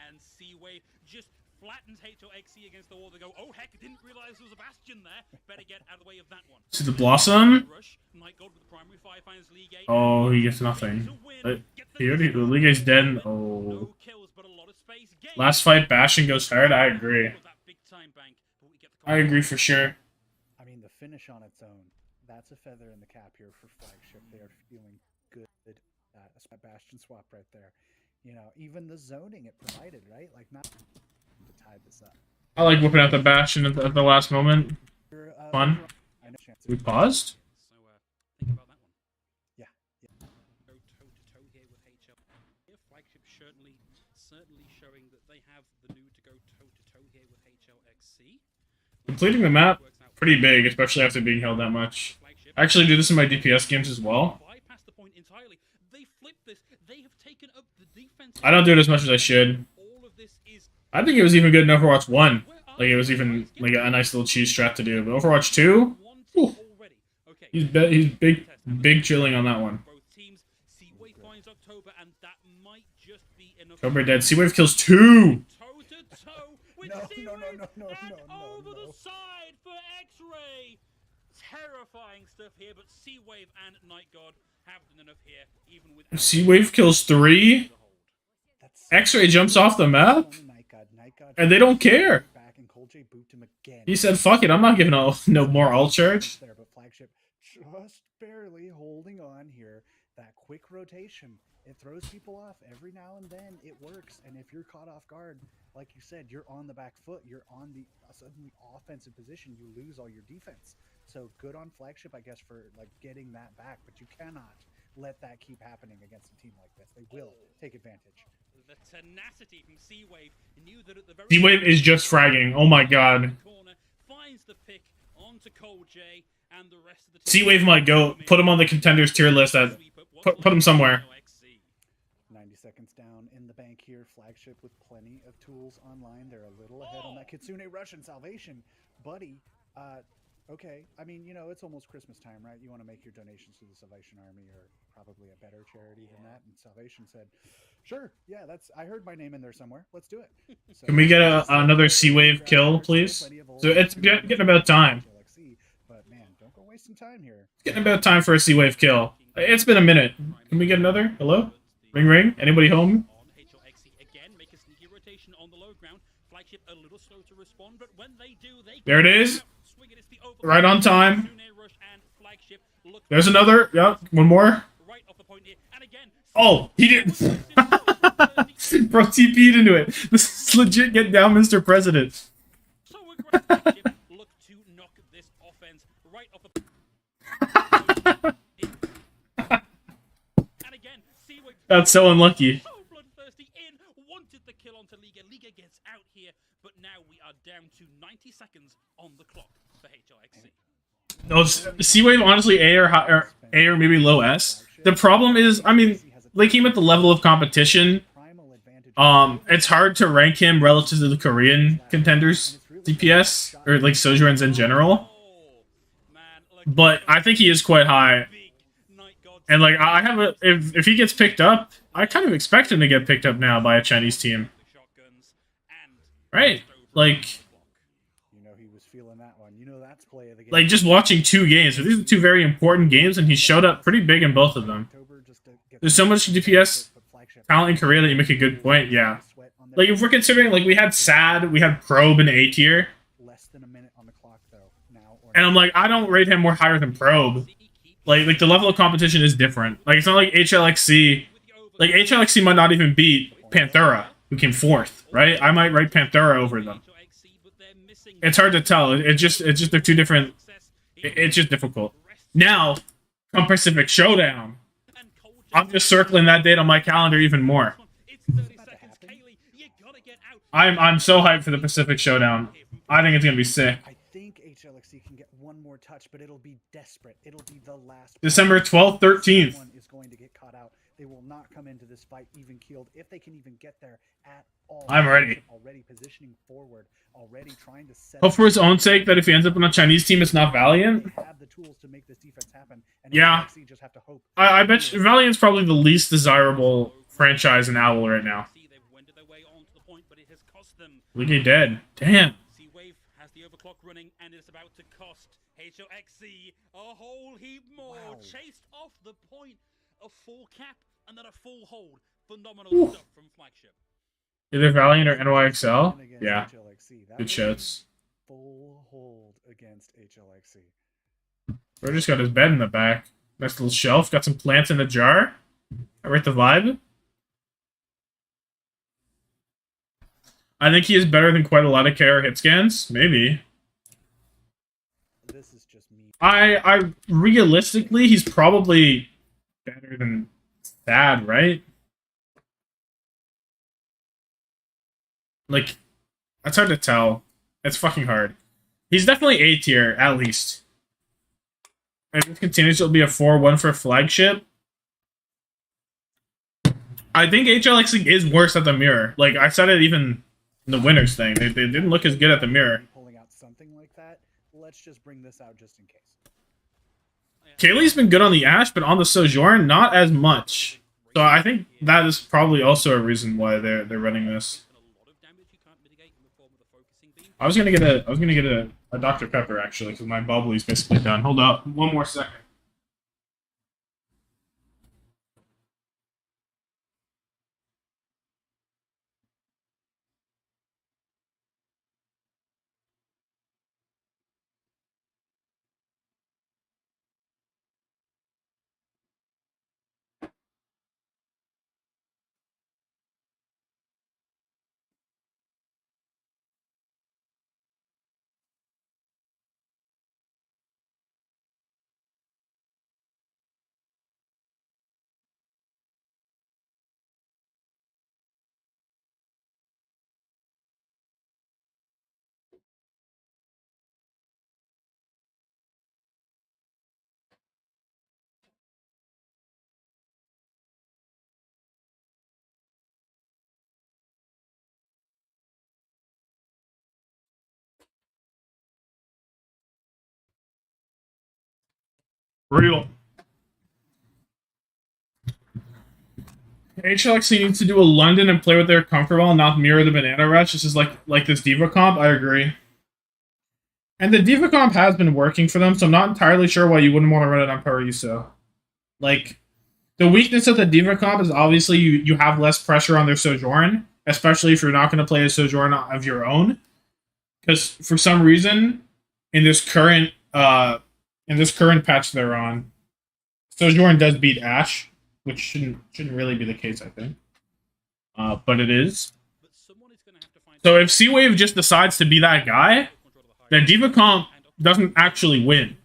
And Seawave just flattens HLXC against the wall. They go, oh heck, didn't realize there was a Bastion there. Better get out of the way of that one. See the Blossom? Night God with the primary fire finds Ligue. Oh, he gets nothing. The Ligue is dead. Oh. Last fight, Bastion goes hard. I agree. I agree for sure. I mean, the finish on its own, that's a feather in the cap here for flagship. They are feeling good. A Bastion swap right there. You know, even the zoning it provided, right? Like, not to tie this up. I like whipping out the Bastion at the last moment. Fun. We paused? So, think about that one. Yeah. Go toe-to-toe here with HL. Here, flagship certainly showing that they have the new to go toe-to-toe here with HLXC. Completing the map, pretty big, especially after being held that much. I actually do this in my DPS games as well. Bypass the point entirely. They flipped this. They have taken up the defense. I don't do it as much as I should. All of this is I think it was even good in Overwatch 1. Like, it was even like a nice little cheese strat to do. But Overwatch 2? Whew, he's big chilling on that one. both teams. Seawave finds October, and that might just be enough. October dead. Seawave kills 2! Toe-to-toe with No, Seawave no, and over the side for X-Ray. Terrifying stuff here, but Seawave and Night God have done enough here, even with Seawave kills 3? X-Ray jumps off the map? And they don't care. Back and Cold J booped him again. He said, "Fuck it, I'm not giving no more ult charge." There, but Flagship just barely holding on here. That quick rotation, it throws people off every now and then. It works, and if you're caught off guard, like you said, you're on the back foot. You're on the suddenly offensive position. You lose all your defense. So good on Flagship, I guess, for like getting that back. But you cannot let that keep happening against a team like this. They will take advantage. The tenacity from Seawave knew that at the very Seawave is just fragging. Oh my god. corner finds the pick onto Cold J and the rest of the Seawave might go. Put him on the contenders tier list. Put him somewhere. 90 seconds down in the bank here. Flagship with plenty of tools online. They're a little ahead on that Kitsune Rush and Salvation. Buddy, okay. I mean, you know, it's almost Christmas time, right? You want to make your donations to the Salvation Army or probably a better charity than that. And Salvation said, sure, yeah, I heard my name in there somewhere. Let's do it. So, Can we get another Seawave kill, please? So it's getting about time. But man, don't go wasting time here. It's getting about time for a Seawave kill. It's been a minute. Can we get another? Hello? Ring ring? Anybody home? There it is. Right on time. There's another. Yep, one more. Oh, he didn't. Bro, TP'd into it. This is legit get down, Mr. President. That's so unlucky. So bloodthirsty in, wanted the kill onto Liga. Liga gets out here, but now we are down to 90 seconds on the clock for HLXC. No, Seawave honestly A or maybe low S. The problem is, I mean, like him at the level of competition, it's hard to rank him relative to the Korean contenders DPS or like Sojourns in general. But I think he is quite high. And like I have a if he gets picked up, I kind of expect him to get picked up now by a Chinese team. Right? Like like just watching 2 games. But these are 2 very important games and he showed up pretty big in both of them. There's so much DPS talent in Korea that you make a good point, yeah. Like if we're considering like we had SAD, we had Probe in A tier. And I'm like, I don't rate him more higher than Probe. Like the level of competition is different. Like it's not like HLXC. Like HLXC might not even beat Panthera, who came 4th, right? I might rate Panthera over them. It's hard to tell. It's just they're 2 different. It's just difficult. Now, come Pacific Showdown. I'm just circling that date on my calendar even more. I'm so hyped for the Pacific Showdown. I think it's gonna be sick. HLXC can get one more touch, but it'll be desperate. It'll be the last. December 12th, 13th. Someone is going to get caught out. They will not come into this fight even keeled, if they can even get there at all. I'm ready. Already positioning forward, already trying to set. Hope for his own sake that if he ends up on a Chinese team, it's not Valiant. They have the tools to make this defense happen. And yeah. Just have to hope. I bet Valiant's probably the least desirable franchise in OWL right now. Liga dead. Damn. Clock running, and it's about to cost HLXC a whole heap more. Wow. Chased off the point, a full cap, and then a full hold. Phenomenal stuff from Flagship. Either Valiant or NYXL? Yeah. Good shots. Full hold against HLXC. Bro just got his bed in the back. Nice little shelf. Got some plants in the jar. I rate the vibe. I think he is better than quite a lot of KR hit scans. Maybe. This is just me. I realistically, he's probably better than Thad, right? Like, that's hard to tell. It's fucking hard. He's definitely A tier, at least. If it continues, it'll be a 4-1 for Flagship. I think HLX is worse at the mirror. Like, I said it even in the winners thing. They didn't look as good at the mirror. Pulling out something like that. Let's just bring this out just in case. Kaylee's been good on the Ashe, but on the Sojourn, not as much. So I think that is probably also a reason why they're running this. I was gonna get a Dr. Pepper actually, because my bubbly's basically done. Hold up, one more second. Real. HLXC needs to do a London and play what they're comfortable and not mirror the banana rush. This is like this Diva comp. I agree. And the Diva comp has been working for them, so I'm not entirely sure why you wouldn't want to run it on Paraiso. Like, the weakness of the Diva comp is obviously you have less pressure on their Sojourn, especially if you're not going to play a Sojourn of your own. Because for some reason, in this current patch they're on, Sojourn does beat Ashe, which shouldn't really be the case, I think. But it is. So if C-Wave just decides to be that guy, then Diva comp doesn't actually win.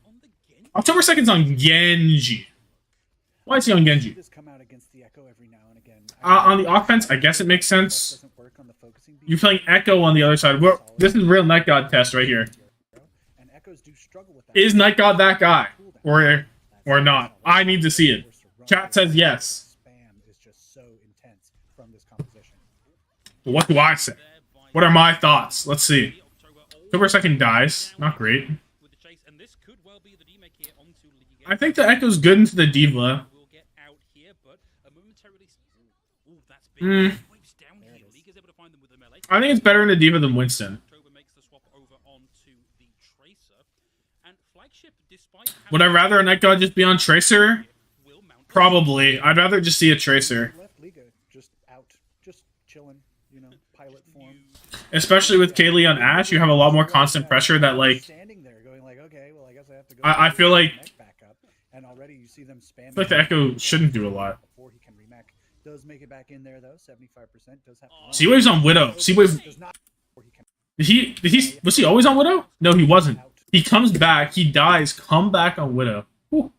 October 2nd's on Genji. Why is he on Genji? On the offense, I guess it makes sense. You're playing Echo on the other side. Well, this is real Night God test right here. Is Night God that guy? Or not? I need to see it. Chat says yes. What do I say? What are my thoughts? Let's see. October 2nd dies. Not great. I think the Echo's good into the Diva. I think it's better in the Diva than Winston. Would I rather a Night God just be on Tracer? Probably. I'd rather just see a Tracer. Just chilling, you know, pilot form. Especially with Kaylee on Ashe, you have a lot more constant pressure that, like... Standing there going like, okay, well, I guess I have to go I feel like... And already you see them spamming. I feel like the Echo shouldn't do a lot. Before he can remake. Does make it back in there, though. 75% does have... C-Wave's on Widow. C-Wave... Was he always on Widow? No, he wasn't. He comes back, he dies, come back on Widow. Whew.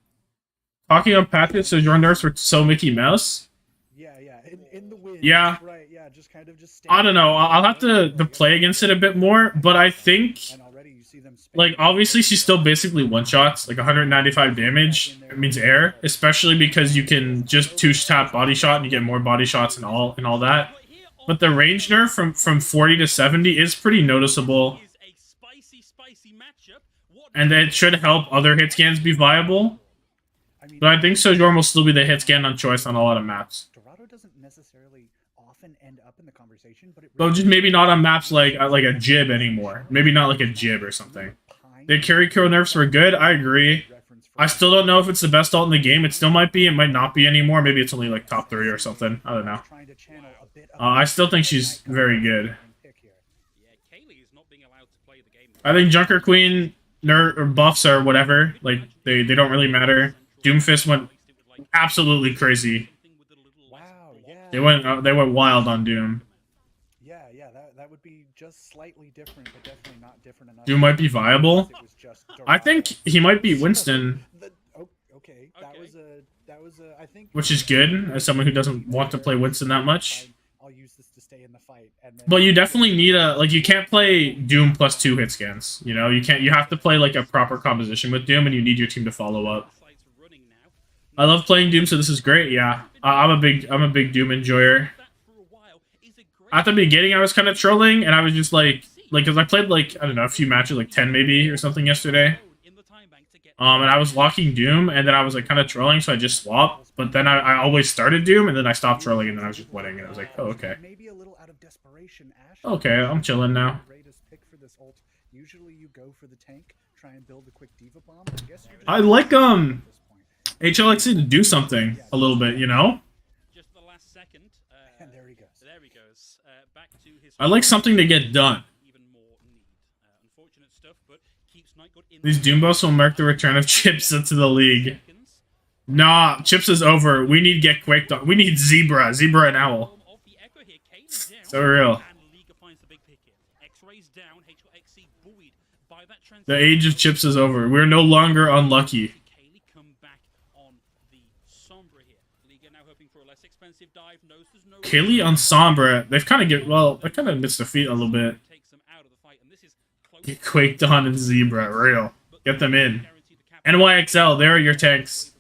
Talking on Patrick, so your nerfs were so Mickey Mouse? Yeah. In the wind. Yeah. Right, yeah, just kind of just... I don't know, I'll have to play against it a bit more, but I think... Like, obviously, she's still basically one-shots, like 195 damage. It means air, especially because you can just two-tap body shot and you get more body shots and all that. But the range nerf from 40 to 70 is pretty noticeable. And it should help other hit scans be viable. But I think Sojourn will still be the hit scan on choice on a lot of maps. Dorado doesn't necessarily often end up in the conversation, but But just maybe not on maps like a Jib anymore. Maybe not like a Jib or something. The carry kill nerfs were good, I agree. I still don't know if it's the best ult in the game. It still might be, it might not be anymore. Maybe it's only like top 3 or something. I don't know. I still think she's very good. I think Junker Queen or buffs or whatever, like they don't really matter. Doomfist went absolutely crazy. Wow, yeah. They went wild on Doom. Yeah, that would be just slightly different, but definitely not different enough. Doom might be viable. I think he might beat Winston. Okay, that was a I think, which is good as someone who doesn't want to play Winston that much. I'll use this to stay in the fight. And then, but you definitely need you can't play Doom plus 2 hit scans. You know, you have to play like a proper composition with Doom, and you need your team to follow up. I love playing Doom, so this is great. Yeah, I'm a big Doom enjoyer. At the beginning, I was kind of trolling, and I was just like, because I played I don't know, a few matches, like 10 maybe or something yesterday. And I was locking Doom, and then I was like kind of trolling, so I just swapped. But then I always started Doom, and then I stopped trolling, and then I was just winning, and I was like, oh, okay. Okay, I'm chilling now. Usually you go for the tank, try and build a quick diva bomb. I like HLXC to do something a little bit, you know? Just the last second. And there he goes. There he goes. Back to his I like something to get done. Even more need. Unfortunate stuff, but keeps Nightgood in. These Doom buffs will mark the return of Chips into the league. Nah, Chips is over. We need to get quaked on. We need Zebra and Owl. So real. The age of Chips is over. We're no longer unlucky. Kaylee on Sombra. They've kind of they kind of missed their feet a little bit. Get quaked on and Zebra. Real. Get them in. NYXL, there are your tanks.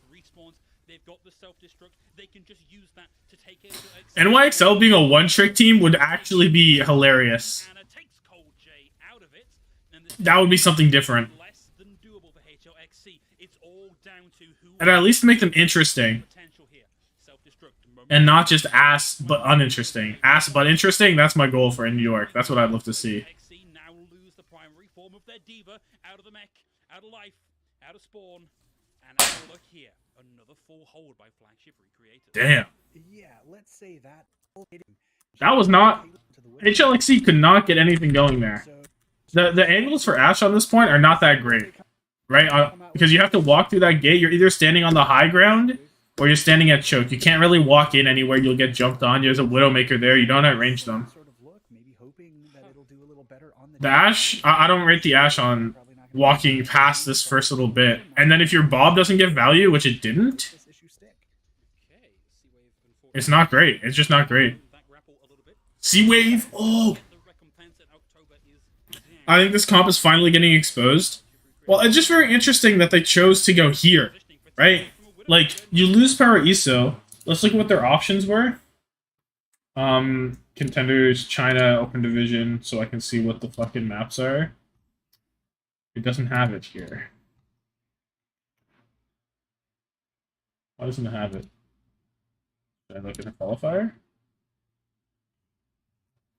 NYXL being a one-trick team would actually be hilarious. That would be something different. and at least make them interesting. And not just ass but uninteresting. Ass but interesting, that's my goal for New York. That's what I'd love to see. Now lose the primary form of their diva out of the mech, out of life, out of spawn, and now look here, another full hold by Flagship Recreators. Damn. Yeah, let's say that. That was not... HLXC could not get anything going there. The angles for Ash on this point are not that great. Right? Because you have to walk through that gate. You're either standing on the high ground or you're standing at choke. You can't really walk in anywhere. You'll get jumped on. There's a Widowmaker there. You don't outrange them. The Ash, I don't rate the Ash on walking past this first little bit. And then if your Bob doesn't get value, which it didn't, it's not great. It's just not great. C-Wave, oh! I think this comp is finally getting exposed. Well, it's just very interesting that they chose to go here, right? Like, you lose Power ESO. Let's look at what their options were. Contenders, China, Open Division, so I can see what the fucking maps are. It doesn't have it here. Why doesn't it have it? Should I look at the qualifier?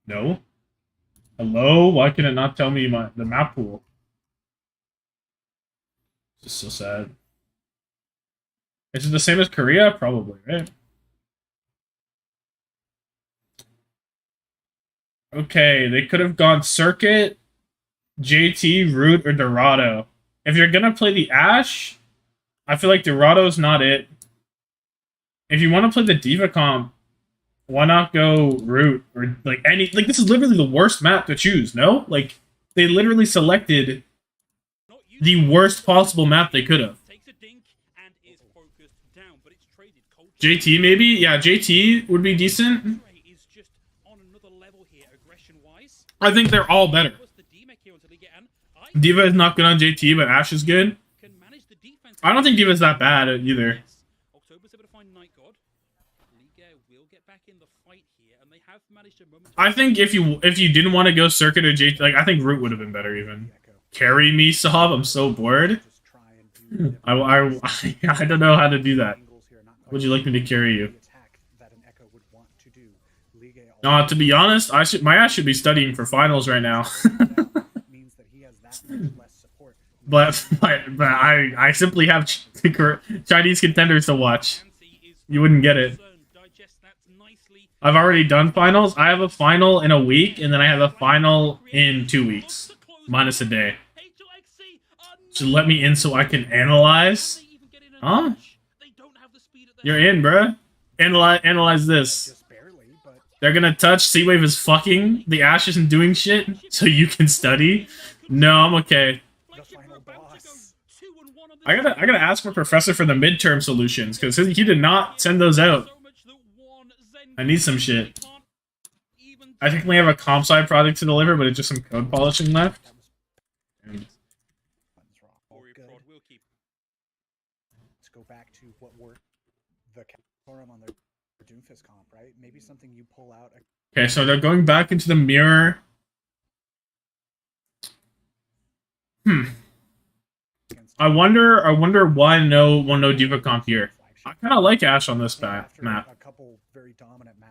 No. Hello? Why can it not tell me the map pool? This is so sad. Is it the same as Korea? Probably, right? Okay, they could have gone Circuit, JT, Root, or Dorado. If you're gonna play the Ash, I feel like Dorado's not it. If you want to play the Diva comp, why not go Root or like any like this is literally the worst map to choose, no? Like they literally selected the worst possible map they could have. JT maybe? Yeah, JT would be decent. I think they're all better. Diva is not good on JT, but Ash is good. I don't think Diva's that bad either. I think if you didn't want to go Circuit or JT, like I think Root would have been better even. Carry me, Sob. I'm so bored. I don't know how to do that. Would you like me to carry you? No, to be honest, my ass should be studying for finals right now. but I simply have Chinese contenders to watch. You wouldn't get it. I've already done finals. I have a final in a week, and then I have a final in 2 weeks, minus a day. Should let me in so I can analyze. Huh? You're in, bruh. Analyze this. They're gonna touch. C-Wave is fucking. The Ash isn't doing shit, so you can study. No, I'm okay. I gotta ask my professor for the midterm solutions because he did not send those out. I need some shit. I think we have a comp side project to deliver, but it's just some code polishing left. And let's go back to what worked the forum on their Doomfist comp, right? Maybe something you pull out. Okay, so they're going back into the mirror. I wonder why no Diva comp here. I kind of like Ash on this map.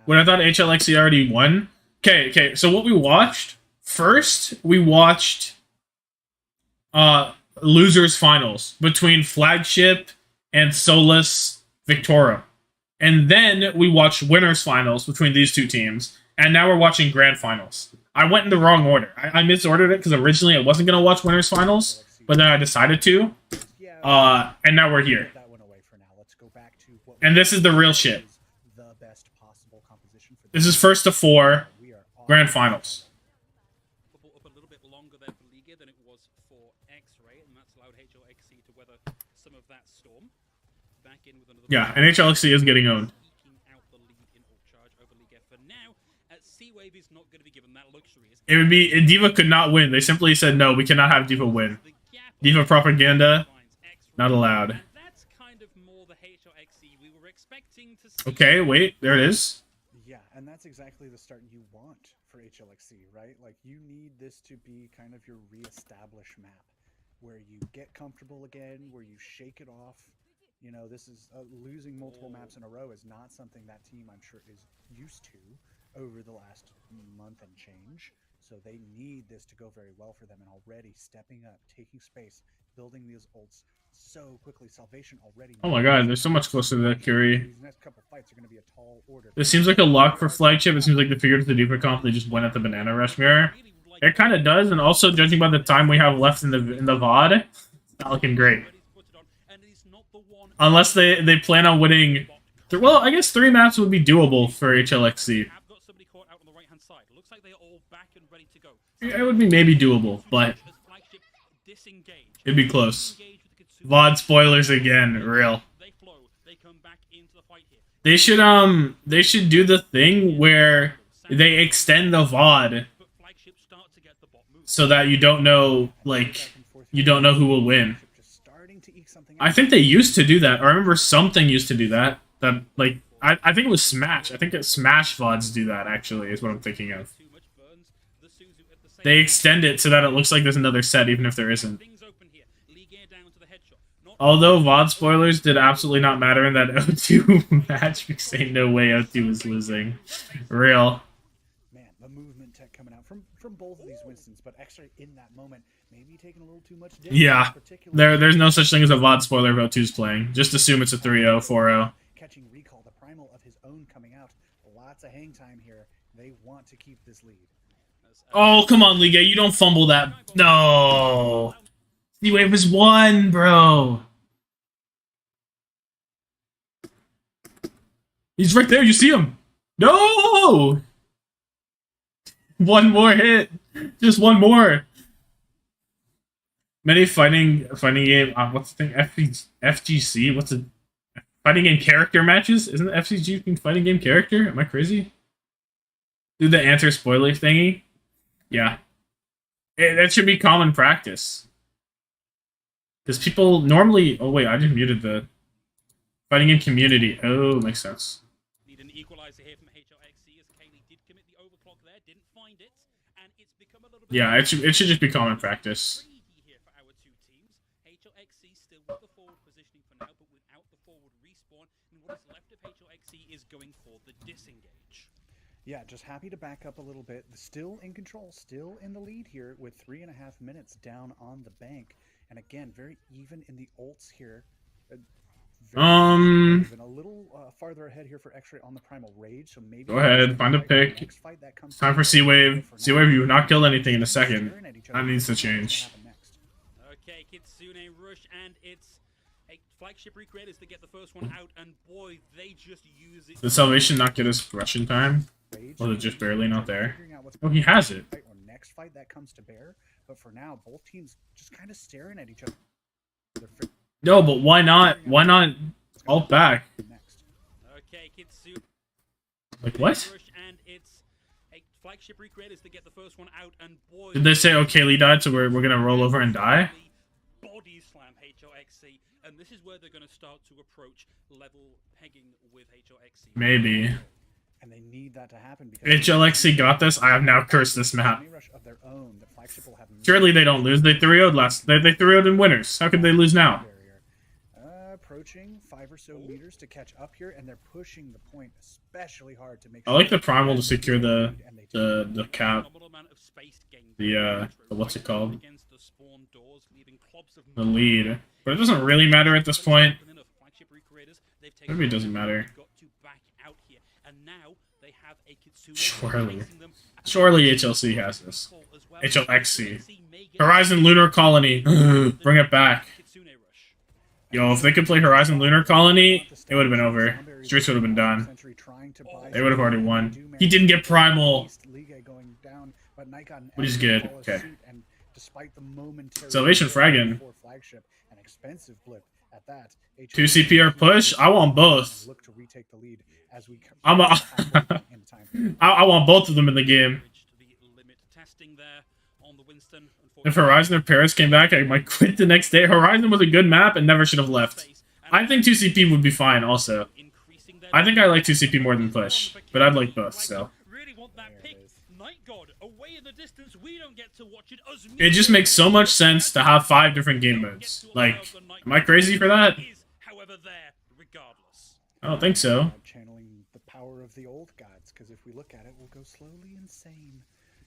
When I thought HLXC already won. Okay, so what we watched first, we watched losers finals between Flagship and Solus Victoria. And then we watched winners finals between these two teams. And now we're watching grand finals. I went in the wrong order. I misordered it because originally I wasn't going to watch winners finals, but then I decided to. And now we're here. And this is the real shit. This is first to 4 grand finals. Yeah, and HLXC is getting owned. It would be Diva could not win. They simply said no, we cannot have Diva win. Diva propaganda, not allowed. Okay, wait, there it is. Yeah, and that's exactly the start you want for HLXC, right? Like you need this to be kind of your reestablish map, where you get comfortable again, where you shake it off, You know, this is losing multiple maps in a row is not something that team, I'm sure, is used to over the last month and change. So they need this to go very well for them, and already stepping up, taking space, building these ults so quickly. Salvation already. Oh my god, they're so much closer to that Curie. These next couple fights are going to be a tall order. This seems like a lock for flagship. It seems like they figured the deeper comp. They just went at the banana rush mirror. It kind of does, and also judging by the time we have left in the VOD, it's not looking great. Unless they plan on winning. Well, I guess 3 maps would be doable for HLXC. It would be maybe doable, but it'd be close. VOD spoilers again, real. They should do the thing where they extend the VOD so that you don't know who will win. I think they used to do that. I remember something used to do that. That like I think it was Smash. I think that Smash VODs do that actually, is what I'm thinking of. They extend it so that it looks like there's another set, even if there isn't. Although VOD spoilers did absolutely not matter in that O2 match, because ain't no way O2 was losing. Real. Man, the movement tech coming out from both of these Winstons, but X-Ray in that moment, maybe taking a little too much damage. Yeah. There's no such thing as a VOD spoiler if O2's playing. Just assume it's a 3-0, 4-0. Catching recall, the primal of his own coming out. Lots of hang time here. They want to keep this lead. Oh, come on, Liga. You don't fumble that. No. C-Wave is 1, bro. He's right there. You see him. No! One more hit. Just one more. Many fighting game. What's the thing? FGC? What's a fighting game character matches? Isn't the FGC fighting game character? Am I crazy? Do the answer spoiler thingy? Yeah. That should be common practice. Because people normally... Oh, wait. I just muted the fighting game community. Oh, makes sense. Need an equalizer here from HLXC as Kaylee did commit the overclock there, didn't find it, and it's become a little bit... Yeah, it should just be common practice. Here for our two teams. HLXC still with the forward positioning for now, but without the forward respawn, and what is left of HLXC is going for the disengage. Yeah, just happy to back up a little bit. Still in control, still in the lead here with 3.5 minutes down on the bank. And again, very even in the ults here. Even a little farther ahead here for X-Ray on the Primal Rage. So maybe go ahead, find a pick. It's time for C-Wave. C-Wave, you have not killed anything in a second. That needs to change. Okay, Kitsune rush, and it's a flagship recreators to get the first one out, and boy, they just use it. Did Salvation not get his rushing time? Was it just barely not there? Oh, he has it. Next fight that comes to bear, but for now, both teams just kind of staring at each other. No, but why not? Why not ult back? Okay, Kitsune. Like what? And it's a flagship recreators to get the first one out, and boy, did they say okay, Lee died, so we're gonna roll over and die? Body slam HLXC, and this is where they're gonna start to approach level pegging with HLXC. Maybe. And they need that to happen because HLXC got this. I have now cursed this map. Surely they don't lose. They 3-0'd last. They 3-0'd in winners. How could they lose now? Approaching 5 or so meters to catch up here, and they're pushing the point especially hard to make. I like the primal to secure the cap. The what's it called? The lead, but it doesn't really matter at this point. Maybe it doesn't matter. Surely HLC has this. HLXC. Horizon Lunar Colony. Bring it back. Yo, if they could play Horizon Lunar Colony, it would have been over. Streets would have been done. They would have already won. He didn't get Primal. But he's good. Okay. Salvation fragging. 2 CPR push? I want both. I want both of them in the game. If Horizon or Paris came back, I might quit the next day. Horizon was a good map and never should have left. I think 2CP would be fine also. I think I like 2CP more than Push, but I'd like both, so. It just makes so much sense to have 5 different game modes. Like, am I crazy for that? however, there regardless. I don't think so. Channeling the power of the old gods, because if we look at it, we'll go slowly insane.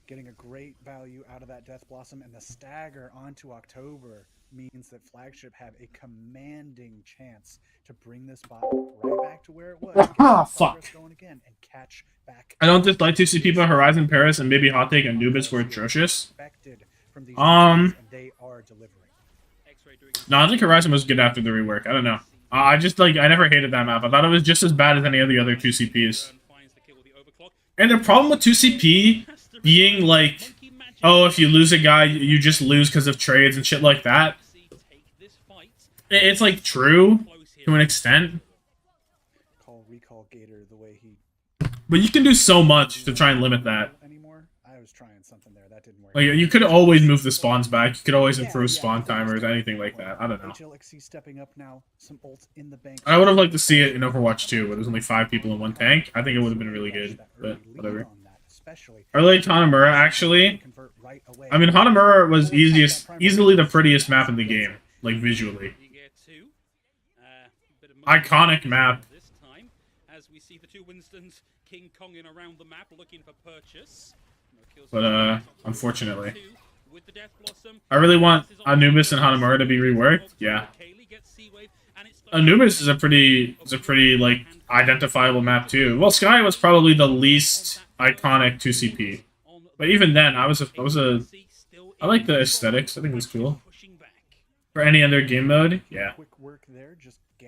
Getting a great value out of that Death Blossom, and the stagger onto October means that Flagship have a commanding chance to bring this bot right back to where it was. Ah, fuck. Going again and catch back. I don't dislike 2CP, but Horizon Paris and maybe Hot Take Anubis were atrocious. They are delivering. No, I think Horizon was good after the rework. I don't know. I just, like, I never hated that map. I thought it was just as bad as any of the other 2CPs. And the problem with 2CP being, like, oh, if you lose a guy, you just lose because of trades and shit like that. It's, like, true to an extent. Recall Gator the way he... But you can do so much to try and limit that. I was trying something there. That didn't work. Like, you could always move the spawns back. You could always improve spawn timers, anything like that. I don't know. Stepping up now. Some ults in the bank. I would have liked to see it in Overwatch 2, where there's only 5 people in one tank. I think it would have been really good, but whatever. I really like Hanamura, actually. I mean, Hanamura was easily the prettiest map in the game, like, visually. Iconic map. As we see the two Winstons King Konging around the map looking for purchase. But, unfortunately. I really want Anubis and Hanamura to be reworked. Yeah. Anubis is a pretty, like, identifiable map, too. Well, Sky was probably the least iconic 2CP. But even then, I like the aesthetics. I think it was cool. For any other game mode, yeah.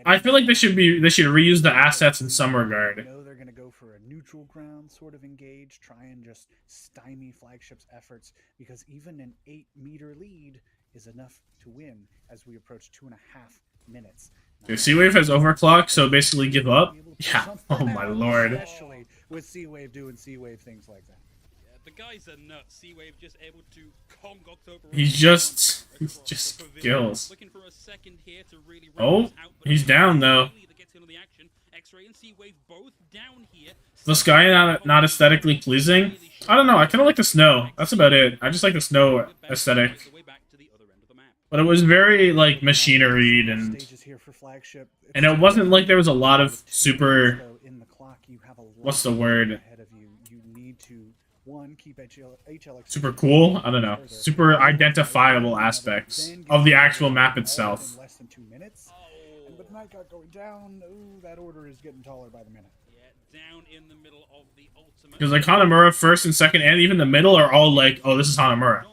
I feel like they should reuse the assets in some regard. They're going to go for a neutral ground sort of engage, try and just stymie Flagship's efforts, because even an 8-meter lead is enough to win as we approach 2.5 minutes. Okay, Seawave has overclock, so basically give up? Yeah. Oh my lord. Especially with Seawave doing Seawave things like that. The guys are nuts. Seawave just able to Kong October. He's just kills. Oh, he's down though. The sky not aesthetically pleasing. I don't know. I kind of like the snow. That's about it. I just like the snow aesthetic. But it was very like machineried and it wasn't like there was a lot of super. What's the word? Super cool? I don't know. Super identifiable aspects of the actual map itself. Less than 2 minutes. And with Nightgot going down, that order is getting taller by the minute. Down in the middle of the ultimate. Because like Hanamura first and second and even the middle are all like, oh, this is Hanamura.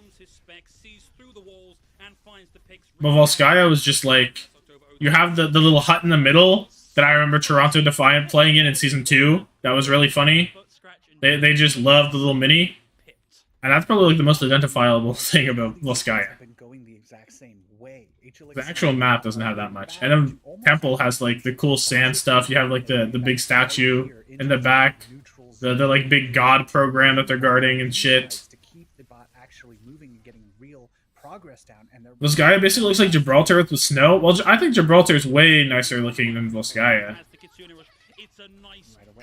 But Volskaya was just like, you have the little hut in the middle that I remember Toronto Defiant playing in Season 2. That was really funny. They just love the little mini. And that's probably like the most identifiable thing about Volskaya. The actual map doesn't have that much. And then Temple has like the cool sand stuff. You have like the big statue in the back. The like big god program that they're guarding and shit. Volskaya basically looks like Gibraltar with the snow. Well, I think Gibraltar is way nicer looking than Volskaya.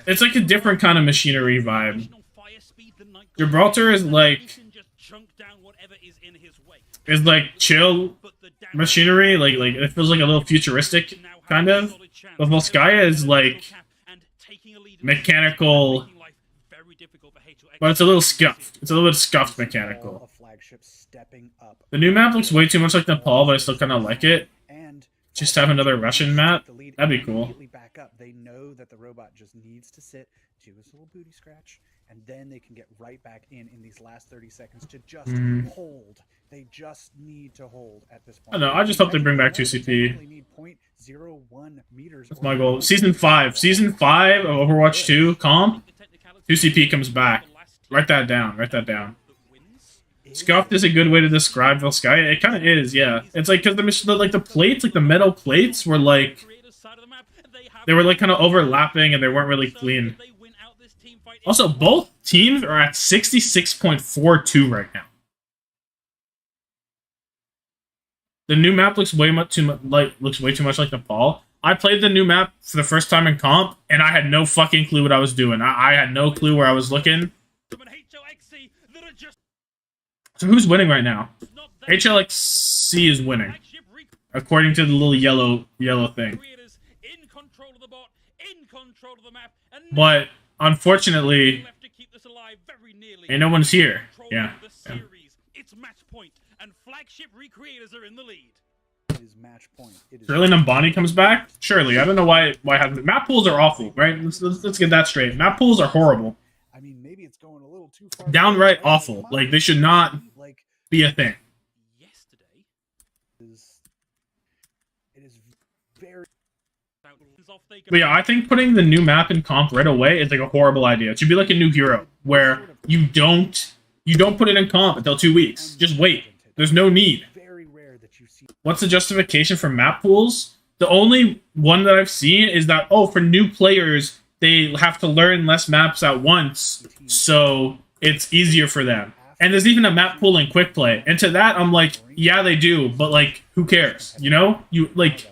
It's like a different kind of machinery vibe. Gibraltar is like chill machinery, like it feels like a little futuristic kind of. But Volskaya is like mechanical, but it's a little scuffed. It's a little bit scuffed mechanical. The new map looks way too much like Nepal, but I still kind of like it. Just have another Russian map. That'd be cool. They know that the robot just needs to sit, do his little booty scratch, and then they can get right back in these last 30 seconds to just hold. They just need to hold at this point. I don't know. I just hope they bring back 2CP. That's my goal. Season 5. Season 5 of Overwatch 2 comp. 2CP comes back. Write that down. Write that down. Scuffed is a good way to describe Volskaya. It kind of is, yeah. It's like, because the plates, like the metal plates were like, they were like kind of overlapping and they weren't really clean. Also, both teams are at 66.42 right now. The new map looks way too much like Nepal. I played the new map for the first time in comp, and I had no fucking clue what I was doing. I had no clue where I was looking. So who's winning right now? HLXC is winning, according to the little yellow thing. the bot, in control of the map, and But unfortunately, left to keep this alive very nearly. ain't no one's here. Control Yeah. the series. It's match point, and Flagship Recreators are in the lead. It is match point. It is Surely Nambani comes back? Surely. I don't know why map pools are awful, right? Let's get that straight. Map pools are horrible. I mean, maybe it's going a little too far. Downright awful. Like, they should not like be a thing. Yesterday it is very But yeah, I think putting the new map in comp right away is like a horrible idea. It should be like a new hero, where you don't put it in comp until 2 weeks. Just wait. There's no need. very rare that you see. What's the justification for map pools? The only one that I've seen is that, oh, for new players, they have to learn less maps at once, so it's easier for them. And there's even a map pool in quick play. And to that, I'm like, yeah, they do, but like, who cares? You know? You like,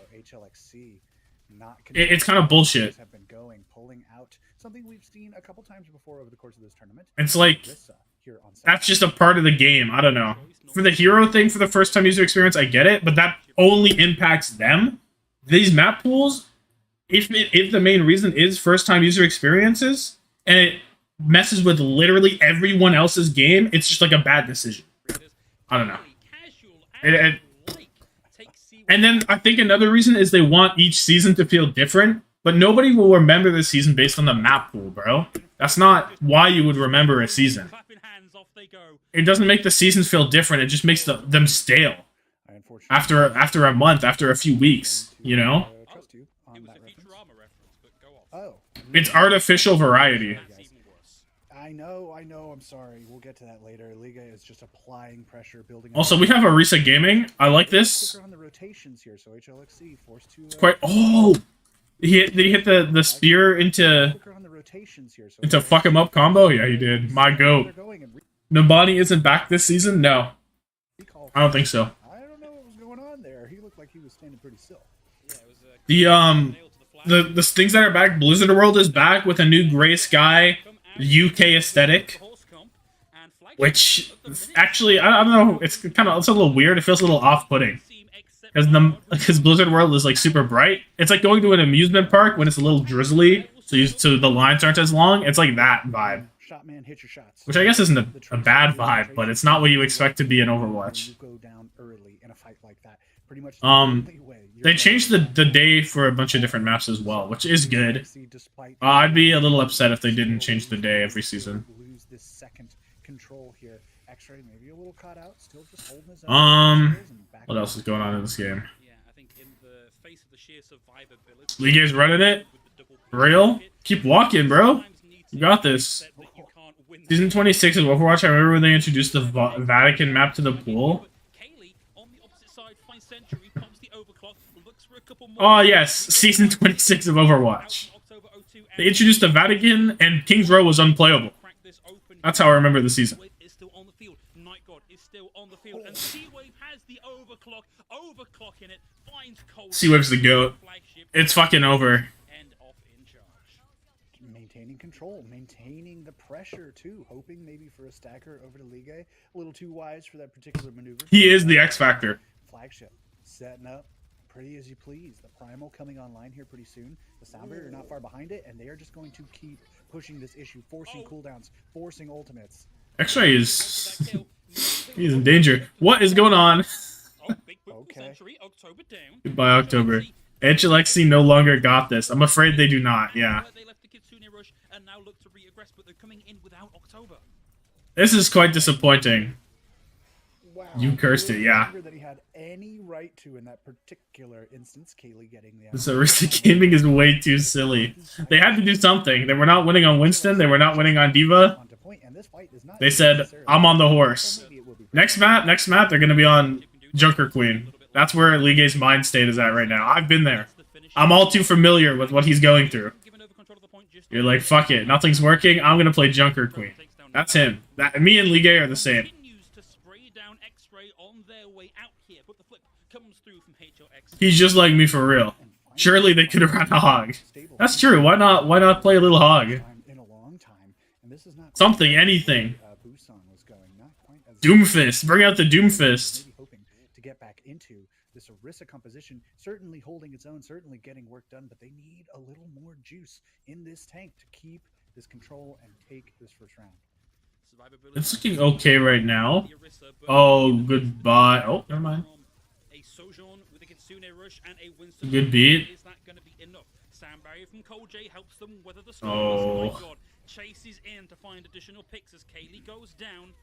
it's kind of bullshit. Have been going, pulling out something we've seen a couple times before over the course of this tournament. It's like, that's just a part of the game. I don't know. For the hero thing, for the first time user experience, I get it, but that only impacts them. These map pools, if the main reason is first time user experiences, and it messes with literally everyone else's game, it's just like a bad decision. I don't know. And then I think another reason is they want each season to feel different, but nobody will remember the season based on the map pool, bro. That's not why you would remember a season. It doesn't make the seasons feel different, it just makes them stale. After a month, after a few weeks, you know? It's artificial variety. I know, I'm sorry. We'll get to that later. Liga is just applying pressure, building. Also, we have Arisa Gaming. I like this. On the rotations here, so HLXC forced to. It's quite. Oh, did he hit the spear into fuck him up combo? Yeah, he did. My goat. Nambani isn't back this season. No, I don't think so. I don't know what was going on there. He looked like he was standing pretty still. The things that are back. Blizzard World is back with a new gray sky UK aesthetic, which actually I don't know. It's a little weird. It feels a little off-putting because Blizzard World is like super bright. It's like going to an amusement park when it's a little drizzly, so the lines aren't as long. It's like that vibe, which I guess isn't a bad vibe, but it's not what you expect to be in Overwatch. They changed the day for a bunch of different maps as well, which is good. I'd be a little upset if they didn't change the day every season. What else is going on in this game? Liga's running it. Real? Keep walking, bro. You got this. Season 26 of Overwatch, I remember when they introduced the Vatican map to the pool. Oh yes, Season 26 of Overwatch. They introduced the Vatican, and King's Row was unplayable. That's how I remember the season. Seawave's the GOAT. It's fucking over. Maintaining control, maintaining the pressure too, hoping maybe for a stacker over to Liga. A little too wise for that particular maneuver. He is the X Factor. Flagship setting up pretty as you please. The Primal coming online here pretty soon. The Sound Barrier not far behind it, and they are just going to keep pushing this issue, forcing cooldowns, forcing ultimates. X-Ray is... he's in danger. What is going on? Okay. Goodbye, October. HLXC no longer got this. I'm afraid they do not, yeah. This is quite disappointing. Wow. You cursed it, yeah. That he had any right to in that particular instance. Kaylee getting the this Arista Gaming is way too silly. They had to do something. They were not winning on Winston. They were not winning on Diva. They said, I'm on the horse. Next map, they're going to be on Junker Queen. That's where Lige's mind state is at right now. I've been there. I'm all too familiar with what he's going through. You're like, fuck it. Nothing's working. I'm going to play Junker Queen. That's him. Me and Lige are the same. He's just like me for real. Surely they could have run a hog. That's true. Why not play a little hog? Something, anything. Doomfist. Bring out the Doomfist. To get back into this Orisa composition certainly holding its own, certainly getting work done, but they need a little more juice in this tank to keep this control and take this first round. It's looking okay right now. Oh, goodbye. Oh, never mind. A Sojourn with a Kitsune Rush and a Winston. Good beat. Is that going to be enough? Sound barrier from Cole J helps them weather the storm. Oh. My God. Chases in to find additional picks as Kaylee goes down.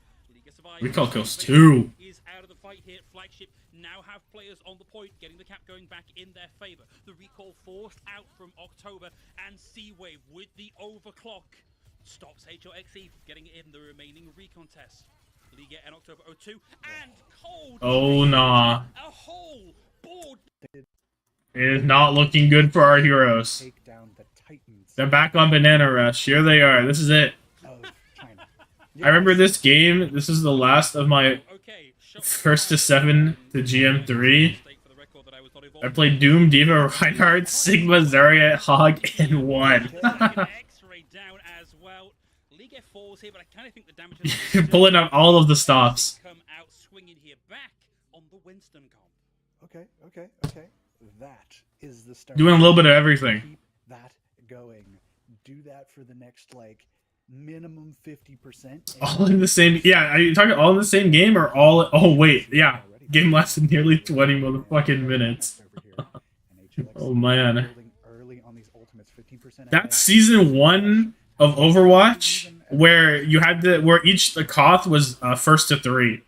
Recall kills 2. Is out of the fight here. Flagship now have players on the point, getting the cap going back in their favor. The recall forced out from October, and Seawave with the overclock stops HOXE getting in the remaining recontest. Liga and October 02 and Cold. Oh nah. A whole board. It is not looking good for our heroes. Take down the Titans. They're back on Banana Rush. Here they are. This is it. Of China. I remember this game. This is the last of my first to 7 to GM3. I played Doom, Diva, Reinhardt, Sigma, Zarya, Hog, and won. Pulling out all of the stops. Okay. That is the start. Doing a little bit of everything. Keep that going. Do that for the next, like, minimum 50%. All in the same... Yeah, are you talking all in the same game or all... Oh, wait. Yeah. Game lasted nearly 20 motherfucking minutes. Oh, man. That's season 1 of Overwatch, where you had the... Where each... The Koth was first to 3.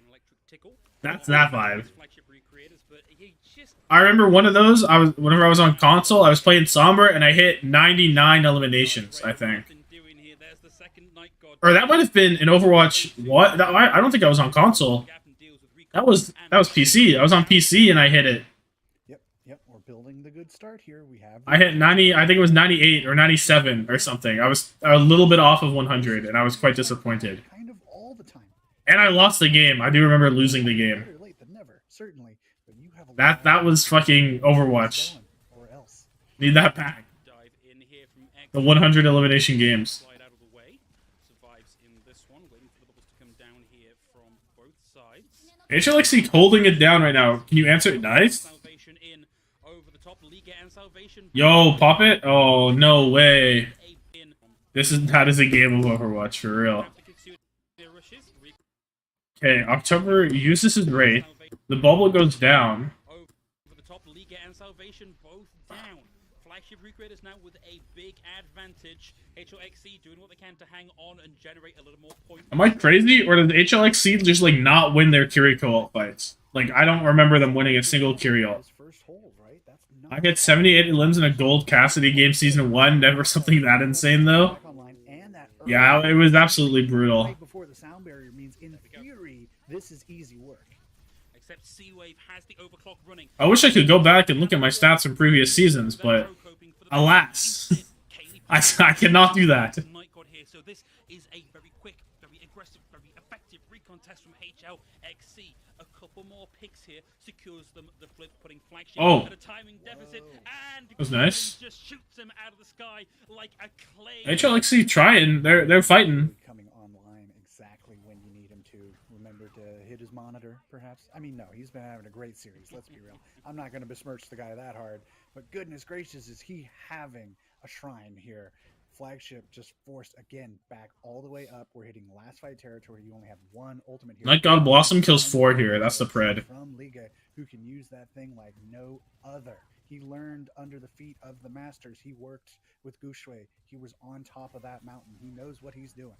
That's that vibe. I remember one of those, whenever I was on console, I was playing Sombra, and I hit 99 eliminations, I think. Or that might have been in Overwatch. What? I don't think I was on console. That was PC. I was on PC, and I hit it. Yep. We're building the good start here. I hit 90, I think it was 98 or 97 or something. I was a little bit off of 100, and I was quite disappointed. Kind of all the time. And I lost the game. I do remember losing the game. Better late than never, certainly. But you have a That was fucking Overwatch. Or else. Need that back. The 100 elimination games. HLXC holding it down right now. Can you answer it? Nice. Yo, pop it? Oh, no way. That is a game of Overwatch, for real. Okay, October uses his Wraith. The bubble goes down. Flagship recreators now with a big advantage. HLXC doing what they can to hang on and generate a little more points. Am I crazy, or does HLXC just like not win their Kiriko ult fights? Like, I don't remember them winning a single Kiri ult. I hit 78 limbs in a gold Cassidy game season 1. Never something that insane though. Yeah, it was absolutely brutal. Before the sound barrier means in theory this is easy work. Except Seawave has the overclock running. I wish I could go back and look at my stats from previous seasons, but alas, I cannot do that. So this is a very quick, very aggressive, very effective recontest from HLXC. A couple more picks here secures them the flip, putting Flagship at a timing deficit, and that was nice. Just shoots him out of the sky like a clay. HLXC trying, they're fighting. Coming online exactly when you need him to. Remember to hit his monitor, perhaps? I mean, no, he's been having a great series, let's be real. I'm not going to besmirch the guy that hard, but goodness gracious, is he having a shrine here. Flagship just forced again back all the way up. We're hitting last fight territory. You only have one ultimate here. Night God Blossom kills 4 here. That's the pred. From Liga, who can use that thing like no other. He learned under the feet of the masters. He worked with Gushui. He was on top of that mountain. He knows what he's doing.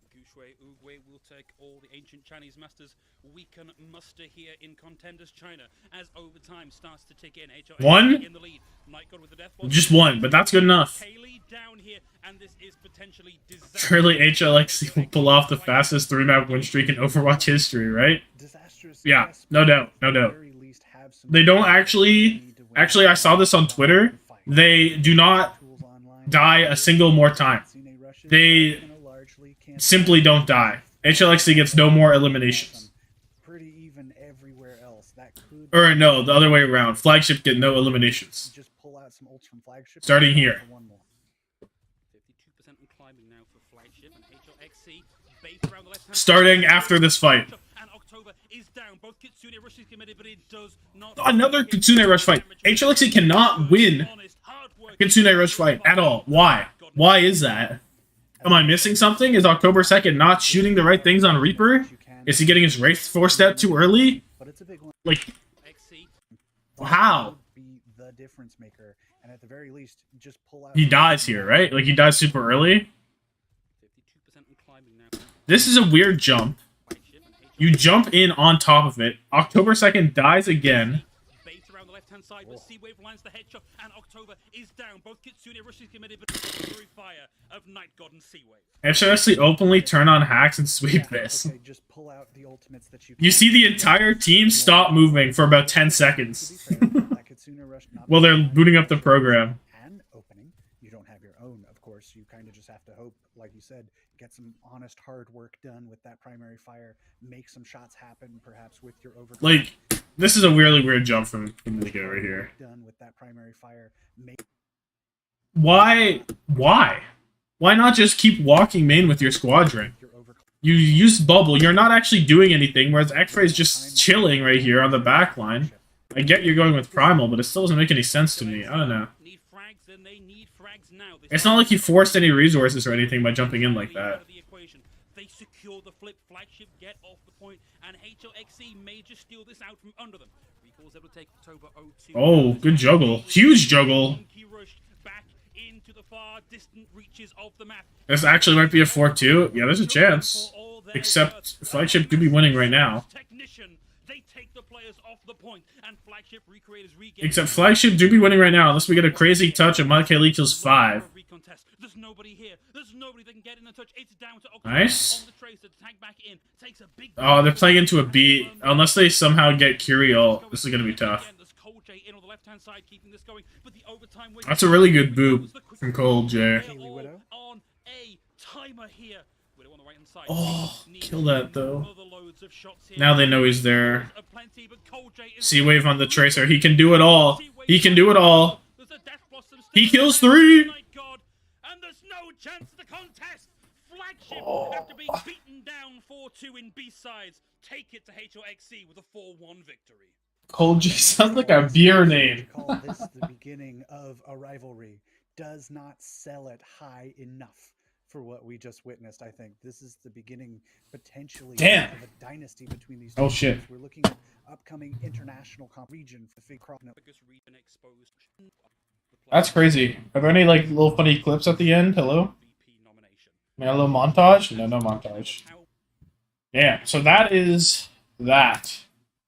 Gushui Uguay will take all the ancient Chinese masters we can muster here in Contenders China as overtime starts to tick in. One? In the lead. Night God with the death just one, but that's good enough. Down here, and this is potentially surely HLXC will pull off the fastest 3-map win streak in Overwatch history, right? Yeah, no doubt, no doubt. They don't actually, I saw this on Twitter, they do not die a single more time. They simply don't die. HLXC gets no more eliminations. Pretty even everywhere else. That could or no, the other way around. Flagship get no eliminations. Just pull out some ults from Flagship. Starting here. 52% climbing now for Flagship and HLXC based around the left-hand starting after this fight. And October is is down. Both Kitsune Rush is committed, but it does not. Another Kitsune Rush fight. HLXC cannot win Kitsune Rush fight at all. Why? Why is that? Am I missing something? Is October 2nd not shooting the right things on Reaper? Is he getting his Wraith forced out too early? Like, how? Be the difference maker, and at the very least, just pull out. He dies here, right? Like, he dies super early. This is a weird jump. You jump in on top of it. October 2nd dies again. Around the left-hand side, but Seawave lands the headshot, and October is down. Both Kitsune Rush is committed, but the fire of Night God and Seawave. HLXC openly turn on hacks and sweep this. Okay, just pull out the ultimates that You see the entire team stop moving for about 10 seconds. Well, they're booting up the program. And opening, you don't have your own, of course. You kind of just have to hope, like you said, get some honest hard work done with that primary fire, make some shots happen, perhaps with your over. Like, this is a really weird jump from the guy right here. Done with that primary fire. Why? Why not just keep walking main with your squadron? You use bubble. You're not actually doing anything, whereas X-Ray is just chilling right here on the back line. I get you're going with Primal, but it still doesn't make any sense to me. I don't know. It's not like you forced any resources or anything by jumping in like that. They secure the flip, flagship get off the point, and HLXC may just steal this out from under them. Recall's able to take October 02. Oh, good juggle. Huge juggle. Back into the far distant reaches of the map. This actually might be a 4-2. Yeah, there's a chance. Except Flagship could be winning right now. They take the players off the point, and Flagship recreators regain. Except Flagship do be winning right now, unless we get a crazy touch and Mike Haley kills 5. There's nobody here. There's nobody that can get in the touch. It's down to nice. On the tracer to tag back in. Takes a big oh, they're playing into a beat. Unless they somehow get Curiel, this is gonna be tough. That's a really good boop from Cold J. Oh, kill that though. Now they know he's there. Seawave on the Tracer. He can do it all. He can do it all. He kills 3. And there's no chance of the contest. Flagship after being beaten down 4-2 in B-sides. Take it to HLXC with a 4-1 victory. Cold J sounds like a beer name. Call this the beginning of a rivalry. Does not sell it high enough for what we just witnessed. I think this is the beginning potentially of a dynasty between these two. Oh shit. We're looking at upcoming international region for the region exposed. That's crazy. Are there any like little funny clips at the end? Hello? A little montage? No, no montage. Yeah, so that is that.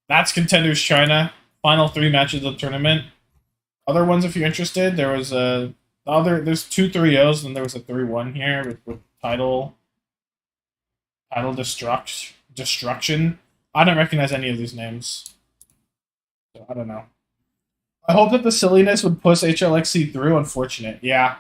That's Contenders China. Final 3 matches of the tournament. Other ones, if you're interested, there was a there's 2 3-0s, and there was a 3-1 here with title destruction. I don't recognize any of these names, so I don't know. I hope that the silliness would push HLXC through. Unfortunate, yeah.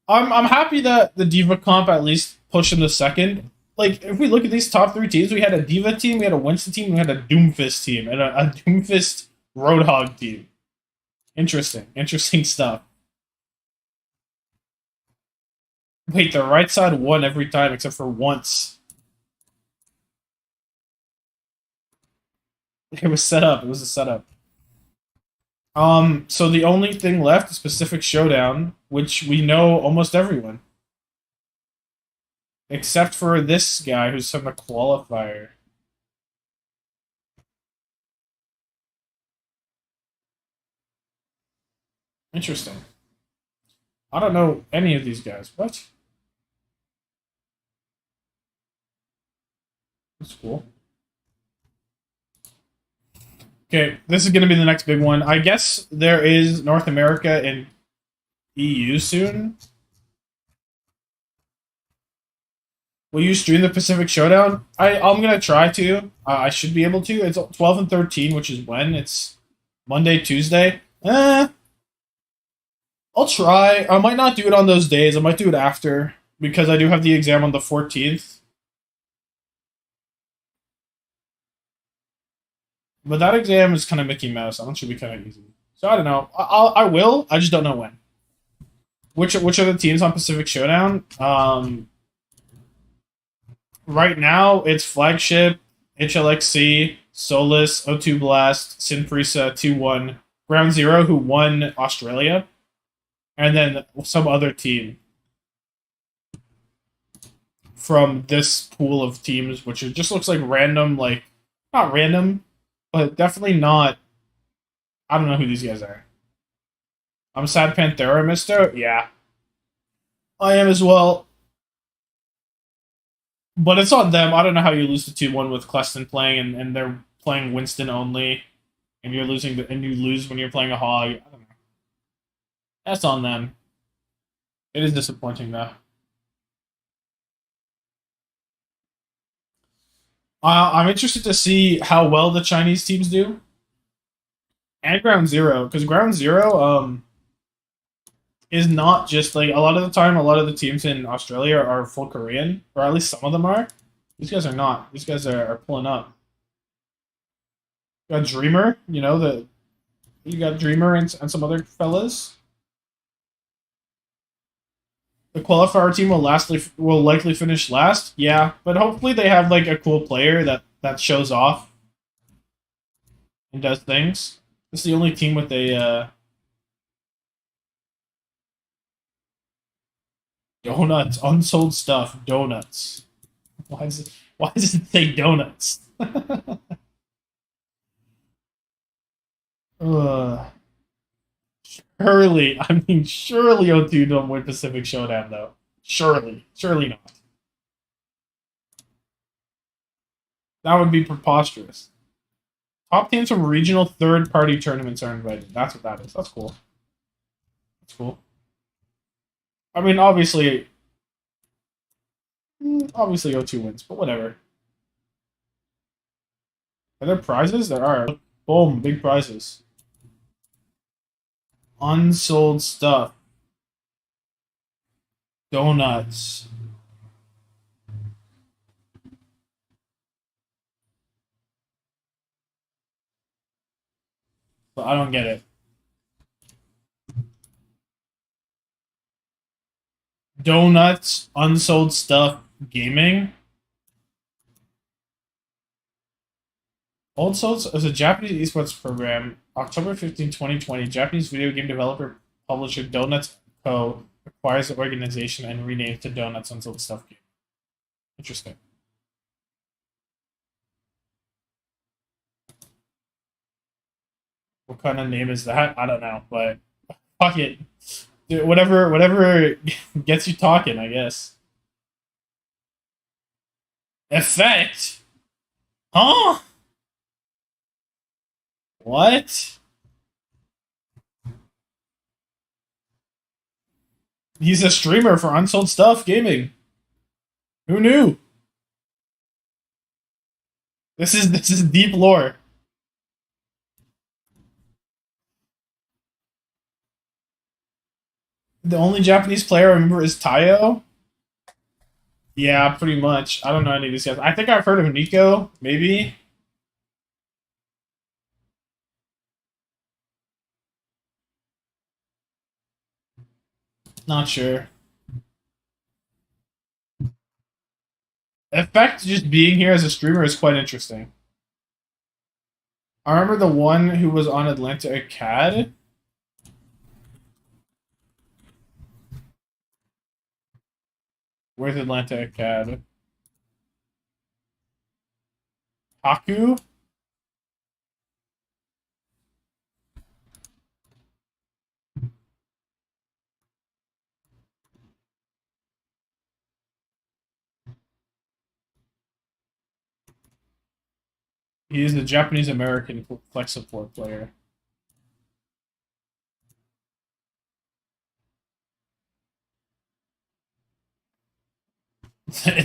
I'm happy that the Diva comp at least pushed him to second. Like, if we look at these top 3 teams, we had a Diva team, we had a Winston team, we had a Doomfist team, and a Doomfist Roadhog team. Interesting stuff. Wait, the right side won every time except for once. It was set up. It was a setup. So the only thing left is Pacific Showdown, which we know almost everyone. Except for this guy who's from the qualifier. Interesting. I don't know any of these guys. What? That's cool. Okay, this is going to be the next big one. I guess there is North America and EU soon. Will you stream the Pacific Showdown? I'm going to try to. I should be able to. It's 12 and 13, which is when? It's Monday, Tuesday. I'll try. I might not do it on those days. I might do it after, because I do have the exam on the 14th. But that exam is kind of Mickey Mouse. That one should be kind of easy. So I don't know. I will. I just don't know when. Which are the teams on Pacific Showdown? Right now it's Flagship, HLXC, Solus, O2 Blast, Sinprisa 2-1, Ground Zero, who won Australia, and then some other team from this pool of teams, which it just looks like random, like not random, but definitely not. I don't know who these guys are. I'm Sad Panthera, Mister. Yeah, I am as well. But it's on them. I don't know how you lose the 2-1 with Cleston playing and they're playing Winston only, and you're losing and you lose when you're playing a Hog. I don't know. That's on them. It is disappointing though. I'm interested to see how well the Chinese teams do, and Ground Zero, because Ground Zero is not just like a lot of the time. A lot of the teams in Australia are full Korean, or at least some of them are. These guys are not. These guys are pulling up. You got Dreamer, you got Dreamer and some other fellas. The qualifier team will likely finish last. Yeah, but hopefully they have like a cool player that shows off and does things. This is the only team with a donuts, unsold stuff, donuts. Why does it say donuts? Surely O2 don't win Pacific Showdown though. Surely not. That would be preposterous. Top teams from regional third-party tournaments are invited. That's what that is. That's cool. That's cool. I mean, obviously O2 wins, but whatever. Are there prizes? There are. Boom, big prizes. Unsold stuff. Donuts. But I don't get it. Donuts, unsold stuff, gaming. Old Souls is a Japanese esports program. October 15, 2020, Japanese video game developer publisher Donuts Co. acquires the organization and renames to Donuts Unsold Stuff Game. Interesting. What kind of name is that? I don't know, but fuck it. Dude, whatever gets you talking, I guess. Effect? Huh? What? He's a streamer for Unsold Stuff Gaming. Who knew? This is deep lore. The only Japanese player I remember is Tayo. Yeah, pretty much. I don't know any of these guys. I think I've heard of Nico, maybe. Not sure. Effect just being here as a streamer is quite interesting. I remember the one who was on Atlanta Acad. Where's Atlanta Acad? Haku? He is a Japanese American flex support player.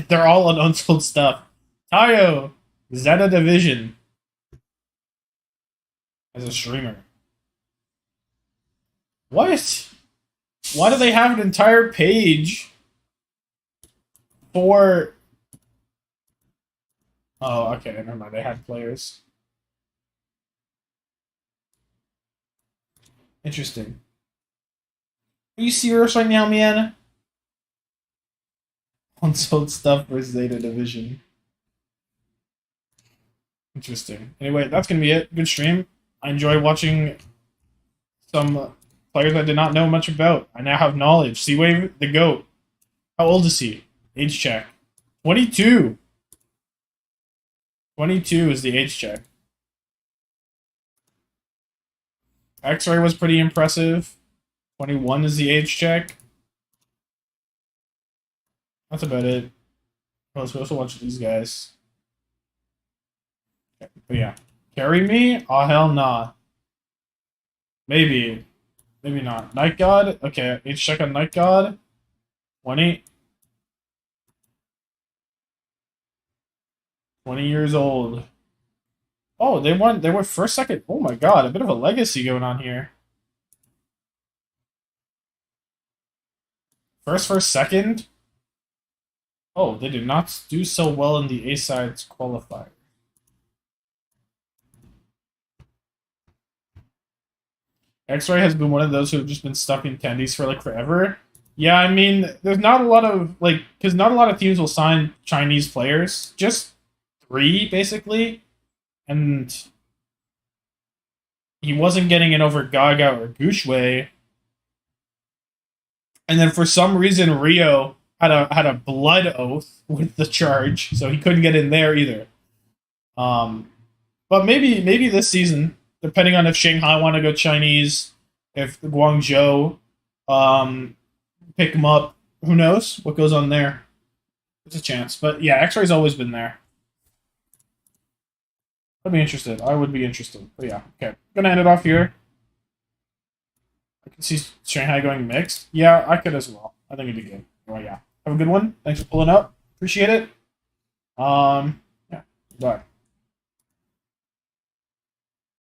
They're all on unsold stuff. Tayo! Zeta Division. As a streamer. What? Why do they have an entire page for... Oh, okay, never mind. They had players. Interesting. Are you serious right now, man? Unsold stuff for Zeta Division. Interesting. Anyway, that's gonna be it. Good stream. I enjoy watching some players I did not know much about. I now have knowledge. Seawave, the GOAT. How old is he? Age check. 22. 22 is the age check. X-Ray was pretty impressive. 21 is the age check. That's about it. I was supposed to watch these guys. Okay, but yeah. Carry me? Oh, hell nah. Maybe. Maybe not. Night God? Okay, age check on Night God. 20. 20 years old. Oh, they won. They were first, second. Oh my god, a bit of a legacy going on here. First, second. Oh, they did not do so well in the A-Sides qualifier. X-Ray has been one of those who have just been stuck in tendies for like forever. Yeah, I mean, there's not a lot of like, because not a lot of teams will sign Chinese players. Just 3, basically. And he wasn't getting it over Gaga or Gushwei. And then for some reason, Rio had a blood oath with the charge, so he couldn't get in there either. But maybe this season, depending on if Shanghai want to go Chinese, if Guangzhou pick him up, who knows what goes on there. There's a chance, but yeah, X-Ray's always been there. I'd be interested. I would be interested. But yeah, okay. Gonna end it off here. I can see Shanghai going mixed. Yeah, I could as well. I think it'd be good. Well, yeah. Have a good one. Thanks for pulling up. Appreciate it. Yeah. Bye.